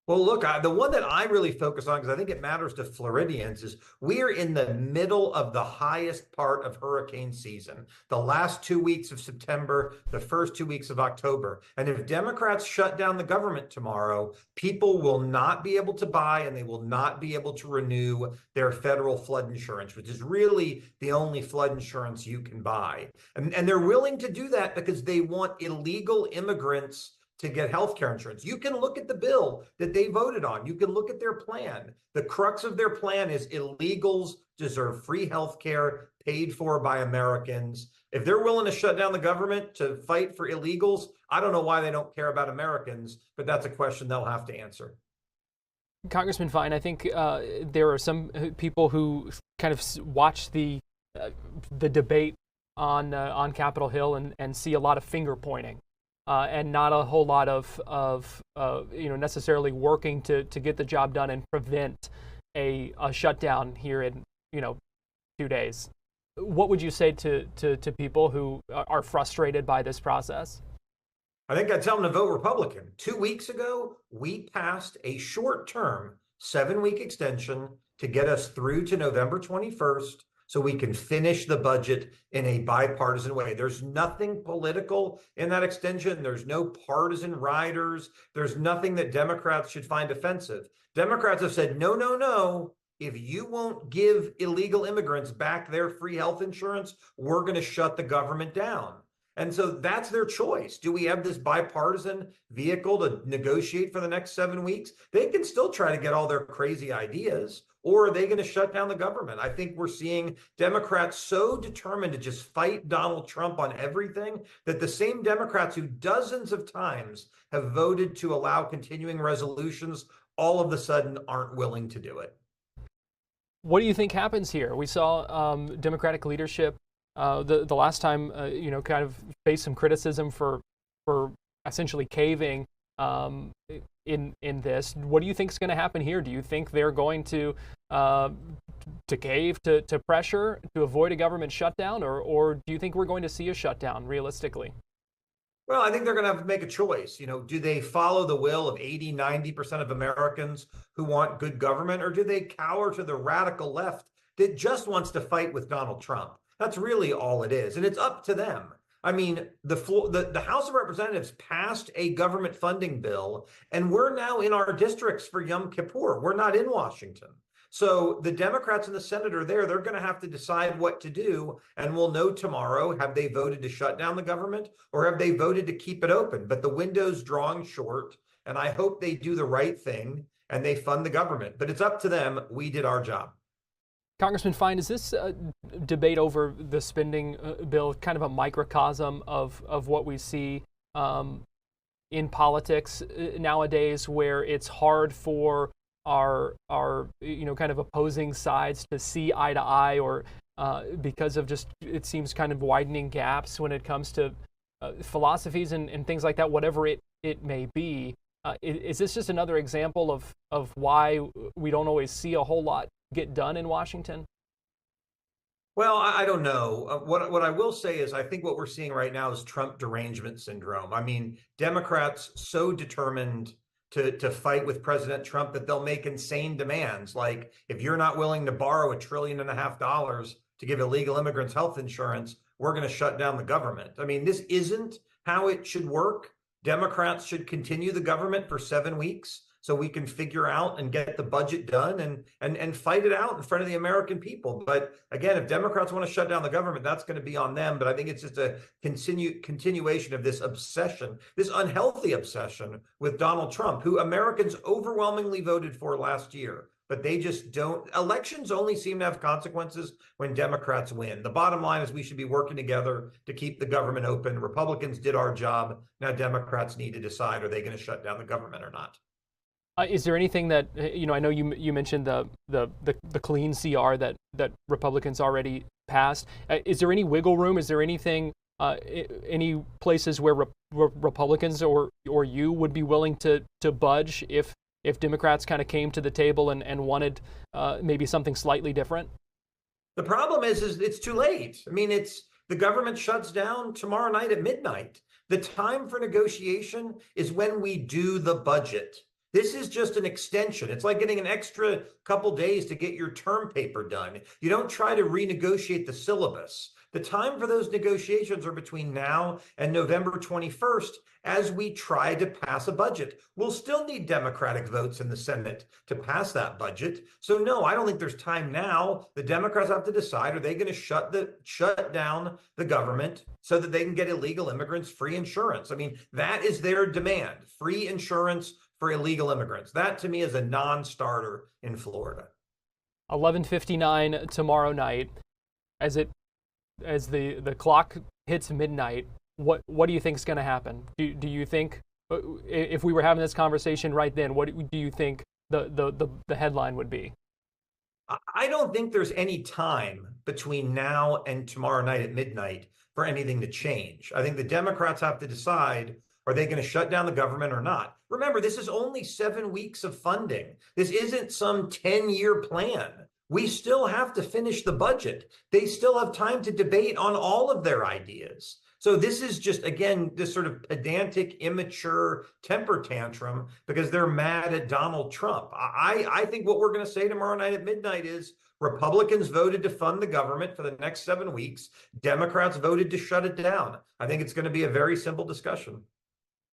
Well, look, the one that I really focus on, because I think it matters to Floridians, is we are in the middle of the highest part of hurricane season, the last 2 weeks of September, the first 2 weeks of October. And if Democrats shut down the government tomorrow, people will not be able to buy and they will not be able to renew their federal flood insurance, which is really the only flood insurance you can buy. And they're willing to do that because they want illegal immigrants to get health care insurance. You can look at the bill that they voted on. You can look at their plan. The crux of their plan is illegals deserve free health care paid for by Americans. If they're willing to shut down the government to fight for illegals, I don't know why they don't care about Americans, but that's a question they'll have to answer. Congressman Fine, I think there are some people who kind of watch the debate on Capitol Hill and see a lot of finger pointing. And not a whole lot of necessarily working to get the job done and prevent a shutdown here in 2 days. What would you say to people who are frustrated by this process? I think I'd tell them to vote Republican. 2 weeks ago, we passed a short-term 7-week extension to get us through to November 21st so we can finish the budget in a bipartisan way. There's nothing political in that extension. There's no partisan riders. There's nothing that Democrats should find offensive. Democrats have said, no, no, no. If you won't give illegal immigrants back their free health insurance, we're going to shut the government down. And so that's their choice. Do we have this bipartisan vehicle to negotiate for the next 7 weeks? They can still try to get all their crazy ideas, or are they going to shut down the government? I think we're seeing Democrats so determined to just fight Donald Trump on everything that the same Democrats who dozens of times have voted to allow continuing resolutions all of a sudden aren't willing to do it. What do you think happens here? We saw Democratic leadership the last time, kind of face some criticism for essentially caving in this. What do you think is going to happen here? Do you think they're going to cave to pressure to avoid a government shutdown, or do you think we're going to see a shutdown realistically? Well, I think they're going to have to make a choice. Do they follow the will of 80, 90% of Americans who want good government, or do they cower to the radical left that just wants to fight with Donald Trump? That's really all it is. And it's up to them. I mean, the House of Representatives passed a government funding bill, and we're now in our districts for Yom Kippur. We're not in Washington. So the Democrats and the Senate are there. They're going to have to decide what to do. And we'll know tomorrow, have they voted to shut down the government, or have they voted to keep it open? But the window's drawing short, and I hope they do the right thing and they fund the government. But it's up to them. We did our job. Congressman Fine, is this debate over the spending bill kind of a microcosm of what we see in politics nowadays, where it's hard for our kind of opposing sides to see eye to eye, or because of just, it seems, kind of widening gaps when it comes to philosophies and things like that, whatever it may be? Is this just another example of why we don't always see a whole lot get done in Washington? Well, I don't know. What I will say is I think what we're seeing right now is Trump derangement syndrome. I mean, Democrats so determined to fight with President Trump that they'll make insane demands. Like, if you're not willing to borrow $1.5 trillion to give illegal immigrants health insurance, we're going to shut down the government. I mean, this isn't how it should work. Democrats should continue the government for 7 weeks so we can figure out and get the budget done and fight it out in front of the American people. But again, if Democrats want to shut down the government, that's going to be on them. But I think it's just a continuation of this obsession, this unhealthy obsession with Donald Trump, who Americans overwhelmingly voted for last year. But they just don't. Elections only seem to have consequences when Democrats win. The bottom line is we should be working together to keep the government open. Republicans did our job. Now Democrats need to decide, are they going to shut down the government or not? Is there anything that, I know you mentioned the clean CR that Republicans already passed. Is there any wiggle room? Is there anything, any places where Republicans or you would be willing to budge if Democrats kind of came to the table and wanted maybe something slightly different? The problem is it's too late. I mean, the government shuts down tomorrow night at midnight. The time for negotiation is when we do the budget. This is just an extension. It's like getting an extra couple days to get your term paper done. You don't try to renegotiate the syllabus. The time for those negotiations are between now and November 21st as we try to pass a budget. We'll still need Democratic votes in the Senate to pass that budget. So no, I don't think there's time now. The Democrats have to decide, are they going to shut down the government so that they can get illegal immigrants free insurance? I mean, that is their demand, free insurance for illegal immigrants. That to me is a non-starter in Florida. 11:59 tomorrow night. As the clock hits midnight, what do you think is going to happen? Do you think, if we were having this conversation right then, what do you think the headline would be? I don't think there's any time between now and tomorrow night at midnight for anything to change. I think the Democrats have to decide, are they going to shut down the government or not? Remember, this is only 7 weeks of funding. This isn't some 10-year plan. We still have to finish the budget. They still have time to debate on all of their ideas. So this is just, again, this sort of pedantic, immature temper tantrum because they're mad at Donald Trump. I think what we're going to say tomorrow night at midnight is Republicans voted to fund the government for the next 7 weeks. Democrats voted to shut it down. I think it's going to be a very simple discussion.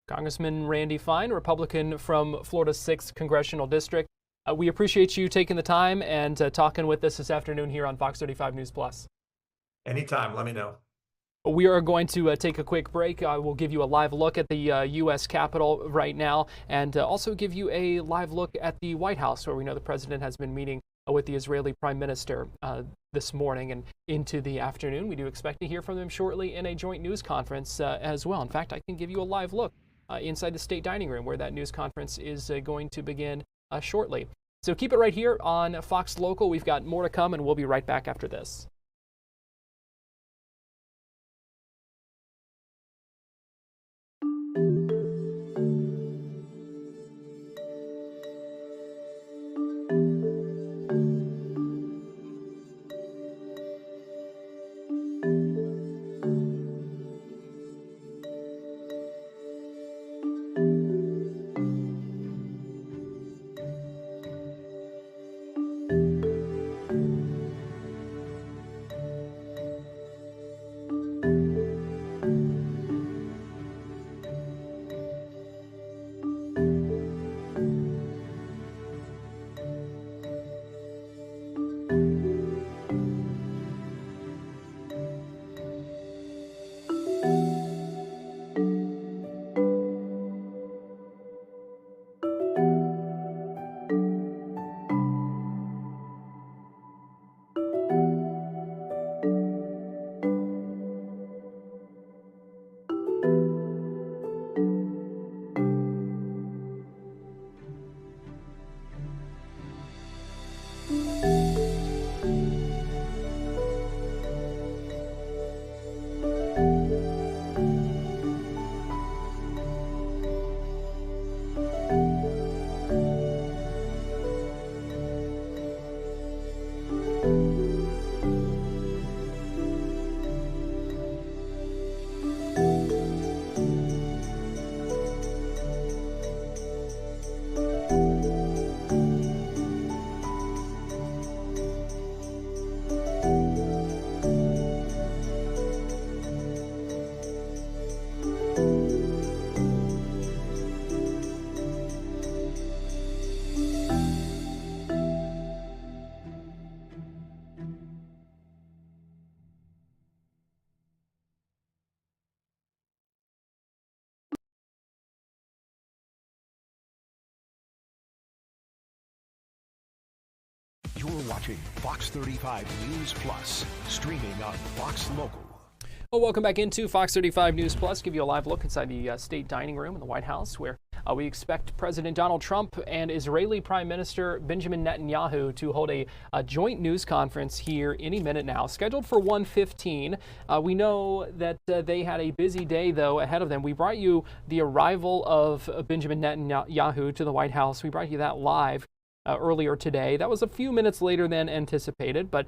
Congressman Randy Fine, Republican from Florida's 6th Congressional District. We appreciate you taking the time and talking with us this afternoon here on Fox 35 News Plus. Anytime, let me know. We are going to take a quick break. We'll give you a live look at the U.S. Capitol right now and also give you a live look at the White House, where we know the president has been meeting with the Israeli Prime Minister this morning and into the afternoon. We do expect to hear from them shortly in a joint news conference as well. In fact, I can give you a live look inside the State Dining Room where that news conference is going to begin shortly. So keep it right here on Fox Local. We've got more to come, and we'll be right back after this. You're watching Fox 35 News Plus, streaming on Fox Local. Well, welcome back into Fox 35 News Plus. Give you a live look inside the State Dining Room in the White House, where we expect President Donald Trump and Israeli Prime Minister Benjamin Netanyahu to hold a joint news conference here any minute now, scheduled for 1:15. We know that they had a busy day, though, ahead of them. We brought you the arrival of Benjamin Netanyahu to the White House. We brought you that live earlier today. That was a few minutes later than anticipated, but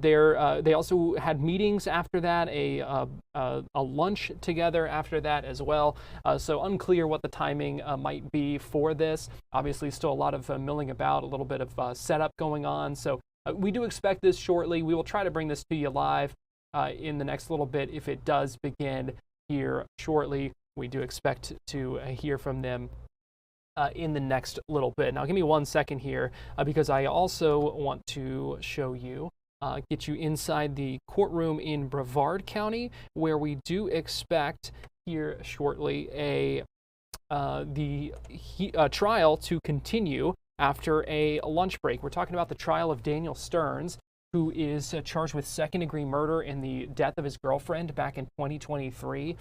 they also had meetings after that, a lunch together after that as well. So unclear what the timing might be for this. Obviously, still a lot of milling about, a little bit of setup going on. So we do expect this shortly. We will try to bring this to you live in the next little bit if it does begin here shortly. We do expect to hear from them in the next little bit. Now, give me 1 second here because I also want to show you, get you inside the courtroom in Brevard County, where we do expect here shortly the trial to continue after a lunch break. We're talking about the trial of Daniel Stearns, who is charged with second-degree murder in the death of his girlfriend back in 2023.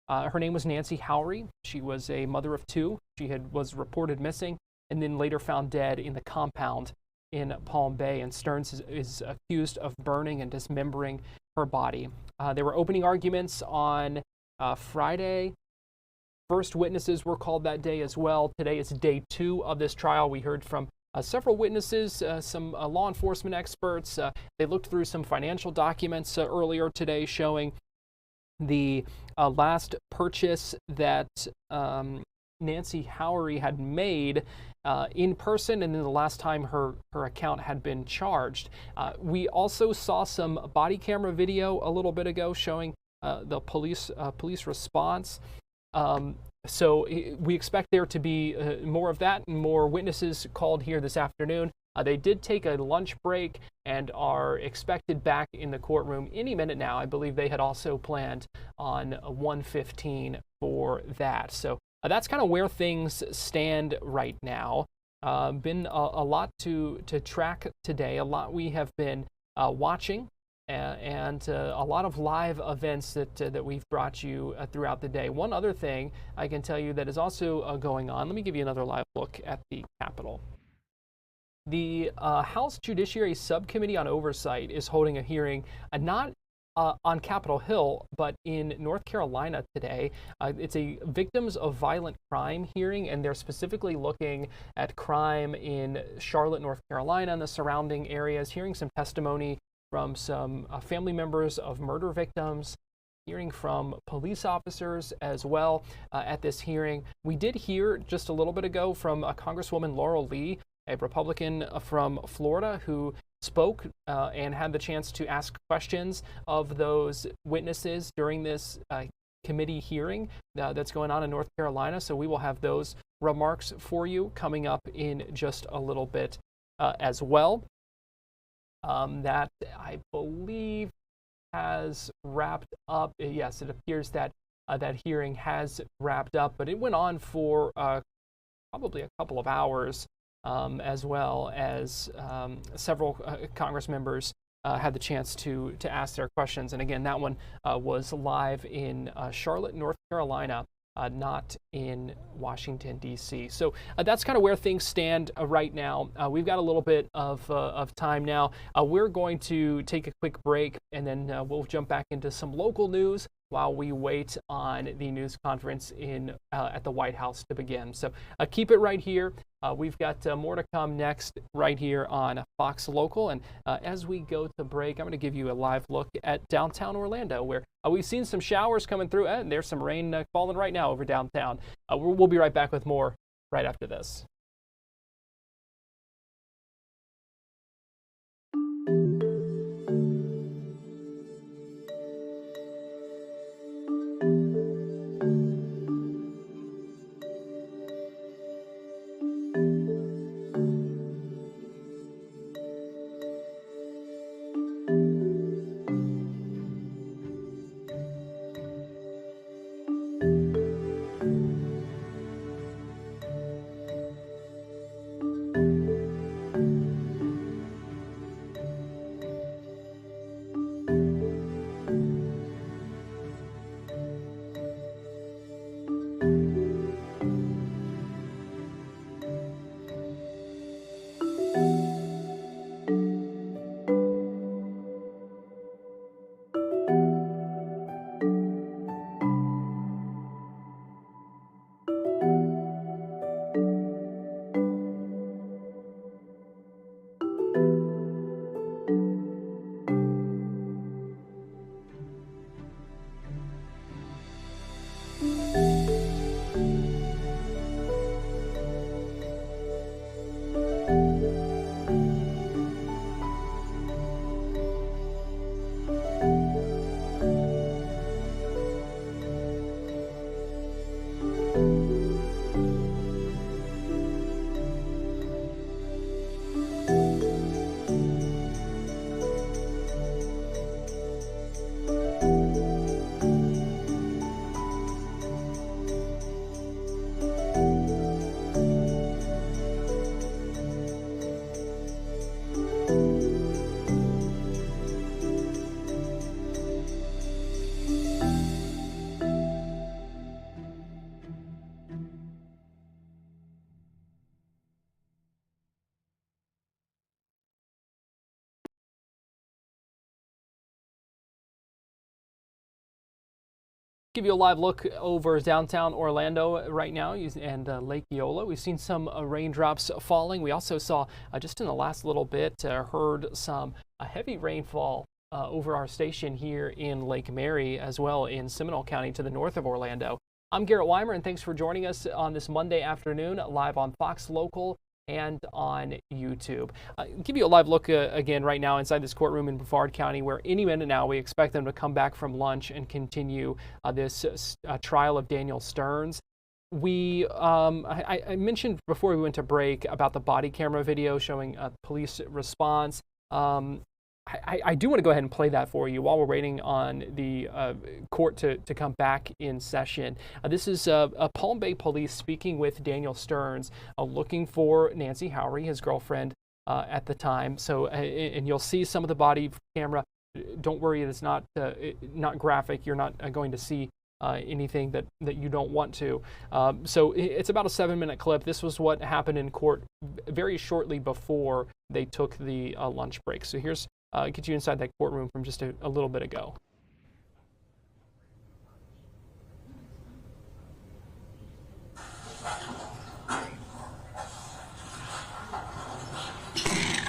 Her name was Nancy Howry. She was a mother of two. She was reported missing and then later found dead in the compound in Palm Bay. And Stearns is accused of burning and dismembering her body. There were opening arguments on Friday. First witnesses were called that day as well. Today is day 2 of this trial. We heard from several witnesses, some law enforcement experts. They looked through some financial documents earlier today showing the last purchase that Nancy Howery had made in person, and then the last time her account had been charged. We also saw some body camera video a little bit ago showing the police response. So we expect there to be more of that and more witnesses called here this afternoon. They did take a lunch break and are expected back in the courtroom any minute now. I believe they had also planned on 1:15 for that. So that's kind of where things stand right now. Been a lot to track today, a lot we have been watching, and a lot of live events that we've brought you throughout the day. One other thing I can tell you that is also going on, let me give you another live look at the Capitol. The House Judiciary Subcommittee on Oversight is holding a hearing, not on Capitol Hill, but in North Carolina today. It's a victims of violent crime hearing, and they're specifically looking at crime in Charlotte, North Carolina, and the surrounding areas, hearing some testimony from some family members of murder victims, hearing from police officers as well at this hearing. We did hear just a little bit ago from Congresswoman Laurel Lee, a Republican from Florida, who spoke and had the chance to ask questions of those witnesses during this committee hearing that's going on in North Carolina. So we will have those remarks for you coming up in just a little bit as well. That I believe has wrapped up. Yes, it appears that that hearing has wrapped up, but it went on for probably a couple of hours. As well as several Congress members had the chance to ask their questions. And again, that one was live in Charlotte, North Carolina, not in Washington, D.C. So that's kind of where things stand right now. We've got a little bit of time now. We're going to take a quick break, and then we'll jump back into some local news while we wait on the news conference at the White House to begin. So keep it right here. We've got more to come next right here on Fox Local. And as we go to break, I'm going to give you a live look at downtown Orlando, where we've seen some showers coming through, and there's some rain falling right now over downtown. We'll be right back with more right after this. Give you a live look over downtown Orlando right now and Lake Eola. We've seen some raindrops falling. We also saw just in the last little bit heard some heavy rainfall over our station here in Lake Mary, as well in Seminole County to the north of Orlando. I'm Garrett Weimer, and thanks for joining us on this Monday afternoon, live on Fox Local and on YouTube. I'll give you a live look again right now inside this courtroom in Brevard County, where any minute now we expect them to come back from lunch and continue this trial of Daniel Stearns. I mentioned before we went to break about the body camera video showing police response. I do want to go ahead and play that for you while we're waiting on the court to come back in session. This is Palm Bay Police speaking with Daniel Stearns, looking for Nancy Howery, his girlfriend at the time. So, and you'll see some of the body camera. Don't worry, it's not graphic. You're not going to see anything that you don't want to. So it's about a 7-minute clip. This was what happened in court very shortly before they took the lunch break. So here's get you inside that courtroom from just a little bit ago.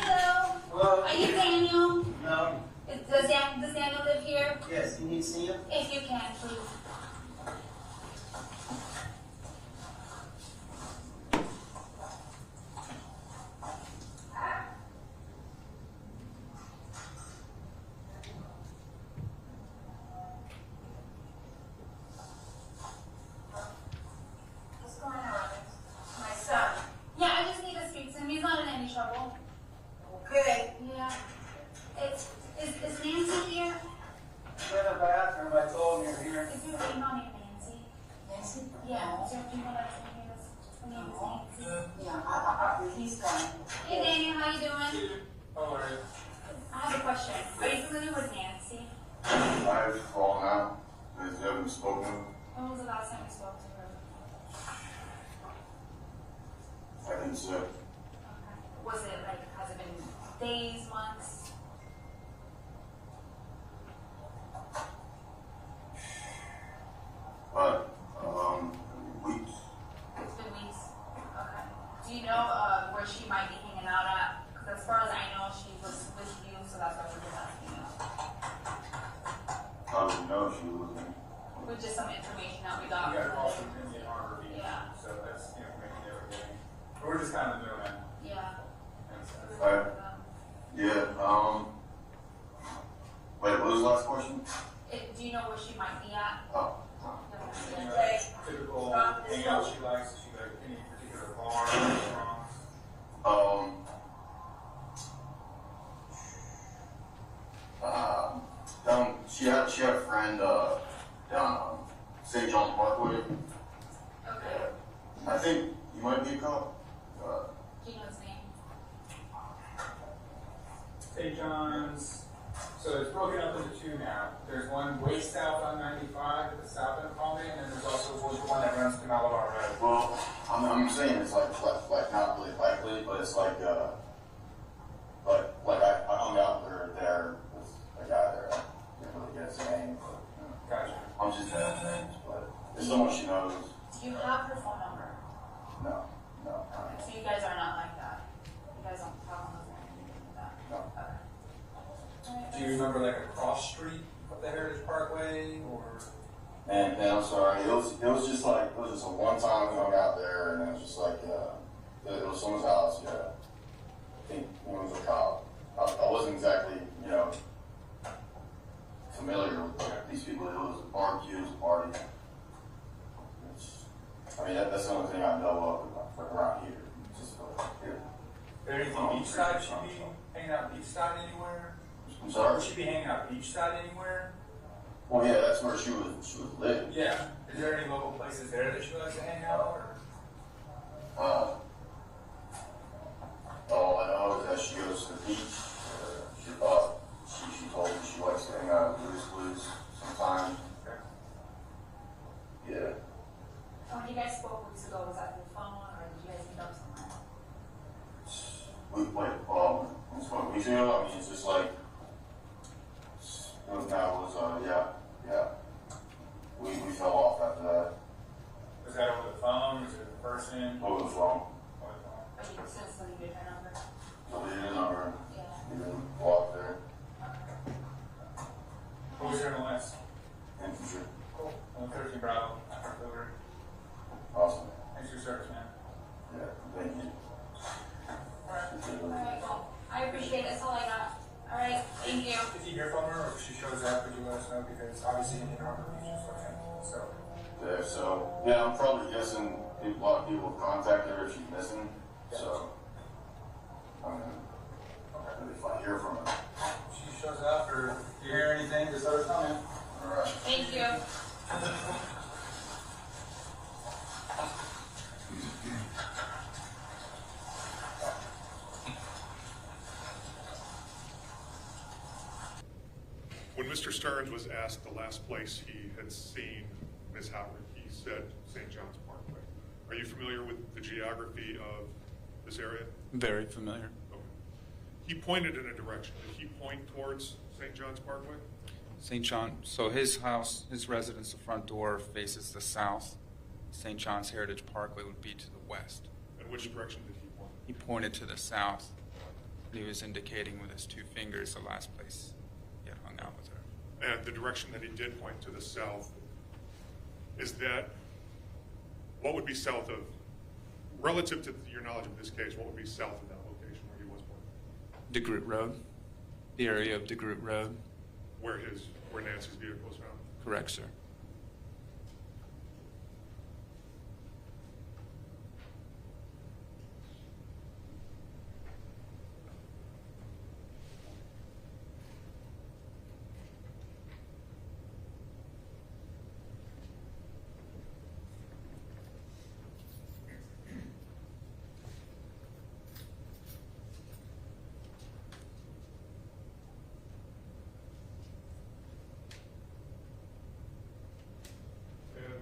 Hello. Hello. Are you Daniel? No. Does Daniel live here? Yes. You need to see him? If you can, please. What's going on? My son. Yeah, I just need to speak to him. He's not in any trouble. Okay. Yeah. Is Nancy here? She's in the bathroom. I told him you're here. Is your female named Nancy? Nancy? Yeah. Is there a female that's in here that's name is Nancy? Yeah, he's fine. Hey Daniel, how you doing? How are you? I have a question. Are you familiar with Nancy? I've fallen out. I haven't spoken. When was the last time you spoke to her? I can say. Okay. Was it like, has it been days, months? But, weeks. It's been weeks. Okay. Do you know where she might be hanging out at? Because as far as I know, she was with you, so that's why we're just asking you. How do you know she wasn't? With just some information that we got. You got a call from Nancy at Harbor Beach. Yeah. So that's the information they were getting. But we're just kind of doing that. Yeah. Alright. Yeah, wait, what was the last question? Do you know where she might be at? Oh. Typical hangout she likes. Does she like any particular bar or restaurants? She had a friend down St. John's Parkway. Okay. I think you might be a cop. Do you know his name? St. John's. So it's broken up into two now. There's one way south on 95 at the south end of Palm Bay, and then there's also one that runs to Malabar Road. Well, I'm saying it's like not really likely, but it's like I hung out with her there with a guy there. I didn't really get his name, but Gotcha. I'm just saying his names, but it's someone she knows. Do you have her phone number? No. Okay, so you guys are not like that. You guys don't talk on the phone or anything like that. No. Okay. Do you remember like a cross street of the Heritage Parkway or? And I'm sorry, it was just a one time we hung out there, and it was just like it was someone's house. Yeah, I think it was a cop. I wasn't exactly familiar with these people. It was a barbecue, it was a party. That's the only thing I know of like around here. Just here. Is there anything beachside? Should be hanging out beachside anywhere? I'm sorry. Would she be hanging out beachside anywhere? Well, yeah, that's where she was living. Yeah. Is there any local places there that she likes to hang out? Or? All I know is that she goes to the beach. She told me she likes to hang out with Blues sometimes. Okay. Yeah. When you guys spoke weeks ago, was that through the phone or did you guys meet up somewhere? We spoke weeks ago. I mean, it's just like we fell off after that. Was that over the phone? Was it in person? Over the phone. Are you since deleted her number? Deleted her number. Yeah. there's obviously an enormous future for him. So. Yeah, so, yeah, I'm probably guessing a lot of people have contacted her if she's missing. So, if I hear from her. If she shows up or if you hear anything, just let us know, man. All right. Thank you. When Mr. Stearns was asked the last place he had seen Ms. Howard, he said St. John's Parkway. Are you familiar with the geography of this area? Very familiar. Okay. He pointed in a direction. Did he point towards St. John's Parkway? St. John, so his house, his residence, the front door faces the south. St. John's Heritage Parkway would be to the west. And which direction did he point? He pointed to the south. He was indicating with his 2 fingers the last place he had hung out with her. And the direction that he did point to the south, is that, what would be south of, relative to your knowledge of this case, what would be south of that location where he was pointing? DeGroot Road, the area of DeGroot Road. Where Nancy's vehicle was found? Correct, sir.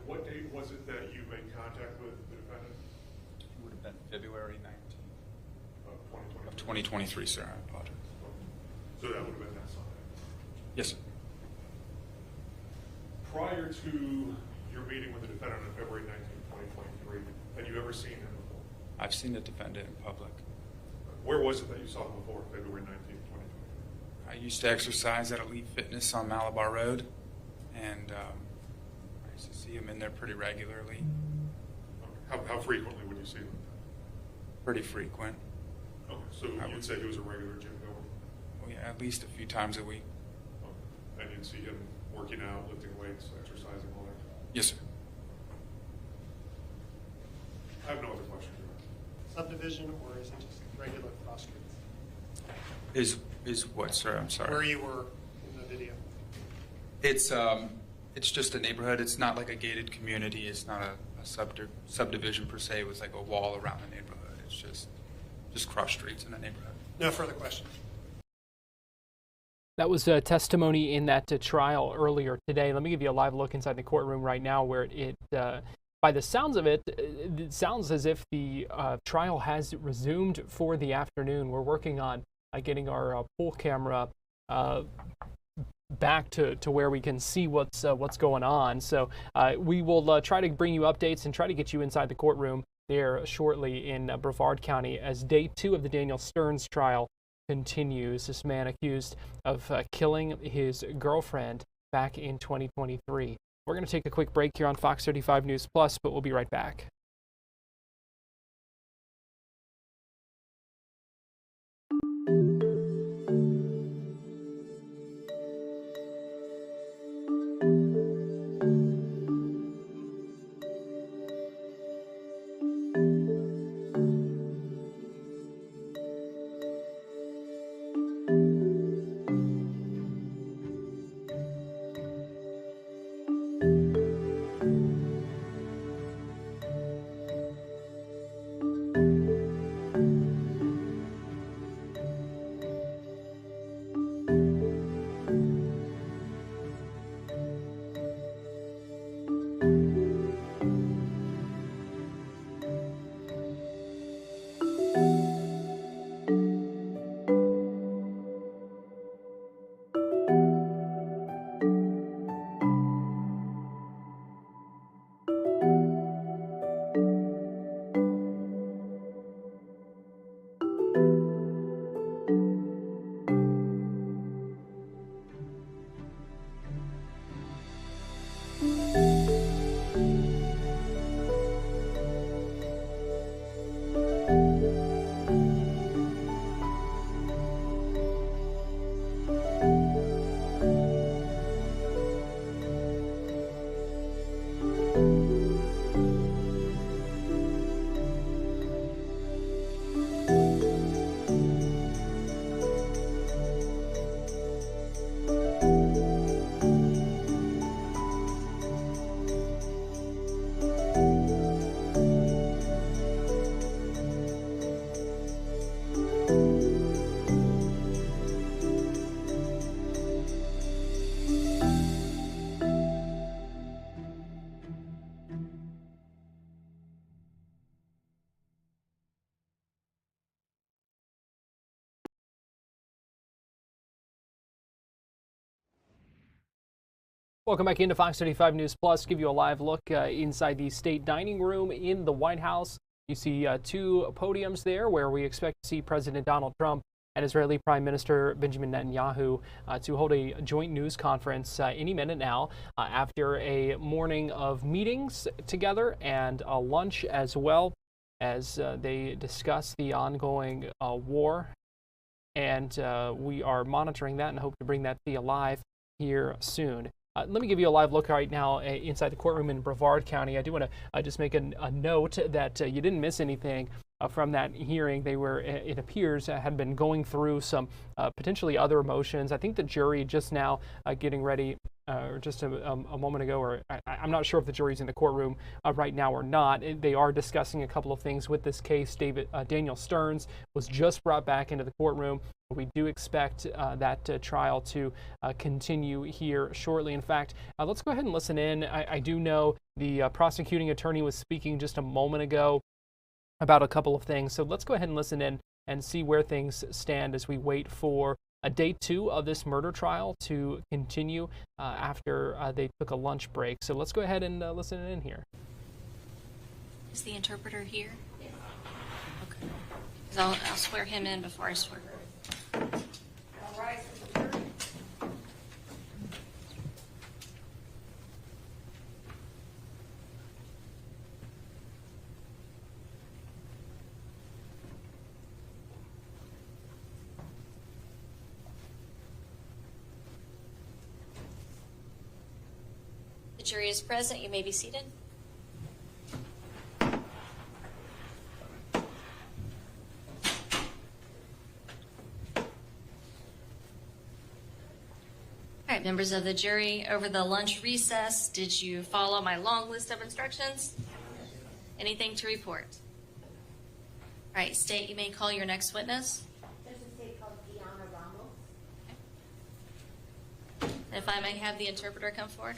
What date was it that you made contact with the defendant? It would have been February 19th of 2023, sir. I apologize. So that would have been that Sunday? Yes, sir. Prior to your meeting with the defendant on February 19th, 2023, had you ever seen him before? I've seen the defendant in public. Where was it that you saw him before, February 19th, 2023? I used to exercise at Elite Fitness on Malabar Road, and I used to see him in there pretty regularly. How frequently would you see him? Pretty frequent. Okay, so you'd say he was a regular gym goer? Well, yeah, at least a few times a week. Okay. And you'd see him working out, lifting weights, exercising, all that? Yes, sir. I have no other questions. Subdivision, or is it just regular cross streets? Is what, sir? I'm sorry. Where you were in the video? It's just a neighborhood. It's not like a gated community. It's not a subdivision per se with like a wall around the neighborhood. It's just cross streets in a neighborhood. No further questions. That was a testimony in that trial earlier today. Let me give you a live look inside the courtroom right now where it by the sounds of it, it sounds as if the trial has resumed for the afternoon. We're working on getting our pool camera back to where we can see what's going on. So we will try to bring you updates and try to get you inside the courtroom there shortly in Brevard County as day 2 of the Daniel Stearns trial continues. This man accused of killing his girlfriend back in 2023. We're going to take a quick break here on Fox 35 News Plus, but we'll be right back. Welcome back into Fox 35 News Plus. Give you a live look inside the state dining room in the White House. You see two podiums there where we expect to see President Donald Trump and Israeli Prime Minister Benjamin Netanyahu to hold a joint news conference any minute now after a morning of meetings together and a lunch as well as they discuss the ongoing war. And we are monitoring that and hope to bring that to you live here soon. Let me give you a live look right now inside the courtroom in Brevard County. I do want to just make a note that you didn't miss anything from that hearing. They were, it appears, had been going through some potentially other motions. I think the jury just now getting ready, or just a moment ago, or I'm not sure if the jury's in the courtroom right now or not. They are discussing a couple of things with this case. Daniel Stearns was just brought back into the courtroom. We do expect that trial to continue here shortly. In fact, let's go ahead and listen in. I do know the prosecuting attorney was speaking just a moment ago about a couple of things. So let's go ahead and listen in and see where things stand as we wait for day 2 of this murder trial to continue after they took a lunch break. So let's go ahead and listen in here. Is the interpreter here? Yeah. Okay. 'Cause I'll swear him in before I swear her. All right. The jury is present. You may be seated. All right, members of the jury, over the lunch recess, did you follow my long list of instructions? Anything to report? All right, State, you may call your next witness. There's a state called Diana Ramos. Okay. If I may have the interpreter come forward.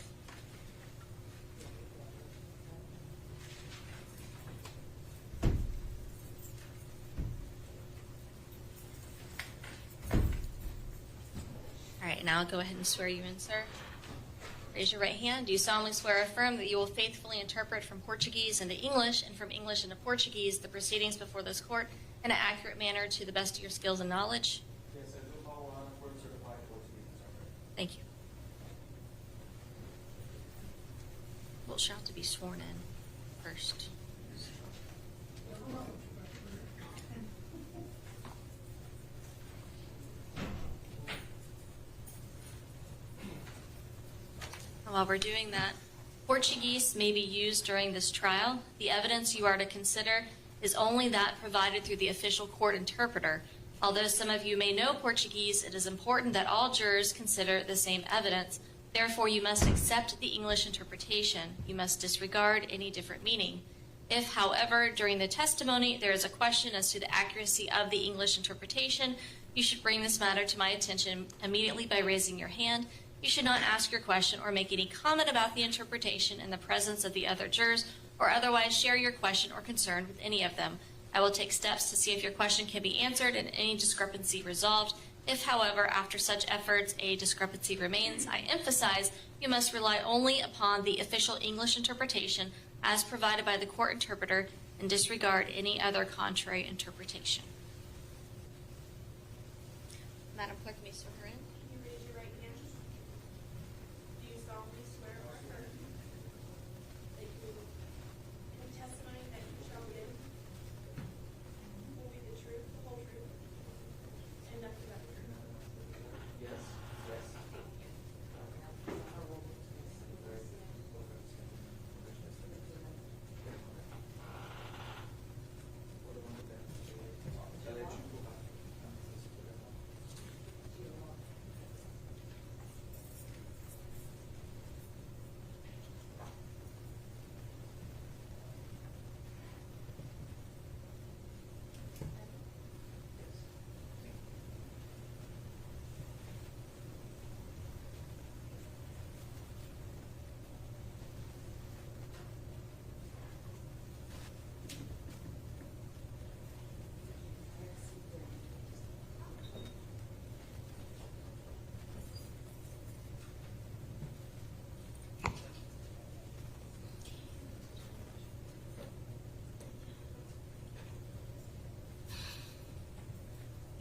All right, now I'll go ahead and swear you in, sir. Raise your right hand. Do you solemnly swear or affirm that you will faithfully interpret from Portuguese into English and from English into Portuguese the proceedings before this court in an accurate manner to the best of your skills and knowledge? Yes, I do follow court certified Portuguese interpreter. Thank you. We'll shout to be sworn in first. While we're doing that, Portuguese may be used during this trial. The evidence you are to consider is only that provided through the official court interpreter. Although some of you may know Portuguese, it is important that all jurors consider the same evidence. Therefore, you must accept the English interpretation. You must disregard any different meaning. If, however, during the testimony there is a question as to the accuracy of the English interpretation, you should bring this matter to my attention immediately by raising your hand. You should not ask your question or make any comment about the interpretation in the presence of the other jurors or otherwise share your question or concern with any of them. I will take steps to see if your question can be answered and any discrepancy resolved. If, however, after such efforts a discrepancy remains, I emphasize you must rely only upon the official English interpretation as provided by the court interpreter and disregard any other contrary interpretation. Madam Clerk, may swear her in. Can you raise your right hand? Do you solemnly swear or affirm that you, in the testimony that you shall give, will be the truth, the whole truth, and nothing but the truth? Yes, yes.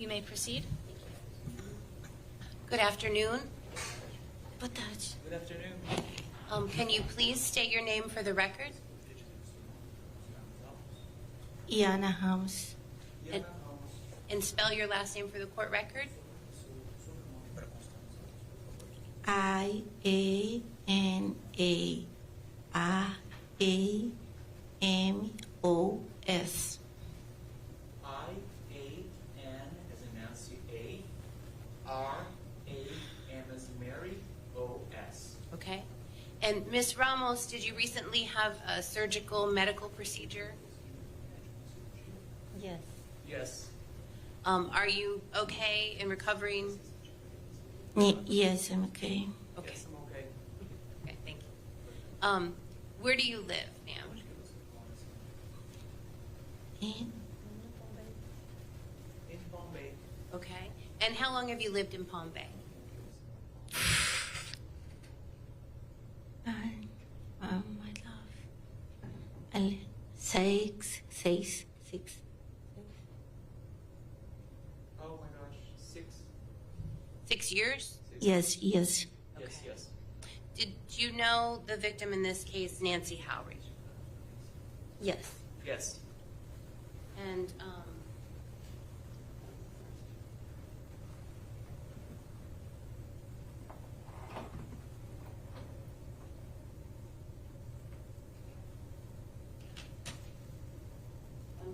You may proceed. Good afternoon. Boa tarde. Good afternoon. Can you please state your name for the record? Iana Ramos. And spell your last name for the court record? IANARAMOS. I-A-N as in Nancy, A. R-A-M as in Mary, O-S. Okay. And Ms. Ramos, did you recently have a surgical medical procedure? Yes. Yes. Are you okay in recovering? Yes, I'm okay. Okay. Yes, I'm okay. Okay, thank you. Where do you live, ma'am? In Palm Bay. Okay. And how long have you lived in Palm Bay? my love. Six. Oh my gosh, 6. 6 years? Yes. Yes, Okay. yes. Did you know the victim in this case, Nancy Howry? Yes. Yes. And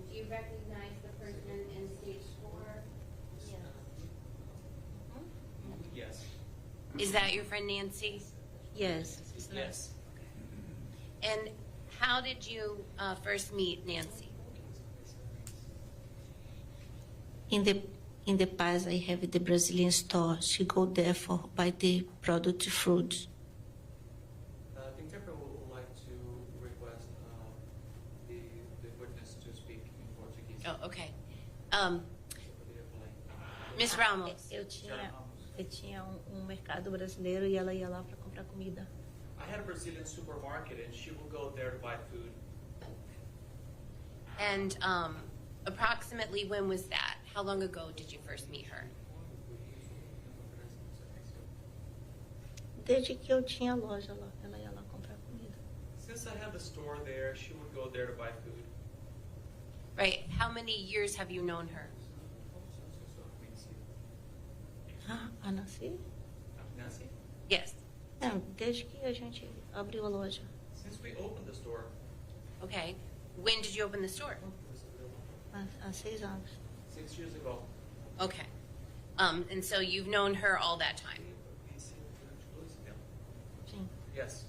do you recognize the person in stage 4? Yes. Is that your friend Nancy? Yes. Yes. And how did you first meet Nancy? In the past, I have the Brazilian store. She go there for buy the product fruits. The interpreter would like to request the witness to speak in Portuguese. Oh, okay. Miss Ramos. Eu tinha mercado brasileiro e ela ia lá para comprar comida. I had a Brazilian supermarket and she would go there to buy food. And approximately when was that? How long ago did you first meet her? Desde que eu tinha loja lá, ela ia lá comprar comida. Since I had the store there, she would go there to buy food. Right. How many years have you known her? A Nancy? Nancy? Yes. Não, desde que a gente abriu a loja. Since we opened the store. Okay. When did you open the store? Há 6 anos. 6 years ago. Okay. And so you've known her all that time. Sim. Yes.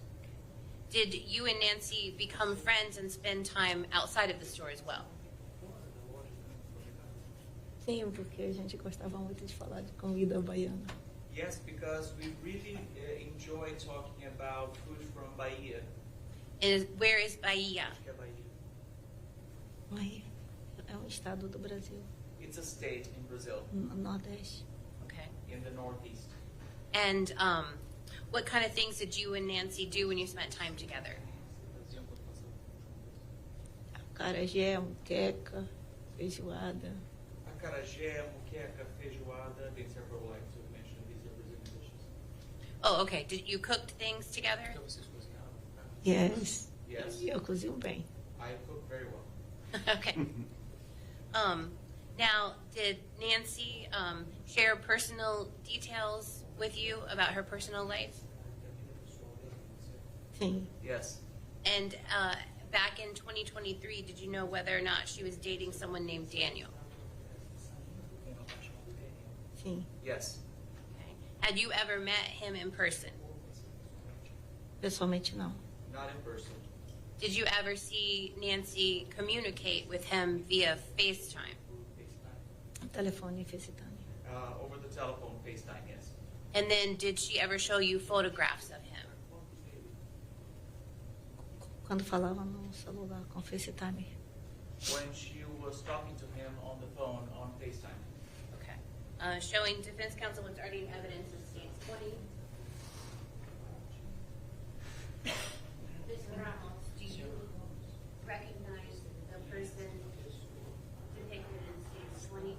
Did you and Nancy become friends and spend time outside of the store as well? Sim, porque a gente gostava muito de falar de comida baiana. Yes, because we really enjoy talking about food from Bahia. Where is Bahia? Bahia é estado do Brasil. It's a state in Brazil. No Nordeste. Okay. In the Northeast. And what kind of things did you and Nancy do when you spent time together? Acarajé, muqueca, feijoada. Acarajé, muqueca, feijoada. The interpreter would like to mention these are Brazilian dishes. Oh, okay. Did you cook things together? Yes. Yes. Eu cozinho bem. I cook very well. Okay. Now, did Nancy share personal details with you about her personal life? Sim. Yes. And back in 2023, did you know whether or not she was dating someone named Daniel? Sim. Yes. Okay. Had you ever met him in person? Pessoalmente não. Not in person. Did you ever see Nancy communicate with him via FaceTime? Telefone, FaceTime. Over the telephone, FaceTime, yes. And then did she ever show you photographs of him? Quando falava no celular com FaceTime. When she was talking to him on the phone on FaceTime. Okay. Showing defense counsel what's already in evidence in states 20. Mr. Ramos, do you recognize the person depicted in states 20?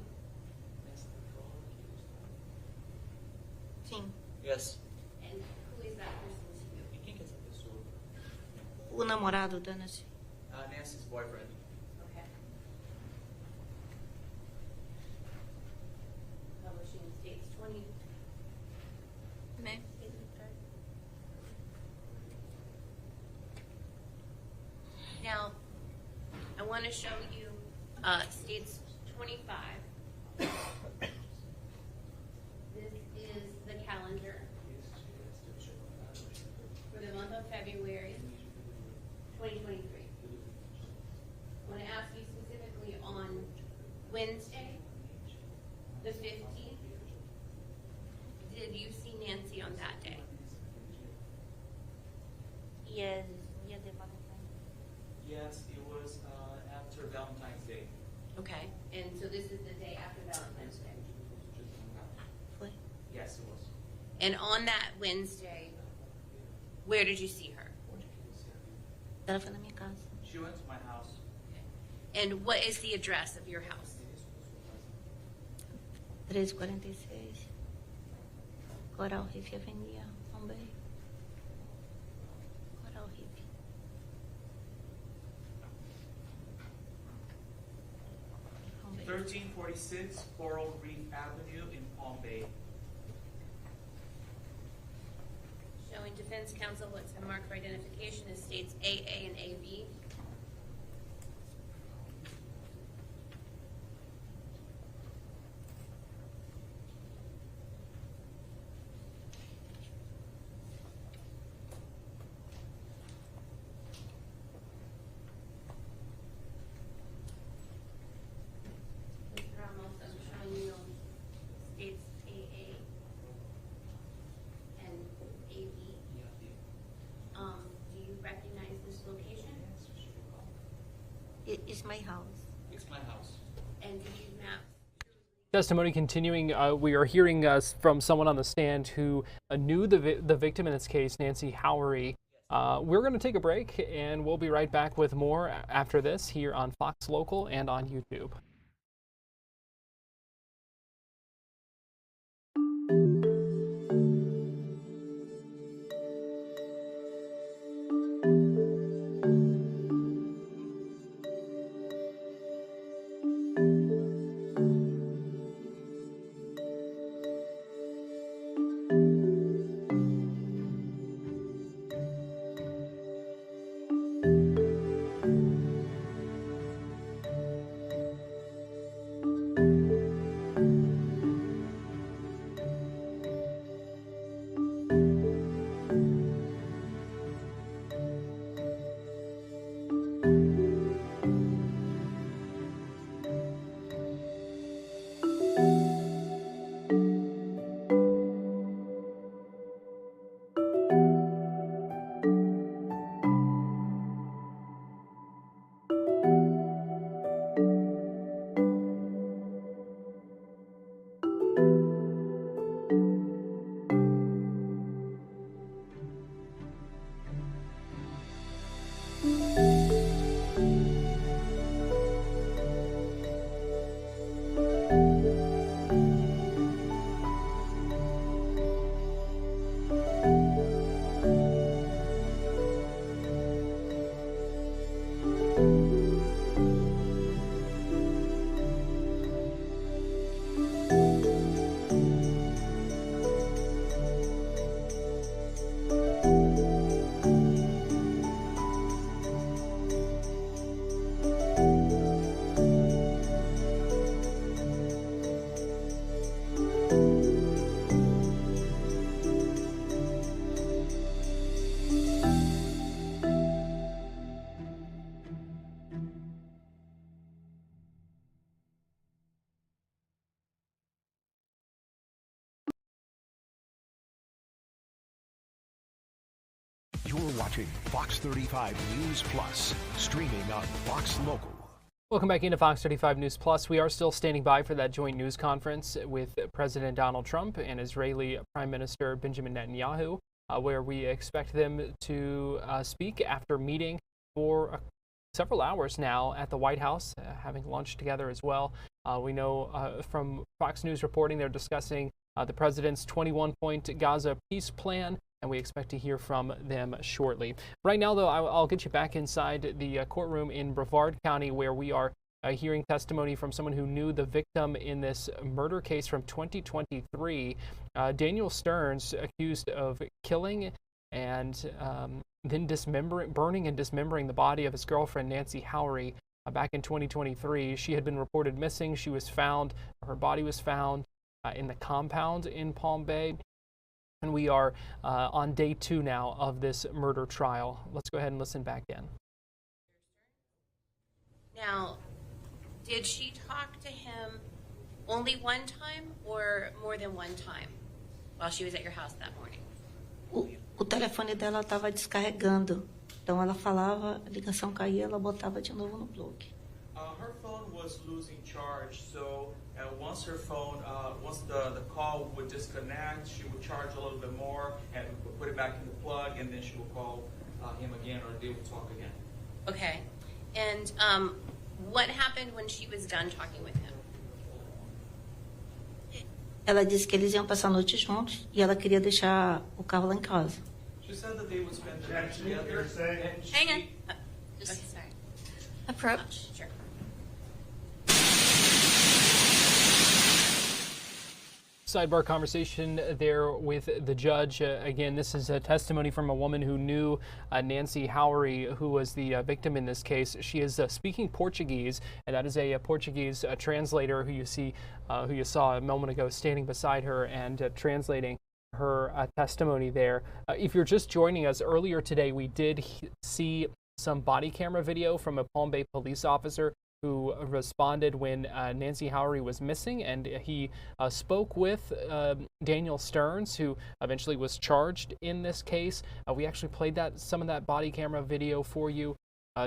Sim. Yes. And who is that person to you? E quem que é essa pessoa? O namorado da Nancy. Nancy's boyfriend. Okay. Publishing states 20. Né? Now, I want to show you states 25. This is the calendar for the month of February 2023. I want to ask you specifically on Wednesday, the 15th, did you see Nancy on that day? Yes, dia de Valentine's. Yes, it was after Valentine's Day. Okay, and so this is the day after Valentine's Day. Foi. Yes, it was. And on that Wednesday, where did you see her? Ela foi na minha casa. She went to my house. And what is the address of your house? 346. Coral Reef Avenida, Bombay. Coral Reef. Bombay. 1346 Coral Reef Avenue in Palm Bay. Showing defense counsel what's been marked for identification as states AA and AB. Mr. Ramos, I'm showing you states AA and AB. Do you recognize this location? It's my house. It's my house. And do these maps? Testimony continuing. We are hearing from someone on the stand who knew the victim in this case, Nancy Howery. We're going to take a break, and we'll be right back with more after this here on Fox Local and on YouTube. You're watching Fox 35 News Plus, streaming on Fox Local. Welcome back into Fox 35 News Plus. We are still standing by for that joint news conference with President Donald Trump and Israeli Prime Minister Benjamin Netanyahu, where we expect them to speak after meeting for several hours now at the White House, having lunch together as well. We know from Fox News reporting they're discussing the president's 21-point Gaza peace plan, and we expect to hear from them shortly. Right now, though, I'll get you back inside the courtroom in Brevard County, where we are hearing testimony from someone who knew the victim in this murder case from 2023. Daniel Stearns, accused of killing and then burning and dismembering the body of his girlfriend, Nancy Howery, back in 2023. She had been reported missing. She was found, her body was found in the compound in Palm Bay. And we are on day 2 now of this murder trial. Let's go ahead and listen back in. Now, did she talk to him only one time or more than one time while she was at your house that morning? O telefone dela estava descarregando. Então ela falava, a ligação caía, ela botava de novo no plug. Her phone was losing charge, so once her phone, once the call would disconnect, she would charge a little bit more and put it back in the plug, and then she would call him again, or they would talk again. Okay. And what happened when she was done talking with him? Ela disse que eles iam passar a noite juntos e ela queria deixar o carro lá em casa. She said that they would spend the night together. Hang on. Just sorry. Approach. Sure. Sidebar conversation there with the judge. Again, this is a testimony from a woman who knew Nancy Howery, who was the victim in this case. She is speaking Portuguese, and that is a Portuguese translator who you saw a moment ago standing beside her and translating her testimony there. If you're just joining us, earlier today we did see some body camera video from a Palm Bay police officer who responded when Nancy Howery was missing, and he spoke with Daniel Stearns, who eventually was charged in this case. We actually played some of that body camera video for you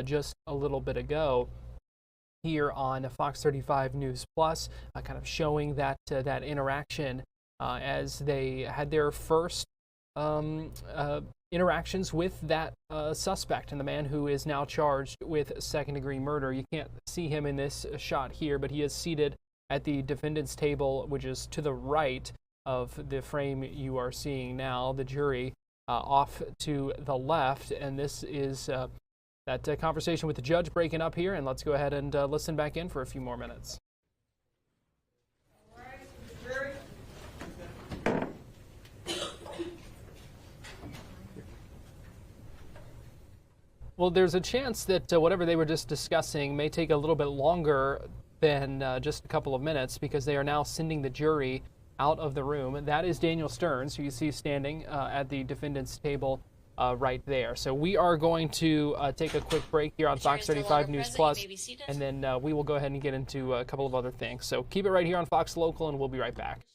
just a little bit ago here on Fox 35 News Plus, kind of showing that interaction as they had their first interactions with that suspect and the man who is now charged with second-degree murder. You can't see him in this shot here, but he is seated at the defendant's table, which is to the right of the frame you are seeing now. The jury off to the left, and this is that conversation with the judge breaking up here, and let's go ahead and listen back in for a few more minutes. Well, there's a chance that whatever they were just discussing may take a little bit longer than just a couple of minutes, because they are now sending the jury out of the room. That is Daniel Stearns, who you see standing at the defendant's table right there. So we are going to take a quick break here on Fox 35 News Plus, and then we will go ahead and get into a couple of other things. So keep it right here on Fox Local, and we'll be right back.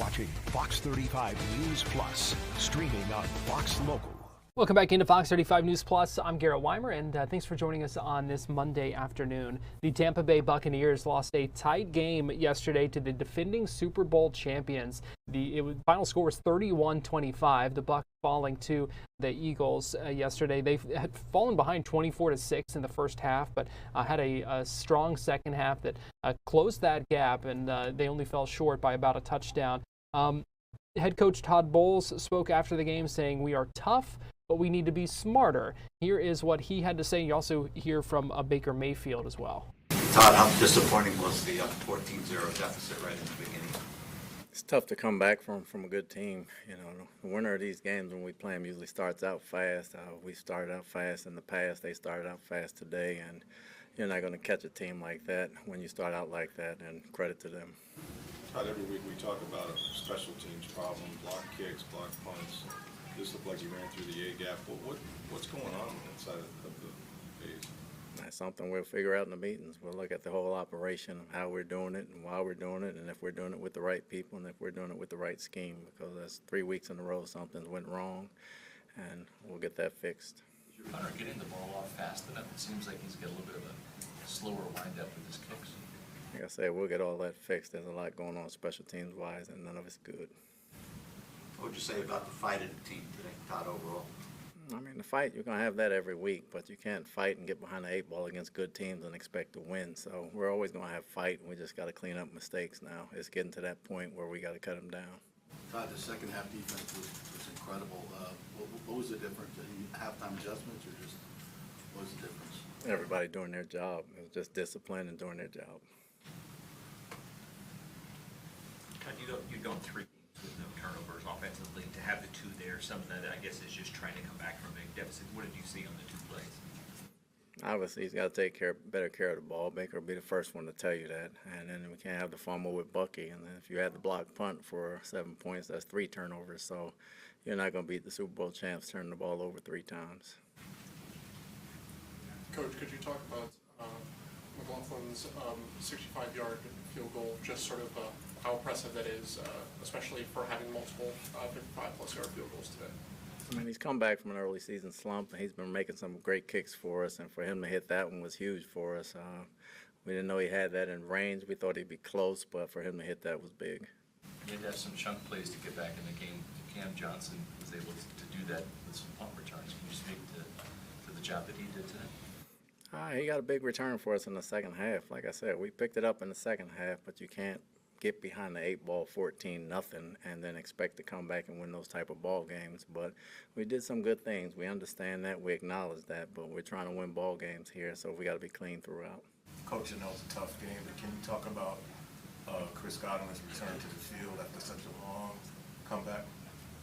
watching Fox 35 News Plus, streaming on Fox Local. Welcome back into Fox 35 News Plus. I'm Garrett Weimer, and thanks for joining us on this Monday afternoon. The Tampa Bay Buccaneers lost a tight game yesterday to the defending Super Bowl champions. The final score was 31-25. The Bucs falling to the Eagles yesterday. They had fallen behind 24-6 in the first half, but had a strong second half that closed that gap, and they only fell short by about a touchdown. Head coach Todd Bowles spoke after the game saying, "We are tough, but we need to be smarter." Here is what he had to say. You also hear from Baker Mayfield as well. Todd, how disappointing was the 14-0 deficit right in the beginning? It's tough to come back from a good team. You know, the winner of these games when we play them usually starts out fast. We started out fast in the past. They started out fast today, and you're not going to catch a team like that when you start out like that, and credit to them. Todd, every week we talk about a special teams problem, block kicks, block punts. This looked like you ran through the A-gap. What's going on inside of the A's? That's something we'll figure out in the meetings. We'll look at the whole operation, how we're doing it and why we're doing it, and if we're doing it with the right people and if we're doing it with the right scheme, because that's 3 weeks in a row something went wrong, and we'll get that fixed. Is your punter getting the ball off fast enough? It seems like he's got a little bit of a slower wind-up with his kicks. Like I said, we'll get all that fixed. There's a lot going on special teams-wise, and none of it's good. What would you say about the fight in the team today, Todd, overall? I mean, the fight, you're going to have that every week, but you can't fight and get behind the 8 ball against good teams and expect to win. So we're always going to have fight, and we just got to clean up mistakes now. It's getting to that point where we got to cut them down. Todd, the second half defense was incredible. What was the difference? Any halftime adjustments, or just what was the difference? Everybody doing their job. It was just discipline and doing their job. You're going 3 games with no turnovers offensively. To have the 2 there, something that I guess is just trying to come back from a big deficit. What did you see on the 2 plays? Obviously, he's got to take better care of the ball. Baker will be the first one to tell you that. And then we can't have the fumble with Bucky. And then if you had the block punt for 7 points, that's 3 turnovers. So you're not going to beat the Super Bowl champs turning the ball over 3 times. Coach, could you talk about McLaughlin's 65-yard field goal, just sort of how impressive that is, especially for having multiple 55-plus yard field goals today? I mean, he's come back from an early season slump, and he's been making some great kicks for us, and for him to hit that one was huge for us. We didn't know he had that in range. We thought he'd be close, but for him to hit that was big. You had to have some chunk plays to get back in the game. Cam Johnson was able to do that with some punt returns. Can you speak to the job that he did today? He got a big return for us in the second half. Like I said, we picked it up in the second half, but you can't get behind the 8 ball 14-0 and then expect to come back and win those type of ball games. But we did some good things. We understand that. We acknowledge that. But we're trying to win ball games here, so we got to be clean throughout. Coach, I know it's a tough game, but can you talk about Chris Godwin's return to the field after such a long comeback?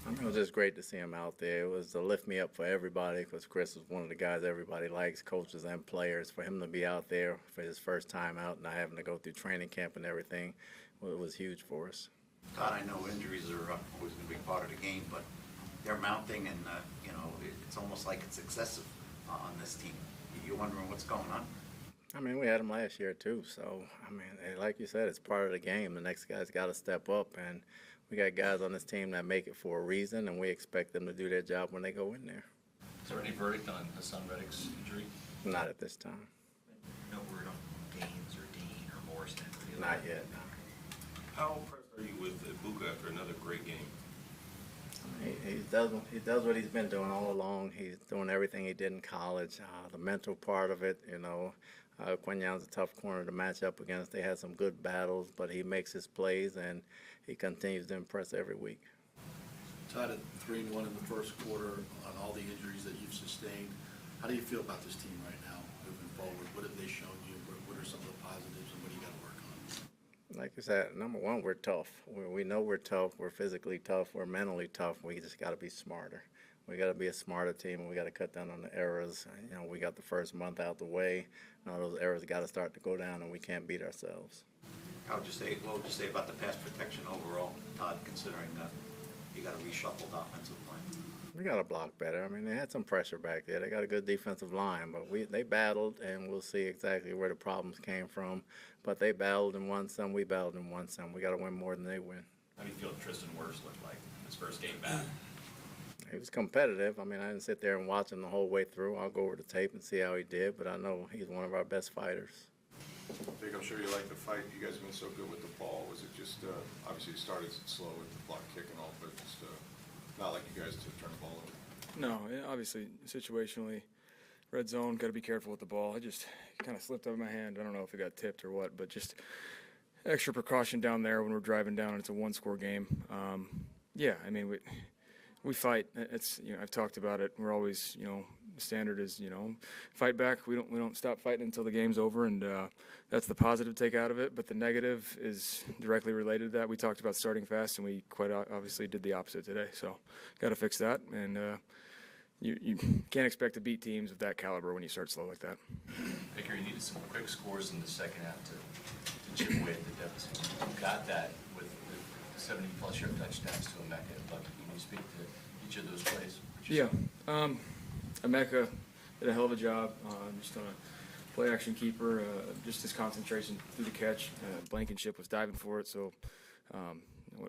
I mean, it was just great to see him out there. It was to lift me up for everybody, because Chris was one of the guys everybody likes, coaches and players. For him to be out there for his first time out, not having to go through training camp and everything, well, it was huge for us. Todd, I know injuries are always going to be part of the game, but they're mounting, and it's almost like it's excessive on this team. You're wondering what's going on? I mean, we had them last year too, so I mean, like you said, it's part of the game. The next guy's got to step up, and we got guys on this team that make it for a reason, and we expect them to do their job when they go in there. Is there any verdict on Hassan Reddick's injury? Not at this time. No word on Gaines or Dean or Morrison? Not yet, no. How impressed are you with Ibuka after another great game? He does what he's been doing all along. He's doing everything he did in college. The mental part of it, Quinion's a tough corner to match up against. They had some good battles, but he makes his plays, and he continues to impress every week. Tied at 3-1 in the first quarter on all the injuries that you've sustained. How do you feel about this team right now moving forward? What have they shown you? What are some of the positives, and what do you got to work on? Like I said, number one, we're tough. We know we're tough. We're physically tough. We're mentally tough. We just got to be smarter. We got to be a smarter team, and we got to cut down on the errors. We got the first month out the way. Now those errors got to start to go down, and we can't beat ourselves. What would you say about the pass protection overall, Todd, considering you got a reshuffled offensive line? We got to block better. I mean, they had some pressure back there. They got a good defensive line, but they battled, and we'll see exactly where the problems came from. But they battled and won some. We battled and won some. We got to win more than they win. How do you feel Tristan Wirfs looked like his first game back? He was competitive. I mean, I didn't sit there and watch him the whole way through. I'll go over the tape and see how he did, but I know he's one of our best fighters. Vic, I'm sure you like the fight. You guys have been so good with the ball. Was it just, obviously you started slow with the block kick and all, but just not like you guys to turn the ball over? No, obviously, situationally, red zone, got to be careful with the ball. I just kind of slipped out of my hand. I don't know if it got tipped or what, but just extra precaution down there when we're driving down and it's a one-score game. Yeah, I mean, we fight. It's, you know, I've talked about it. We're always, you know, the standard is, you know, fight back. We don't stop fighting until the game's over, and that's the positive take out of it. But the negative is directly related to that. We talked about starting fast, and we quite obviously did the opposite today. So, got to fix that. And you can't expect to beat teams of that caliber when you start slow like that. Baker, you needed some quick scores in the second half to chip away at the deficit. You got that with the 70-plus yard touchdowns to Emeka and Bucky. Can you speak to each of those plays? Yeah. Emeka did a hell of a job just on a play-action keeper, just his concentration through the catch. Blankenship was diving for it, so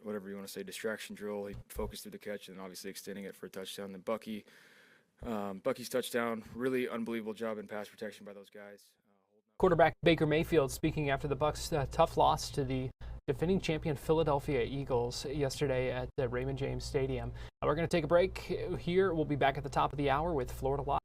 whatever you want to say, distraction drill. He focused through the catch and obviously extending it for a touchdown. Then Bucky's touchdown, really unbelievable job in pass protection by those guys. Quarterback Baker Mayfield speaking after the Bucs' tough loss to the defending champion Philadelphia Eagles yesterday at the Raymond James Stadium. We're going to take a break here. We'll be back at the top of the hour with Florida Live.